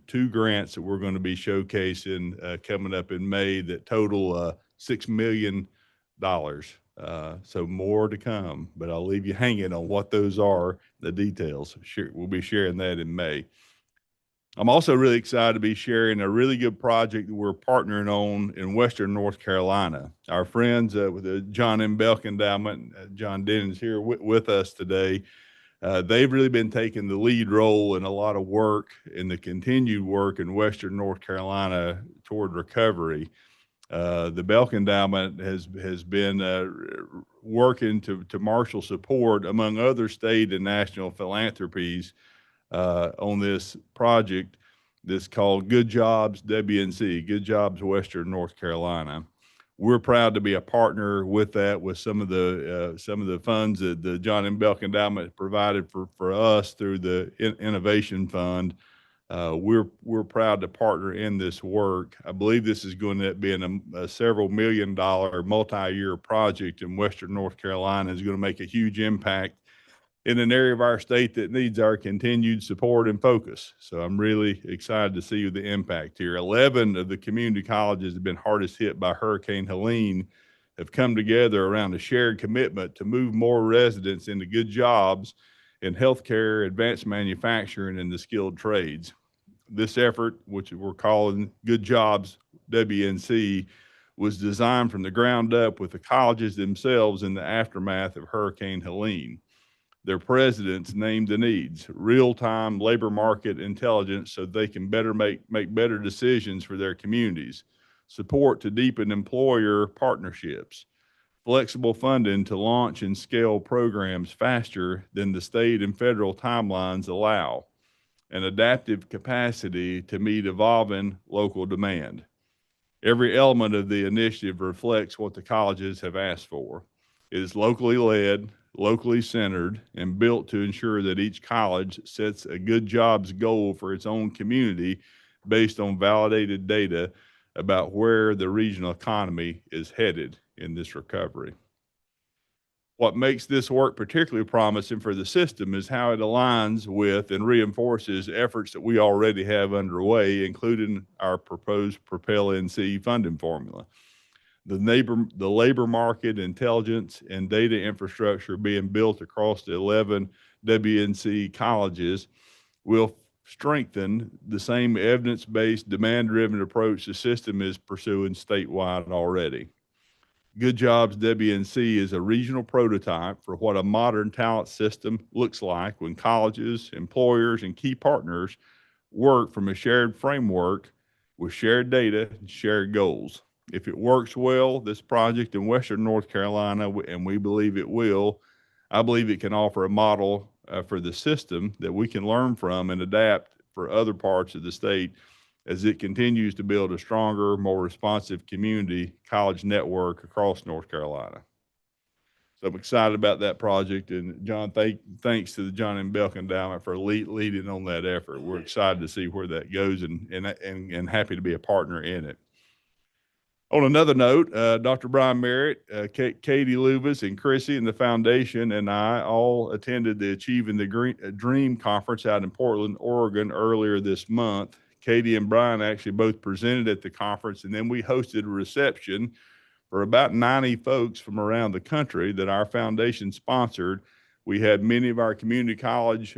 two grants that we're going to be showcasing coming up in May that total $6 million. So more to come, but I'll leave you hanging on what those are, the details. We'll be sharing that in May. I'm also really excited to be sharing a really good project that we're partnering on in Western North Carolina. Our friends with the John M. Belk Endowment, John Dennon's here with us today. They've really been taking the lead role in a lot of work in the continued work in Western North Carolina toward recovery. The Belk Endowment has been working to marshal support among other state and national philanthropies on this project that's called Good Jobs WNC, Good Jobs Western North Carolina. We're proud to be a partner with that, with some of the funds that the John M. Belk Endowment provided for us through the Innovation Fund. We're proud to partner in this work. I believe this is going to be a several $million multi-year project in Western North Carolina. Is going to make a huge impact in an area of our state that needs our continued support and focus. So I'm really excited to see the impact here. 11 of the community colleges have been hardest hit by Hurricane Helene have come together around a shared commitment to move more residents into good jobs in healthcare, advanced manufacturing, and the skilled trades. This effort, which we're calling Good Jobs WNC, was designed from the ground up with the colleges themselves in the aftermath of Hurricane Helene. Their presidents named the needs, real-time labor market intelligence so they can make better decisions for their communities, support to deepen employer partnerships, flexible funding to launch and scale programs faster than the state and federal timelines allow, and adaptive capacity to meet evolving local demand. Every element of the initiative reflects what the colleges have asked for. It is locally led, locally centered, and built to ensure that each college sets a good jobs goal for its own community based on validated data about where the regional economy is headed in this recovery. What makes this work particularly promising for the system is how it aligns with and reinforces efforts that we already have underway, including our proposed Propel NC funding formula. The labor market intelligence and data infrastructure being built across the 11 WNC colleges will strengthen the same evidence-based, demand-driven approach the system is pursuing statewide already. Good Jobs WNC is a regional prototype for what a modern talent system looks like when colleges, employers, and key partners work from a shared framework with shared data and shared goals. If it works well, this project in Western North Carolina, and we believe it will, I believe it can offer a model for the system that we can learn from and adapt for other parts of the state as it continues to build a stronger, more responsive community college network across North Carolina. So I'm excited about that project. And John, thanks to the John M. Belk Endowment for leading on that effort. We're excited to see where that goes and happy to be a partner in it. On another note, Dr. Brian Merritt, Katie Luvas, and Chrissy and the foundation and I all attended the Achieving the Dream conference out in Portland, Oregon earlier this month. Katie and Brian actually both presented at the conference, and then we hosted a reception for about 90 folks from around the country that our foundation sponsored. We had many of our community college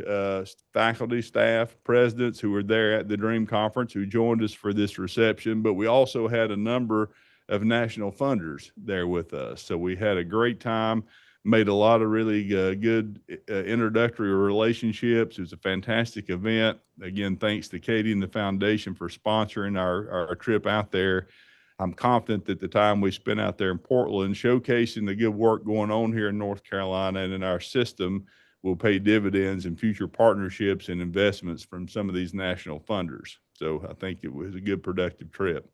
faculty, staff, presidents who were there at the Dream Conference who joined us for this reception, but we also had a number of national funders there with us. So we had a great time, made a lot of really good introductory relationships. It was a fantastic event. Again, thanks to Katie and the foundation for sponsoring our trip out there. I'm confident that the time we spent out there in Portland showcasing the good work going on here in North Carolina and in our system will pay dividends in future partnerships and investments from some of these national funders. So I think it was a good, productive trip.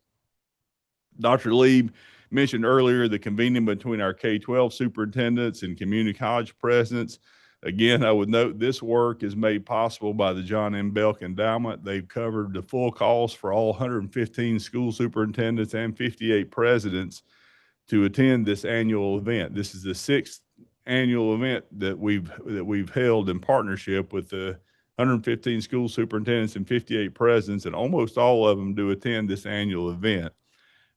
Dr. Lee mentioned earlier the convening between our K-12 superintendents and community college presidents. Again, I would note this work is made possible by the John M. Belk Endowment. They've covered the full costs for all 115 school superintendents and 58 presidents to attend this annual event. This is the 6th annual event that we've held in partnership with the 115 school superintendents and 58 presidents, and almost all of them do attend this annual event.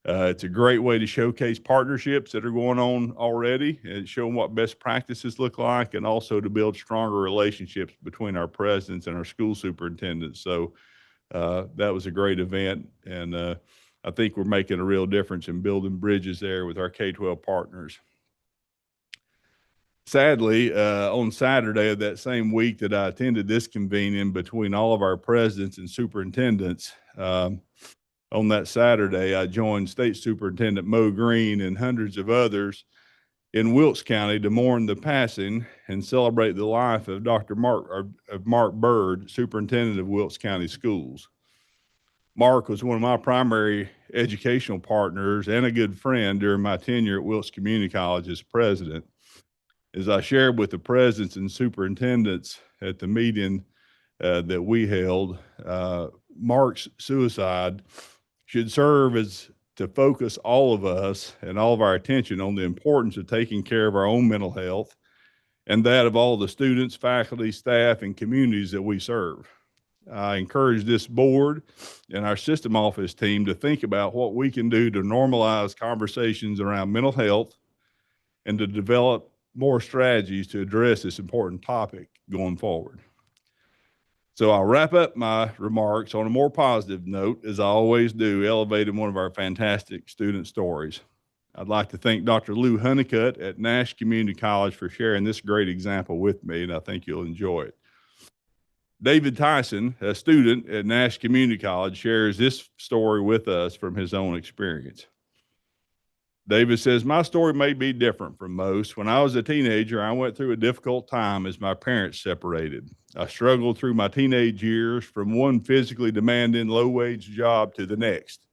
It's a great way to showcase partnerships that are going on already and showing what best practices look like, and also to build stronger relationships between our presidents and our school superintendents. So That was a great event, and I think we're making a real difference in building bridges there with our K-12 partners. Sadly, on Saturday of that same week that I attended this convening between all of our presidents and superintendents, on that Saturday, I joined State Superintendent Mo Green and hundreds of others in Wilkes County to mourn the passing and celebrate the life of Mark Bird, Superintendent of Wilkes County Schools. Mark was one of my primary educational partners and a good friend during my tenure at Wilkes Community College as president. As I shared with the presidents and superintendents at the meeting that we held, Mark's suicide should serve as to focus all of us and all of our attention on the importance of taking care of our own mental health and that of all the students, faculty, staff, and communities that we serve. I encourage this board and our system office team to think about what we can do to normalize conversations around mental health and to develop more strategies to address this important topic going forward. So I'll wrap up my remarks on a more positive note, as I always do, elevating one of our fantastic student stories. I'd like to thank Dr. Lou Honeycutt at Nash Community College for sharing this great example with me, and I think you'll enjoy it. David Tyson, a student at Nash Community College, shares this story with us from his own experience. David says, "My story may be different from most. When I was a teenager, I went through a difficult time as my parents separated. I struggled through my teenage years from one physically demanding low-wage job to the next.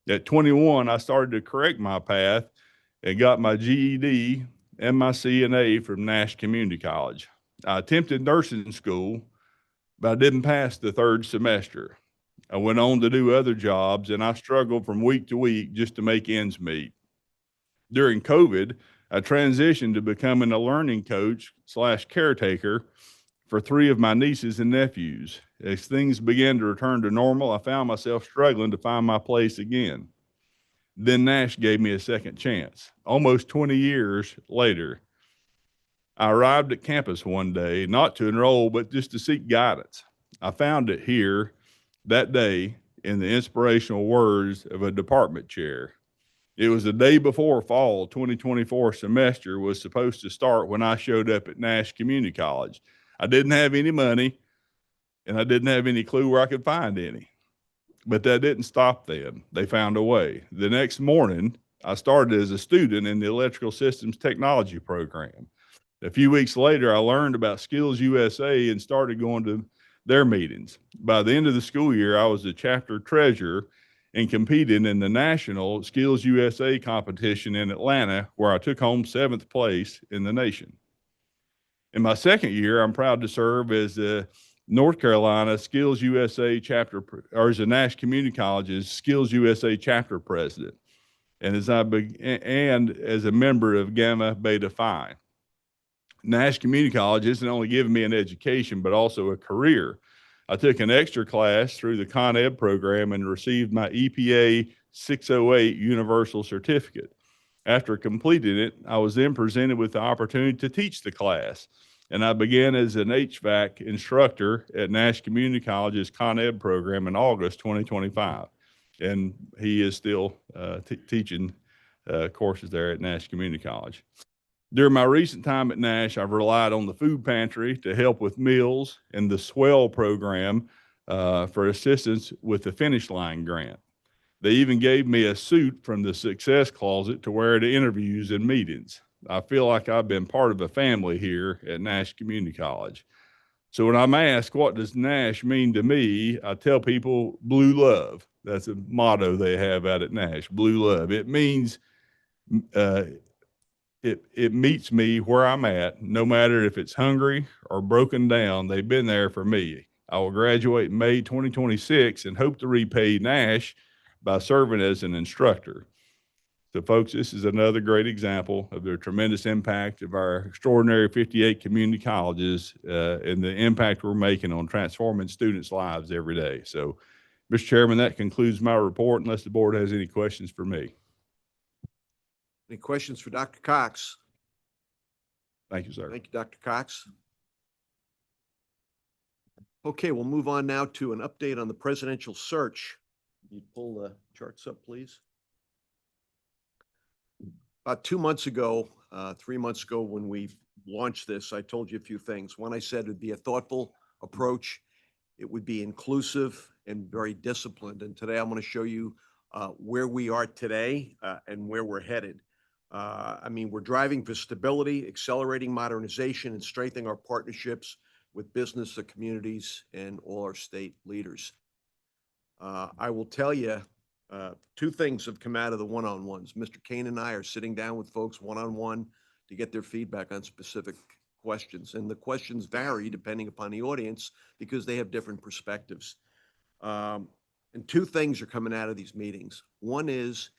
At 21, I started to correct my path and got my GED and my CNA from Nash Community College. I attempted nursing school, but I didn't pass the third semester. I went on to do other jobs, and I struggled from week to week just to make ends meet. During COVID, I transitioned to becoming a learning coach / caretaker for 3 of my nieces and nephews. As things began to return to normal, I found myself struggling to find my place again. Then Nash gave me a second chance. Almost 20 years later, I arrived at campus one day, not to enroll, but just to seek guidance. I found it here that day in the inspirational words of a department chair. It was the day before fall 2024 semester was supposed to start when I showed up at Nash Community College. I didn't have any money, and I didn't have any clue where I could find any. But that didn't stop them. They found a way. The next morning, I started as a student in the Electrical Systems Technology program. A few weeks later, I learned about Skills USA and started going to their meetings. By the end of the school year, I was the chapter treasurer and competed in the National Skills USA competition in Atlanta, where I took home 7th place in the nation. In my second year, I'm proud to serve as the North Carolina Skills USA chapter, or as the Nash Community College's Skills USA chapter president, and as a member of Gamma Beta Phi. Nash Community College isn't only giving me an education, but also a career. I took an extra class through the Con Ed program and received my EPA 608 Universal Certificate. After completing it, I was then presented with the opportunity to teach the class, and I began as an HVAC instructor at Nash Community College's Con Ed program in August 2025. And he is still teaching courses there at Nash Community College. During my recent time at Nash, I've relied on the food pantry to help with meals and the Swell program for assistance with the Finish Line grant. They even gave me a suit from the Success Closet to wear to interviews and meetings. I feel like I've been part of a family here at Nash Community College. So when I'm asked, what does Nash mean to me, I tell people blue love. That's a motto they have out at Nash, blue love. It means it meets me where I'm at, no matter if it's hungry or broken down. They've been there for me. I will graduate in May 2026 and hope to repay Nash by serving as an instructor. So folks, this is another great example of the tremendous impact of our extraordinary 58 community colleges and the impact we're making on transforming students' lives every day. So, Mr. Chairman, that concludes my report, unless the board has any questions for me. Any questions for Dr. Cox? Thank you, sir. Thank you, Dr. Cox. Okay, we'll move on now to an update on the presidential search. You pull the charts up, please. About 2 months ago, 3 months ago, when we launched this, I told you a few things. One, I said it'd be a thoughtful approach. It would be inclusive and very disciplined. And today I'm going to show you where we are today and where we're headed. I mean, we're driving for stability, accelerating modernization, and strengthening our partnerships with business, the communities, and all our state leaders. I will tell you, two things have come out of the one-on-ones. Mr. Kane and I are sitting down with folks one-on-one to get their feedback on specific questions. And the questions vary depending upon the audience because they have different perspectives. And two things are coming out of these meetings. One is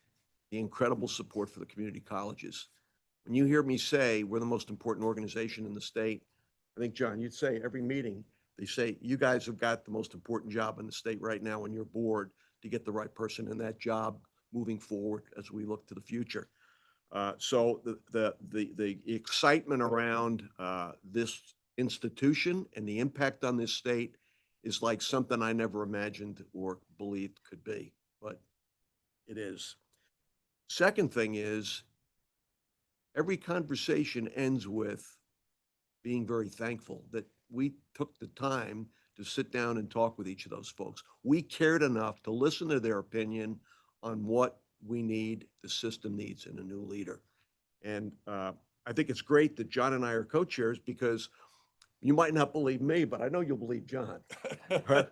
the incredible support for the community colleges. When you hear me say we're the most important organization in the state, I think, John, you'd say every meeting, they say, you guys have got the most important job in the state right now on your board to get the right person in that job moving forward as we look to the future. So the excitement around this institution and the impact on this state is like something I never imagined or believed could be, but it is. Second thing is, every conversation ends with being very thankful that we took the time to sit down and talk with each of those folks. We cared enough to listen to their opinion on what we need, the system needs in a new leader. And I think it's great that John and I are co-chairs because you might not believe me, but I know you'll believe John. Right?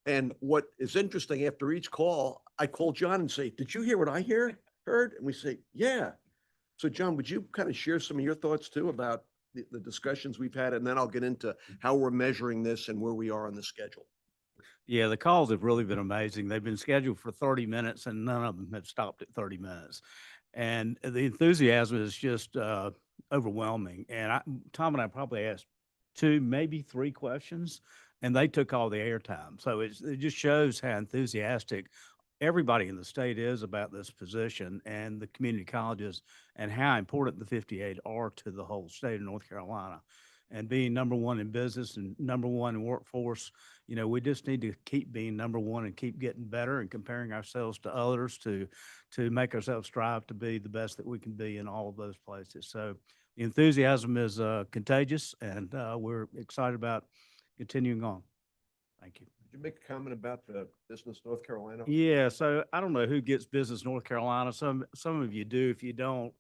And what is interesting, after each call, I call John and say, did you hear what I heard? And we say, yeah. So John, would you kind of share some of your thoughts too about the discussions we've had? And then I'll get into how we're measuring this and where we are on the schedule. Yeah, the calls have really been amazing. They've been scheduled for 30 minutes and none of them have stopped at 30 minutes. And the enthusiasm is just overwhelming. And Tom and I probably asked 2, maybe 3 questions, and they took all the airtime. So it just shows how enthusiastic everybody in the state is about this position and the community colleges and how important the 58 are to the whole state of North Carolina. And being number 1 in business and number 1 in workforce, you know, we just need to keep being number 1 and keep getting better and comparing ourselves to others to make ourselves strive to be the best that we can be in all of those places. So the enthusiasm is contagious, and we're excited about continuing on. Thank you. Did you make a comment about the Business North Carolina? Yeah, so I don't know who gets Business North Carolina. Some of you do. If you don't,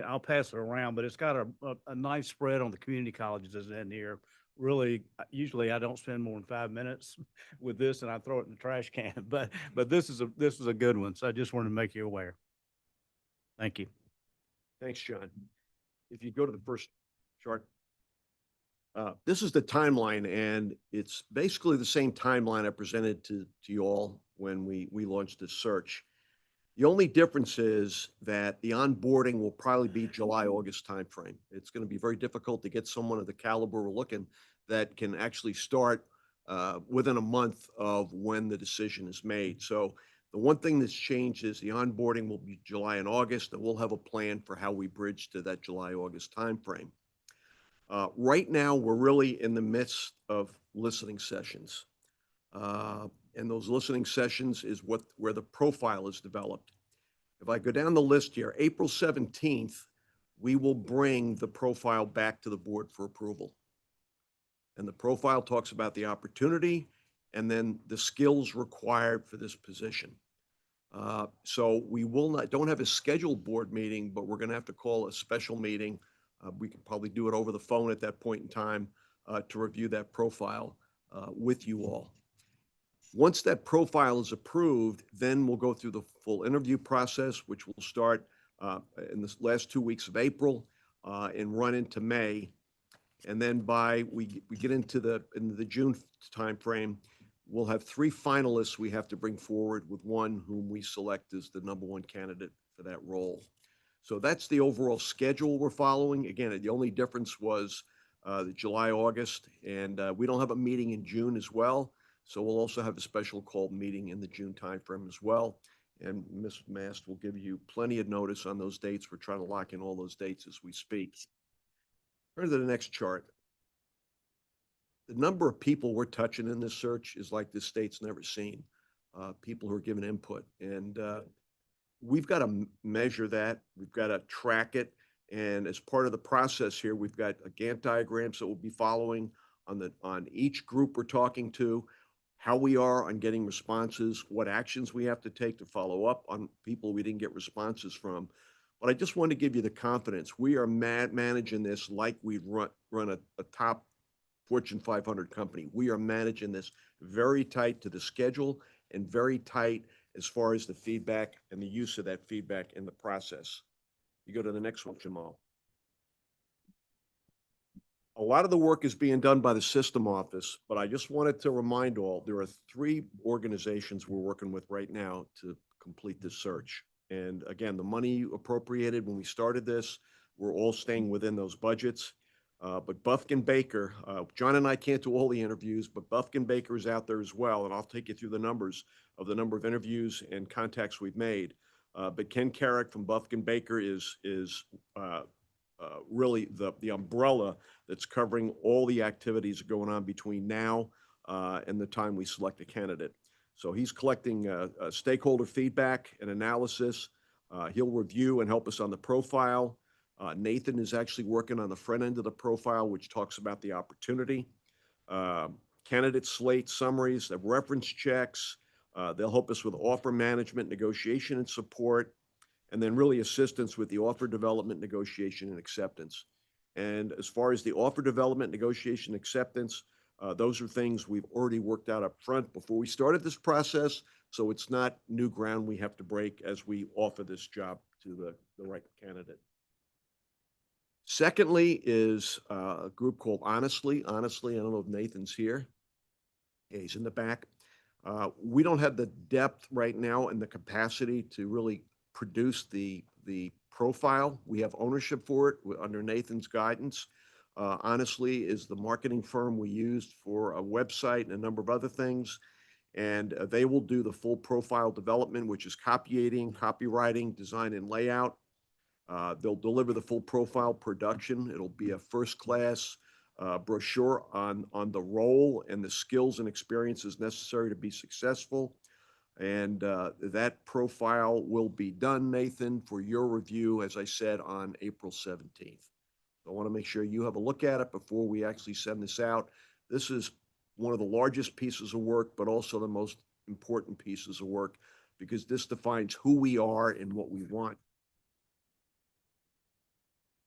I'll pass it around, but it's got a nice spread on the community colleges that's in here. Really, usually I don't spend more than 5 minutes with this and I throw it in the trash can, but this is a good one. So I just wanted to make you aware. Thank you. Thanks, John. If you go to the first chart. This is the timeline, and it's basically the same timeline I presented to you all when we launched this search. The only difference is that the onboarding will probably be July, August timeframe. It's going to be very difficult to get someone of the caliber we're looking that can actually start within a month of when the decision is made. So the one thing that's changed is the onboarding will be July and August, and we'll have a plan for how we bridge to that July, August timeframe. Right now, we're really in the midst of listening sessions. And those listening sessions is where the profile is developed. If I go down the list here, April 17th, we will bring the profile back to the board for approval. And the profile talks about the opportunity and then the skills required for this position. So we don't have a scheduled board meeting, but we're going to have to call a special meeting. We can probably do it over the phone at that point in time to review that profile with you all. Once that profile is approved, then we'll go through the full interview process, which will start in the last 2 weeks of April and run into May. And then we get into the June timeframe, we'll have 3 finalists we have to bring forward with one whom we select as the #1 candidate for that role. So that's the overall schedule we're following. Again, the only difference was the July, August, and we don't have a meeting in June as well. So we'll also have a special called meeting in the June timeframe as well. And Ms. Mast will give you plenty of notice on those dates. We're trying to lock in all those dates as we speak. Turn to the next chart. the number of people we're touching in this search is like this state's never seen. People who are giving input, and we've got to measure that. We've got to track it. And as part of the process here, we've got a Gantt diagrams that we'll be following on each group we're talking to, how we are on getting responses, what actions we have to take to follow up on people we didn't get responses from. But I just want to give you the confidence. We are managing this like we run a top Fortune 500 company. We are managing this very tight to the schedule and very tight as far as the feedback and the use of that feedback in the process. You go to the next one, Jamal. A lot of the work is being done by the system office, but I just wanted to remind all, there are 3 organizations we're working with right now to complete this search. And again, the money appropriated when we started this, we're all staying within those budgets. But Bufkin Baker, John and I can't do all the interviews, but Bufkin Baker is out there as well. And I'll take you through the numbers of the number of interviews and contacts we've made. But Ken Carrick from Bufkin Baker is really the umbrella that's covering all the activities going on between now and the time we select a candidate. So he's collecting stakeholder feedback and analysis. He'll review and help us on the profile. Nathan is actually working on the front end of the profile, which talks about the opportunity. Candidate slate summaries, the reference checks. They'll help us with offer management, negotiation and support, and then really assistance with the offer development, negotiation, and acceptance. And as far as the offer development, negotiation, acceptance, those are things we've already worked out up front before we started this process. So it's not new ground we have to break as we offer this job to the right candidate. Secondly is a group called Honestly. Honestly, I don't know if Nathan's here. Yeah, he's in the back. We don't have the depth right now and the capacity to really produce the profile. We have ownership for it under Nathan's guidance. Honestly is the marketing firm we used for a website and a number of other things. And they will do the full profile development, which is copying, copywriting, design, and layout. They'll deliver the full profile production. It'll be a first-class brochure on the role and the skills and experiences necessary to be successful. And that profile will be done, Nathan, for your review, as I said, on April 17th. So I want to make sure you have a look at it before we actually send this out. This is one of the largest pieces of work, but also the most important pieces of work, because this defines who we are and what we want.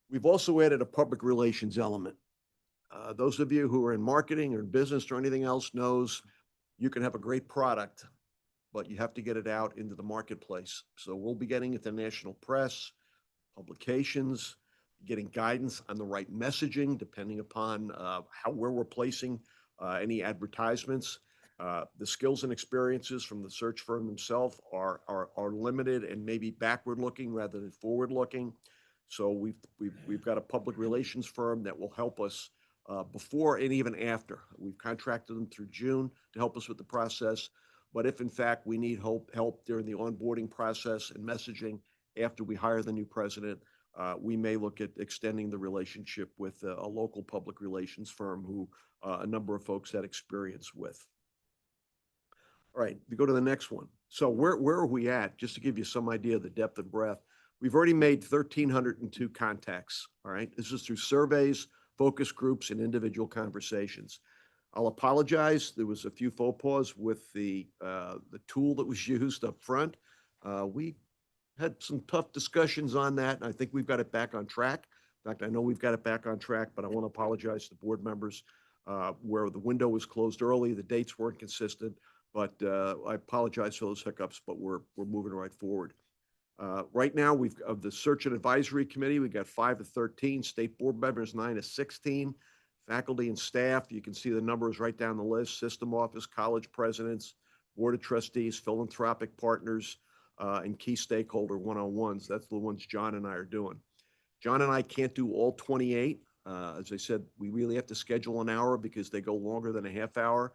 We've also added a public relations element. Those of you who are in marketing or in business or anything else knows you can have a great product, but you have to get it out into the marketplace. So we'll be getting it to national press, publications, getting guidance on the right messaging, depending upon where we're placing any advertisements. The skills and experiences from the search firm themselves are limited and maybe backward looking rather than forward looking. So we've got a public relations firm that will help us before and even after. We've contracted them through June to help us with the process. But if in fact we need help during the onboarding process and messaging after we hire the new president, we may look at extending the relationship with a local public relations firm who a number of folks had experience with. All right, we go to the next one. So where are we at? Just to give you some idea of the depth and breadth. We've already made 1,302 contacts, all right? This is through surveys, focus groups, and individual conversations. I'll apologize. There was a few faux pas with the tool that was used up front. We had some tough discussions on that, and I think we've got it back on track. In fact, I know we've got it back on track, but I want to apologize to board members where the window was closed early, the dates weren't consistent, but I apologize for those hiccups, but we're moving right forward. Right now, of the Search and Advisory Committee, we've got 5 of 13, state board members, 9 of 16, faculty and staff. You can see the numbers right down the list: system office, college presidents, board of trustees, philanthropic partners, and key stakeholder one-on-ones. That's the ones John and I are doing. John and I can't do all 28. As I said, we really have to schedule an hour because they go longer than a half hour.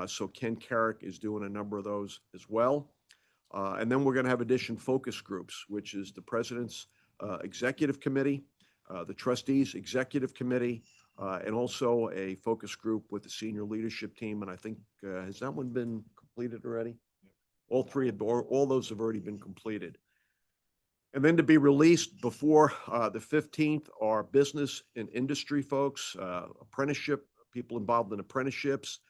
So Ken Carrick is doing a number of those as well. And then we're going to have addition focus groups, which is the president's executive committee, the trustees executive committee, and also a focus group with the senior leadership team. And I think, has that one been completed already? All three, all those have already been completed. And then to be released before the 15th are business and industry folks, apprenticeship, people involved in apprenticeships.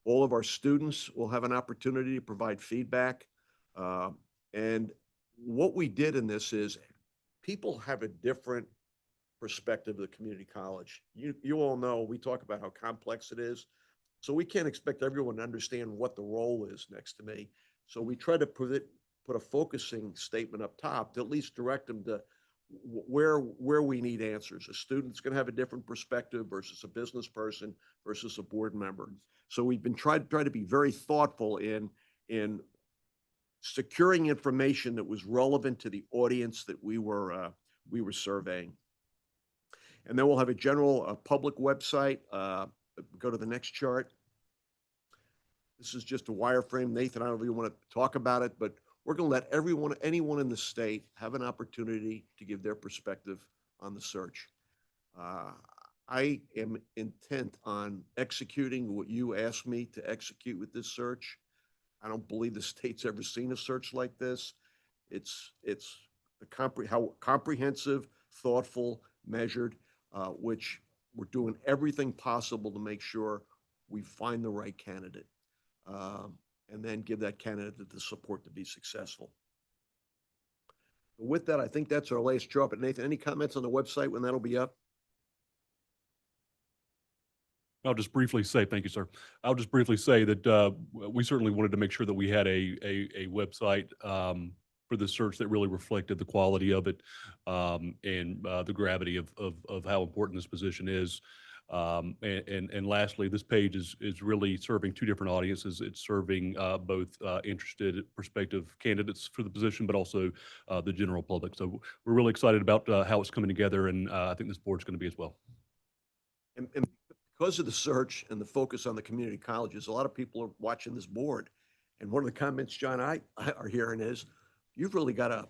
All of our students will have an opportunity to provide feedback. And what we did in this is people have a different perspective of the community college. You all know, we talk about how complex it is. So we can't expect everyone to understand what the role is next to me. So we try to put a focusing statement up top to at least direct them to where we need answers. A student's going to have a different perspective versus a business person versus a board member. So we've been trying to be very thoughtful in securing information that was relevant to the audience that we were surveying. And then we'll have a general public website. Go to the next chart. This is just a wireframe. Nathan, I don't know if you want to talk about it, but we're going to let anyone in the state have an opportunity to give their perspective on the search. I am intent on executing what you asked me to execute with this search. I don't believe the state's ever seen a search like this. It's how comprehensive, thoughtful, measured, which we're doing everything possible to make sure we find the right candidate, and then give that candidate the support to be successful. With that, I think that's our last chart. But Nathan, any comments on the website when that'll be up? I'll just briefly say, thank you, sir. I'll just briefly say that we certainly wanted to make sure that we had a website for the search that really reflected the quality of it, and the gravity of how important this position is. And lastly, this page is really serving two different audiences. It's serving both interested prospective candidates for the position, but also the general public. So we're really excited about how it's coming together, and I think this board's going to be as well. And because of the search and the focus on the community colleges, a lot of people are watching this board. And one of the comments John and I are hearing is, you've got a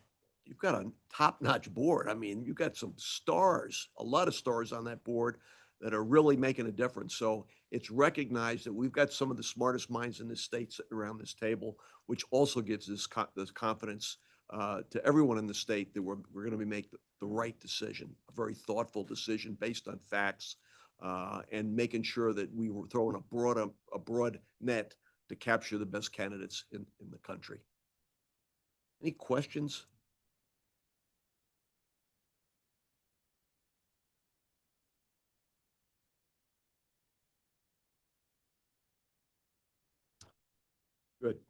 top-notch board. I mean, you've got some stars, a lot of stars on that board that are really making a difference. So it's recognized that we've got some of the smartest minds in this state sitting around this table, which also gives this confidence to everyone in the state that we're going to make the right decision, a very thoughtful decision based on facts, and making sure that we were throwing a broad net to capture the best candidates in the country. Any questions?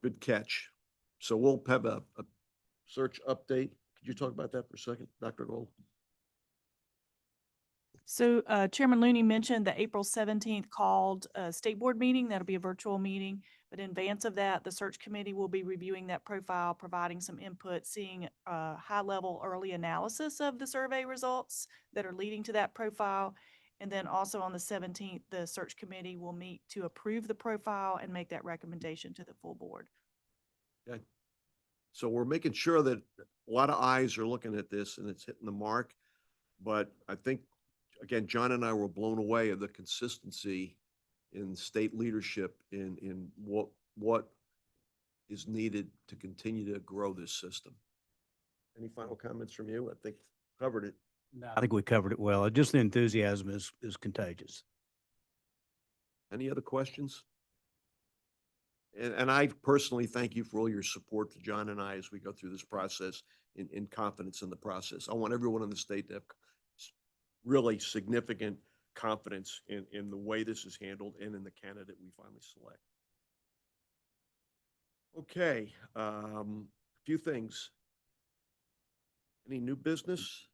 Good catch. So we'll have a search update. Could you talk about that for a second, Dr. Gold? So Chairman Looney mentioned the April 17th called state board meeting. That'll be a virtual meeting. But in advance of that, the search committee will be reviewing that profile, providing some input, seeing a high-level early analysis of the survey results that are leading to that profile. And then also on the 17th, the search committee will meet to approve the profile and make that recommendation to the full board. Okay. So we're making sure that a lot of eyes are looking at this and it's hitting the mark. But I think, again, John and I were blown away of the consistency in state leadership in what is needed to continue to grow this system. Any final comments from you? I think covered it. No, I think we covered it well. Just the enthusiasm is contagious. Any other questions? And I personally thank you for all your support to John and I as we go through this process in confidence in the process. I want everyone in the state to have really significant confidence in the way this is handled and in the candidate we finally select. Okay, a few things. Any new business?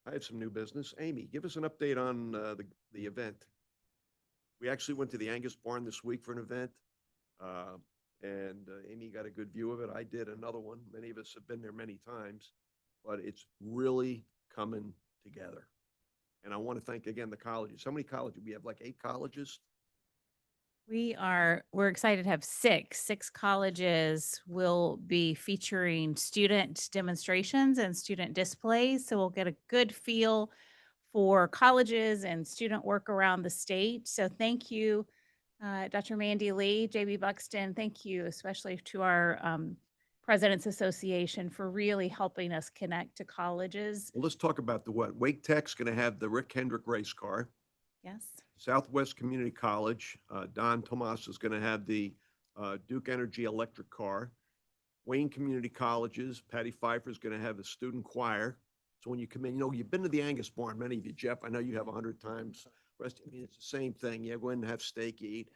I have some new business. Amy, give us an update on the event. We actually went to the Angus Barn this week for an event, and Amy got a good view of it. I did another one. Many of us have been there many times, but it's really coming together. And I want to thank again the colleges. How many colleges? We have like 8 colleges. We're excited to have 6. 6 colleges will be featuring student demonstrations and student displays. So we'll get a good feel for colleges and student work around the state. So thank you, Dr. Mandy Lee, JB Buxton. Thank you especially to our President's Association for really helping us connect to colleges. Well, let's talk about the what. Wake Tech's going to have the Rick Hendrick race car. Yes. Southwest Community College, Don Tomas is going to have the Duke Energy electric car. Wayne Community Colleges, Patty Pfeiffer is going to have a student choir. So when you come in, you've been to the Angus Barn, many of you, Jeff, I know you have 100 times. It's the same thing. You go in and have steak, you eat.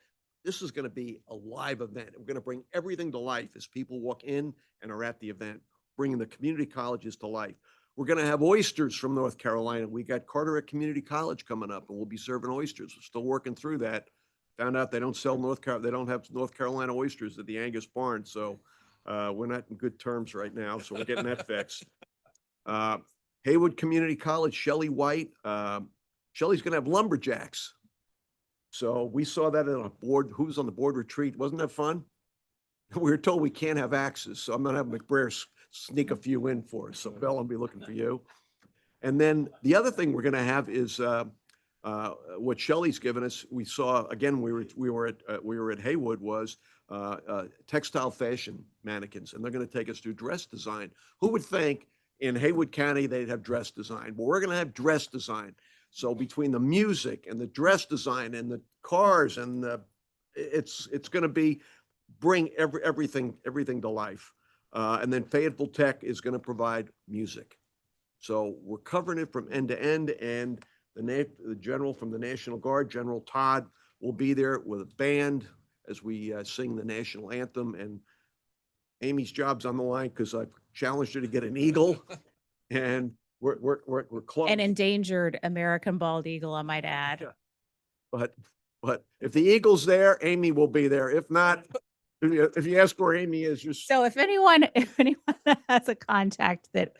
This is going to be a live event. We're going to bring everything to life as people walk in and are at the event, bringing the community colleges to life. We're going to have oysters from North Carolina. We got Carteret Community College coming up, and we'll be serving oysters. We're still working through that. Found out they don't sell they don't have North Carolina oysters at the Angus Barn, so we're not in good terms right now. So we're getting that fixed. Haywood Community College, Shelley White. Shelley's going to have lumberjacks. So we saw that on a board. Who was on the board retreat? Wasn't that fun? We were told we can't have axes, so I'm going to have McBrayer sneak a few in for us. So Bill, I'll be looking for you. And then the other thing we're going to have is what Shelley's given us. We saw again. We were at Haywood was textile fashion mannequins, and they're going to take us through dress design. Who would think in Haywood County they'd have dress design? Well, we're going to have dress design. So between the music and the dress design and the cars and it's going to be bring everything to life. And then Fayetteville Tech is going to provide music. So we're covering it from end to end. And the general from the National Guard, General Todd, will be there with a band as we sing the national anthem. And Amy's job's on the line because I've challenged her to get an eagle. And we're close. An endangered American bald eagle, I might add. Yeah. But if the eagle's there, Amy will be there. If not, if you ask where Amy is, So if anyone has a contact that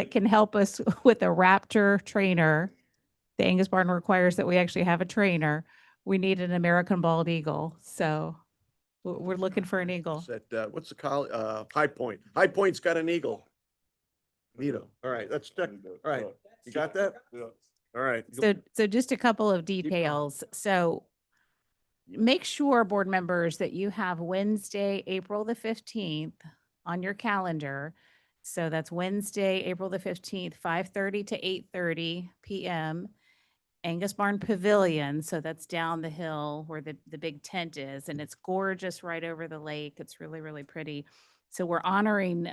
can help us with a raptor trainer, the Angus Barn requires that we actually have a trainer. We need an American bald eagle. So we're looking for an eagle. What's the college? High Point. High Point's got an eagle. Neato. All right, that's all right. You got that? Yeah. All right. So just a couple of details. So make sure, board members, that you have Wednesday, April the 15th on your calendar. So that's Wednesday, April the 15th, 5:30 to 8:30 p.m. Angus Barn Pavilion. So that's down the hill where the big tent is, and it's gorgeous right over the lake. It's really, really pretty. So we're honoring,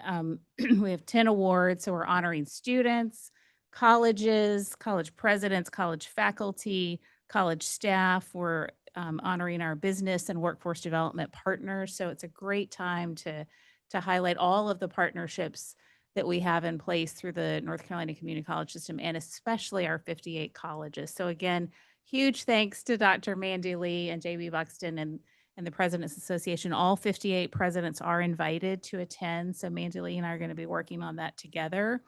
we have 10 awards. So we're honoring students, colleges, college presidents, college faculty, college staff. We're honoring our business and workforce development partners. So it's a great time to highlight all of the partnerships that we have in place through the North Carolina Community College System, and especially our 58 colleges. So again, huge thanks to Dr. Mandy Lee and JB Buxton and the President's Association. All 58 presidents are invited to attend. So Mandy Lee and I are going to be working on that together.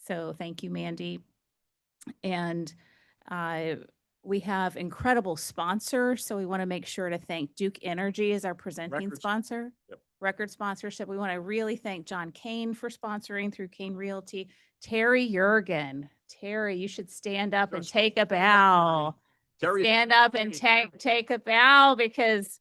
So thank you, Mandy. And we have incredible sponsors. So we want to make sure to thank Duke Energy as our presenting sponsor. Yep. Record sponsorship. We want to really thank John Kane for sponsoring through Kane Realty. Terry Jurgen. Terry, you should stand up and take a bow. Terry, Stand up and take a bow, because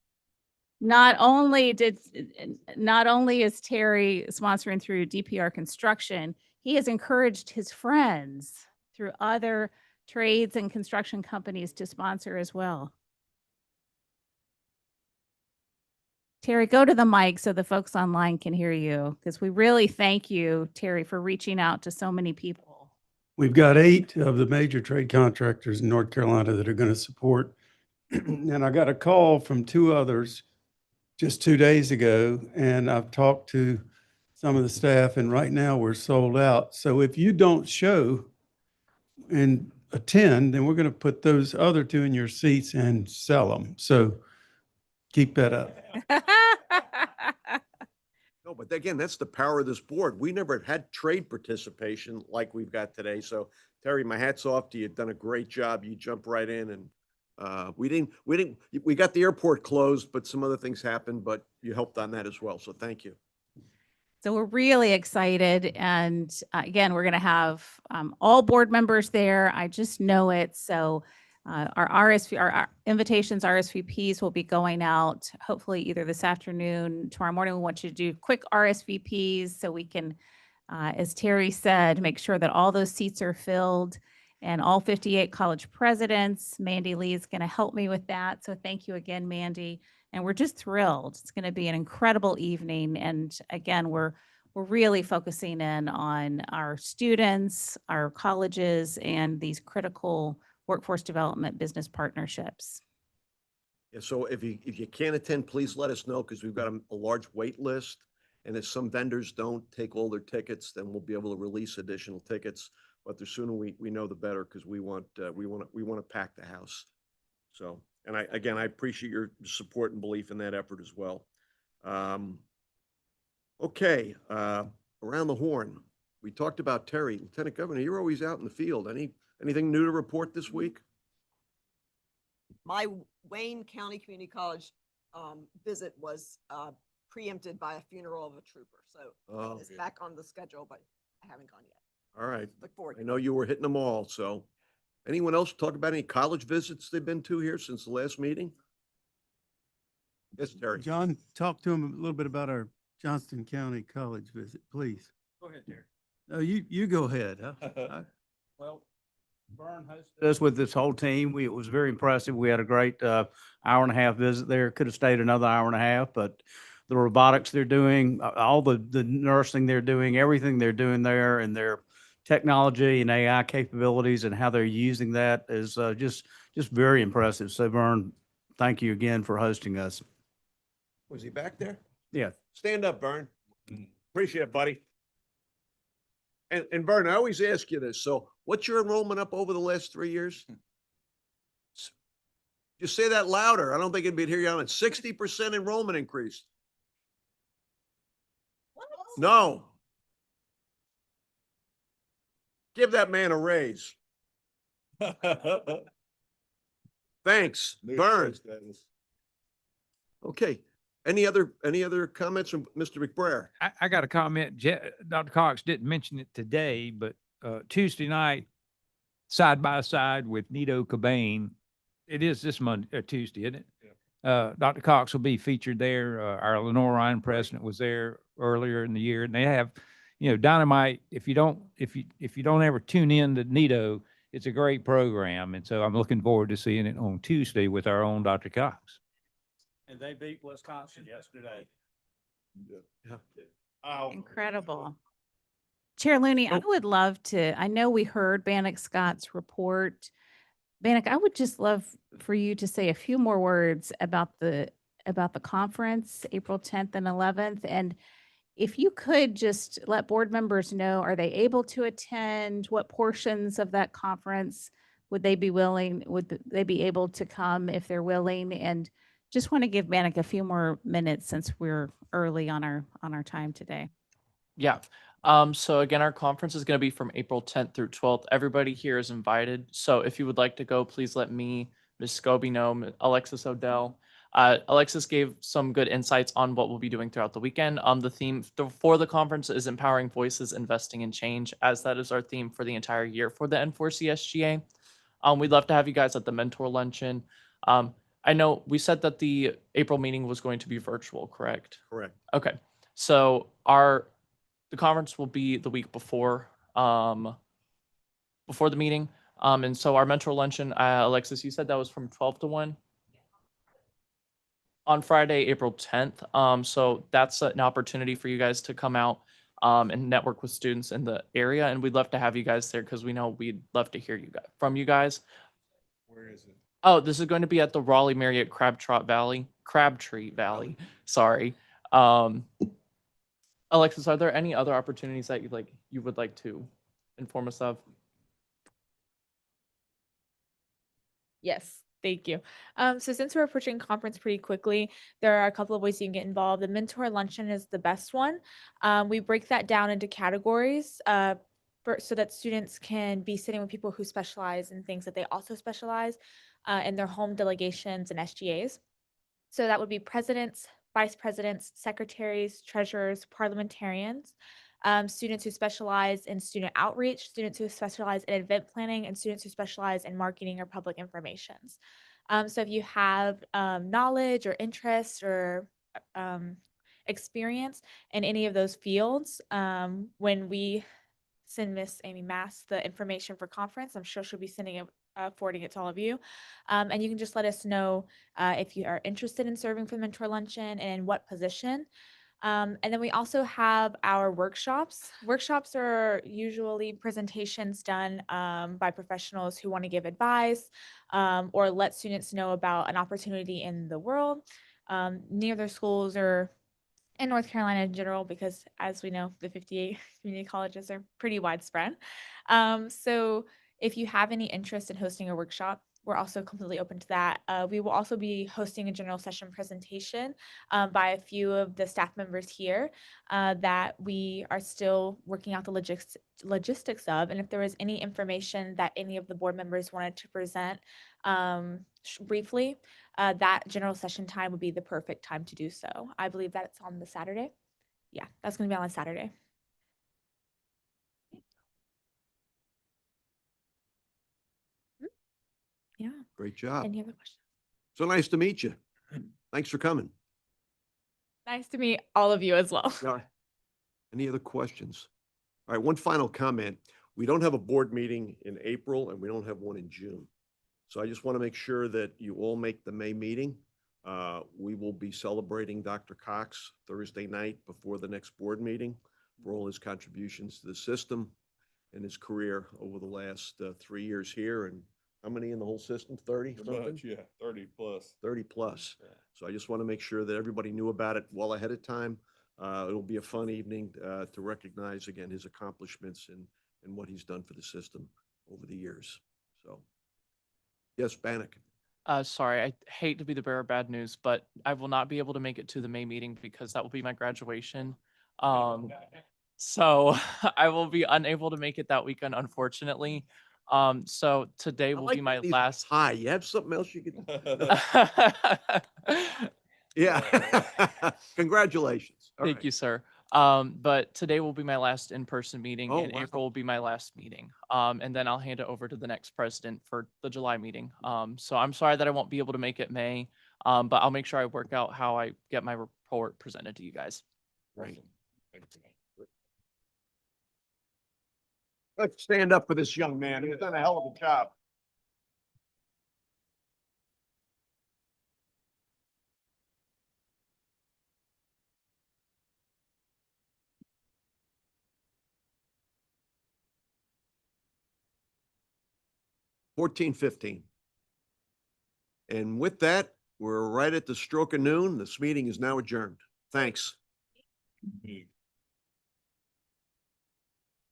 not only is Terry sponsoring through DPR Construction, he has encouraged his friends through other trades and construction companies to sponsor as well. Terry, go to the mic so the folks online can hear you, because we really thank you, Terry, for reaching out to so many people. We've got 8 of the major trade contractors in North Carolina that are going to support. And I got a call from 2 others just 2 days ago, and I've talked to some of the staff, and right now we're sold out. So if you don't show and attend, then we're going to put those other 2 in your seats and sell them. So keep that up. No, but again, that's the power of this board. We never had trade participation like we've got today. So Terry, my hat's off to you. You've done a great job. You jumped right in, and we got the airport closed, but some other things happened, but you helped on that as well. So thank you. So we're really excited. And again, we're going to have all board members there. I just know it. So our our invitations, RSVPs will be going out hopefully either this afternoon, tomorrow morning. We want you to do quick RSVPs so we can, as Terry said, make sure that all those seats are filled and all 58 college presidents. Mandy Lee is going to help me with that. So thank you again, Mandy. And we're just thrilled. It's going to be an incredible evening. And again, we're really focusing in on our students, our colleges, and these critical workforce development business partnerships. Yeah, so if you can't attend, please let us know because we've got a large wait list. And if some vendors don't take all their tickets, then we'll be able to release additional tickets. But the sooner we know, the better, because we want to pack the house. So, and I appreciate your support and belief in that effort as well. Okay, around the horn, we talked about Terry. Lieutenant Governor, you're always out in the field. Anything new to report this week? My Wayne County Community College visit was preempted by a funeral of a trooper. So it's back on the schedule, but I haven't gone yet. All right. Look forward to I know you were hitting them all, so. Anyone else talk about any college visits they've been to here since the last meeting? Yes, Terry. John, talk to him a little bit about our Johnston County College visit, please. Go ahead, Terry. No, you go ahead. Huh? Well, Vern hosted us with this whole team. It was very impressive. We had a great hour and a half visit there. Could have stayed another hour and a half, but the robotics they're doing, all the nursing they're doing, everything they're doing there, and their technology and AI capabilities and how they're using that is just very impressive. So Vern, thank you again for hosting us. Was he back there? Yeah. Stand up, Vern. Appreciate it, buddy. And Vern, I always ask you this. So what's your enrollment up over the last 3 years? Just say that louder. I don't think it'd be here on it. 60% enrollment increase. No. Give that man a raise. Thanks, Vern. Okay. Any other comments from Mr. McBrayer? I got a comment. Dr. Cox didn't mention it today, but Tuesday night, side by side with Nito Cobain, it is this Monday, Tuesday, isn't it? Yeah. Dr. Cox will be featured there. Our Lenore Ryan president was there earlier in the year, and they have, Dynamite. If you don't ever tune in to Nito, it's a great program, and so I'm looking forward to seeing it on Tuesday with our own Dr. Cox. And they beat Wisconsin yesterday. Yeah. Incredible. Chair Looney, I would love to, I know we heard Bannock Scott's report. Bannock, I would just love for you to say a few more words about the conference, April 10th and 11th. And if you could just let board members know, are they able to attend? What portions of that conference would they be able to come if they're willing? And just want to give Bannock a few more minutes since we're early on our time today. Yeah. So again, our conference is going to be from April 10th through 12th. Everybody here is invited. So if you would like to go, please let me, Ms. Scobie know, Alexis Odell. Alexis gave some good insights on what we'll be doing throughout the weekend. The theme for the conference is Empowering Voices, Investing in Change, as that is our theme for the entire year for the N4C SGA. We'd love to have you guys at the mentor luncheon. I know we said that the April meeting was going to be virtual, correct? Correct. Okay. So the conference will be the week before the meeting. And so our mentor luncheon, Alexis, you said that was from 12 to 1? On Friday, April 10th. So that's an opportunity for you guys to come out and network with students in the area. And we'd love to have you guys there because we know we'd love to hear from you guys. Where is it? Oh, this is going to be at the Raleigh Marriott Crabtree Valley. Sorry. Alexis, are there any other opportunities that you would like to inform us of? Yes, thank you. So since we're approaching conference pretty quickly, there are a couple of ways you can get involved. The mentor luncheon is the best one. We break that down into categories so that students can be sitting with people who specialize in things that they also specialize in their home delegations and SGAs. So that would be presidents, vice presidents, secretaries, treasurers, parliamentarians, students who specialize in student outreach, students who specialize in event planning, and students who specialize in marketing or public informations. So if you have knowledge or interest or experience in any of those fields, when we send Miss Amy Mass the information for conference, I'm sure she'll be sending it, forwarding it to all of you. And you can just let us know if you are interested in serving for the mentor luncheon and in what position. And then we also have our workshops. Workshops are usually presentations done by professionals who want to give advice or let students know about an opportunity in the world near their schools or in North Carolina in general, because as we know, the 58 community colleges are pretty widespread. So if you have any interest in hosting a workshop, we're also completely open to that. We will also be hosting a general session presentation by a few of the staff members here that we are still working out the logistics of. And if there was any information that any of the board members wanted to present briefly, that general session time would be the perfect time to do so. I believe that it's on the Saturday. Yeah, that's going to be on a Saturday. Yeah. Great job. Any other questions? So nice to meet you. Thanks for coming. Nice to meet all of you as well. Yeah. Any other questions? All right, one final comment. We don't have a board meeting in April and we don't have one in June. So I just want to make sure that you all make the May meeting. We will be celebrating Dr. Cox Thursday night before the next board meeting for all his contributions to the system and his career over the last 3 years here. And how many in the whole system? 30? Much, yeah, 30 plus. 30 plus. So I just want to make sure that everybody knew about it well ahead of time. It'll be a fun evening to recognize again his accomplishments and what he's done for the system over the years. So, yes, Bannock. Sorry, I hate to be the bearer of bad news, but I will not be able to make it to the May meeting because that will be my graduation. So I will be unable to make it that weekend, unfortunately. So today will be my last. Hi, you have something else you can? Yeah. Congratulations. All Thank right. you, sir. But today will be my last in-person meeting Oh, and wow. April will be my last meeting. And then I'll hand it over to the next president for the July meeting. So I'm sorry that I won't be able to make it May, but I'll make sure I work out how I get my report presented to you guys. Right. Let's stand up for this young man. He's done a hell of a job. $14:15. And with that, we're right at the stroke of noon. This meeting is now adjourned. Thanks.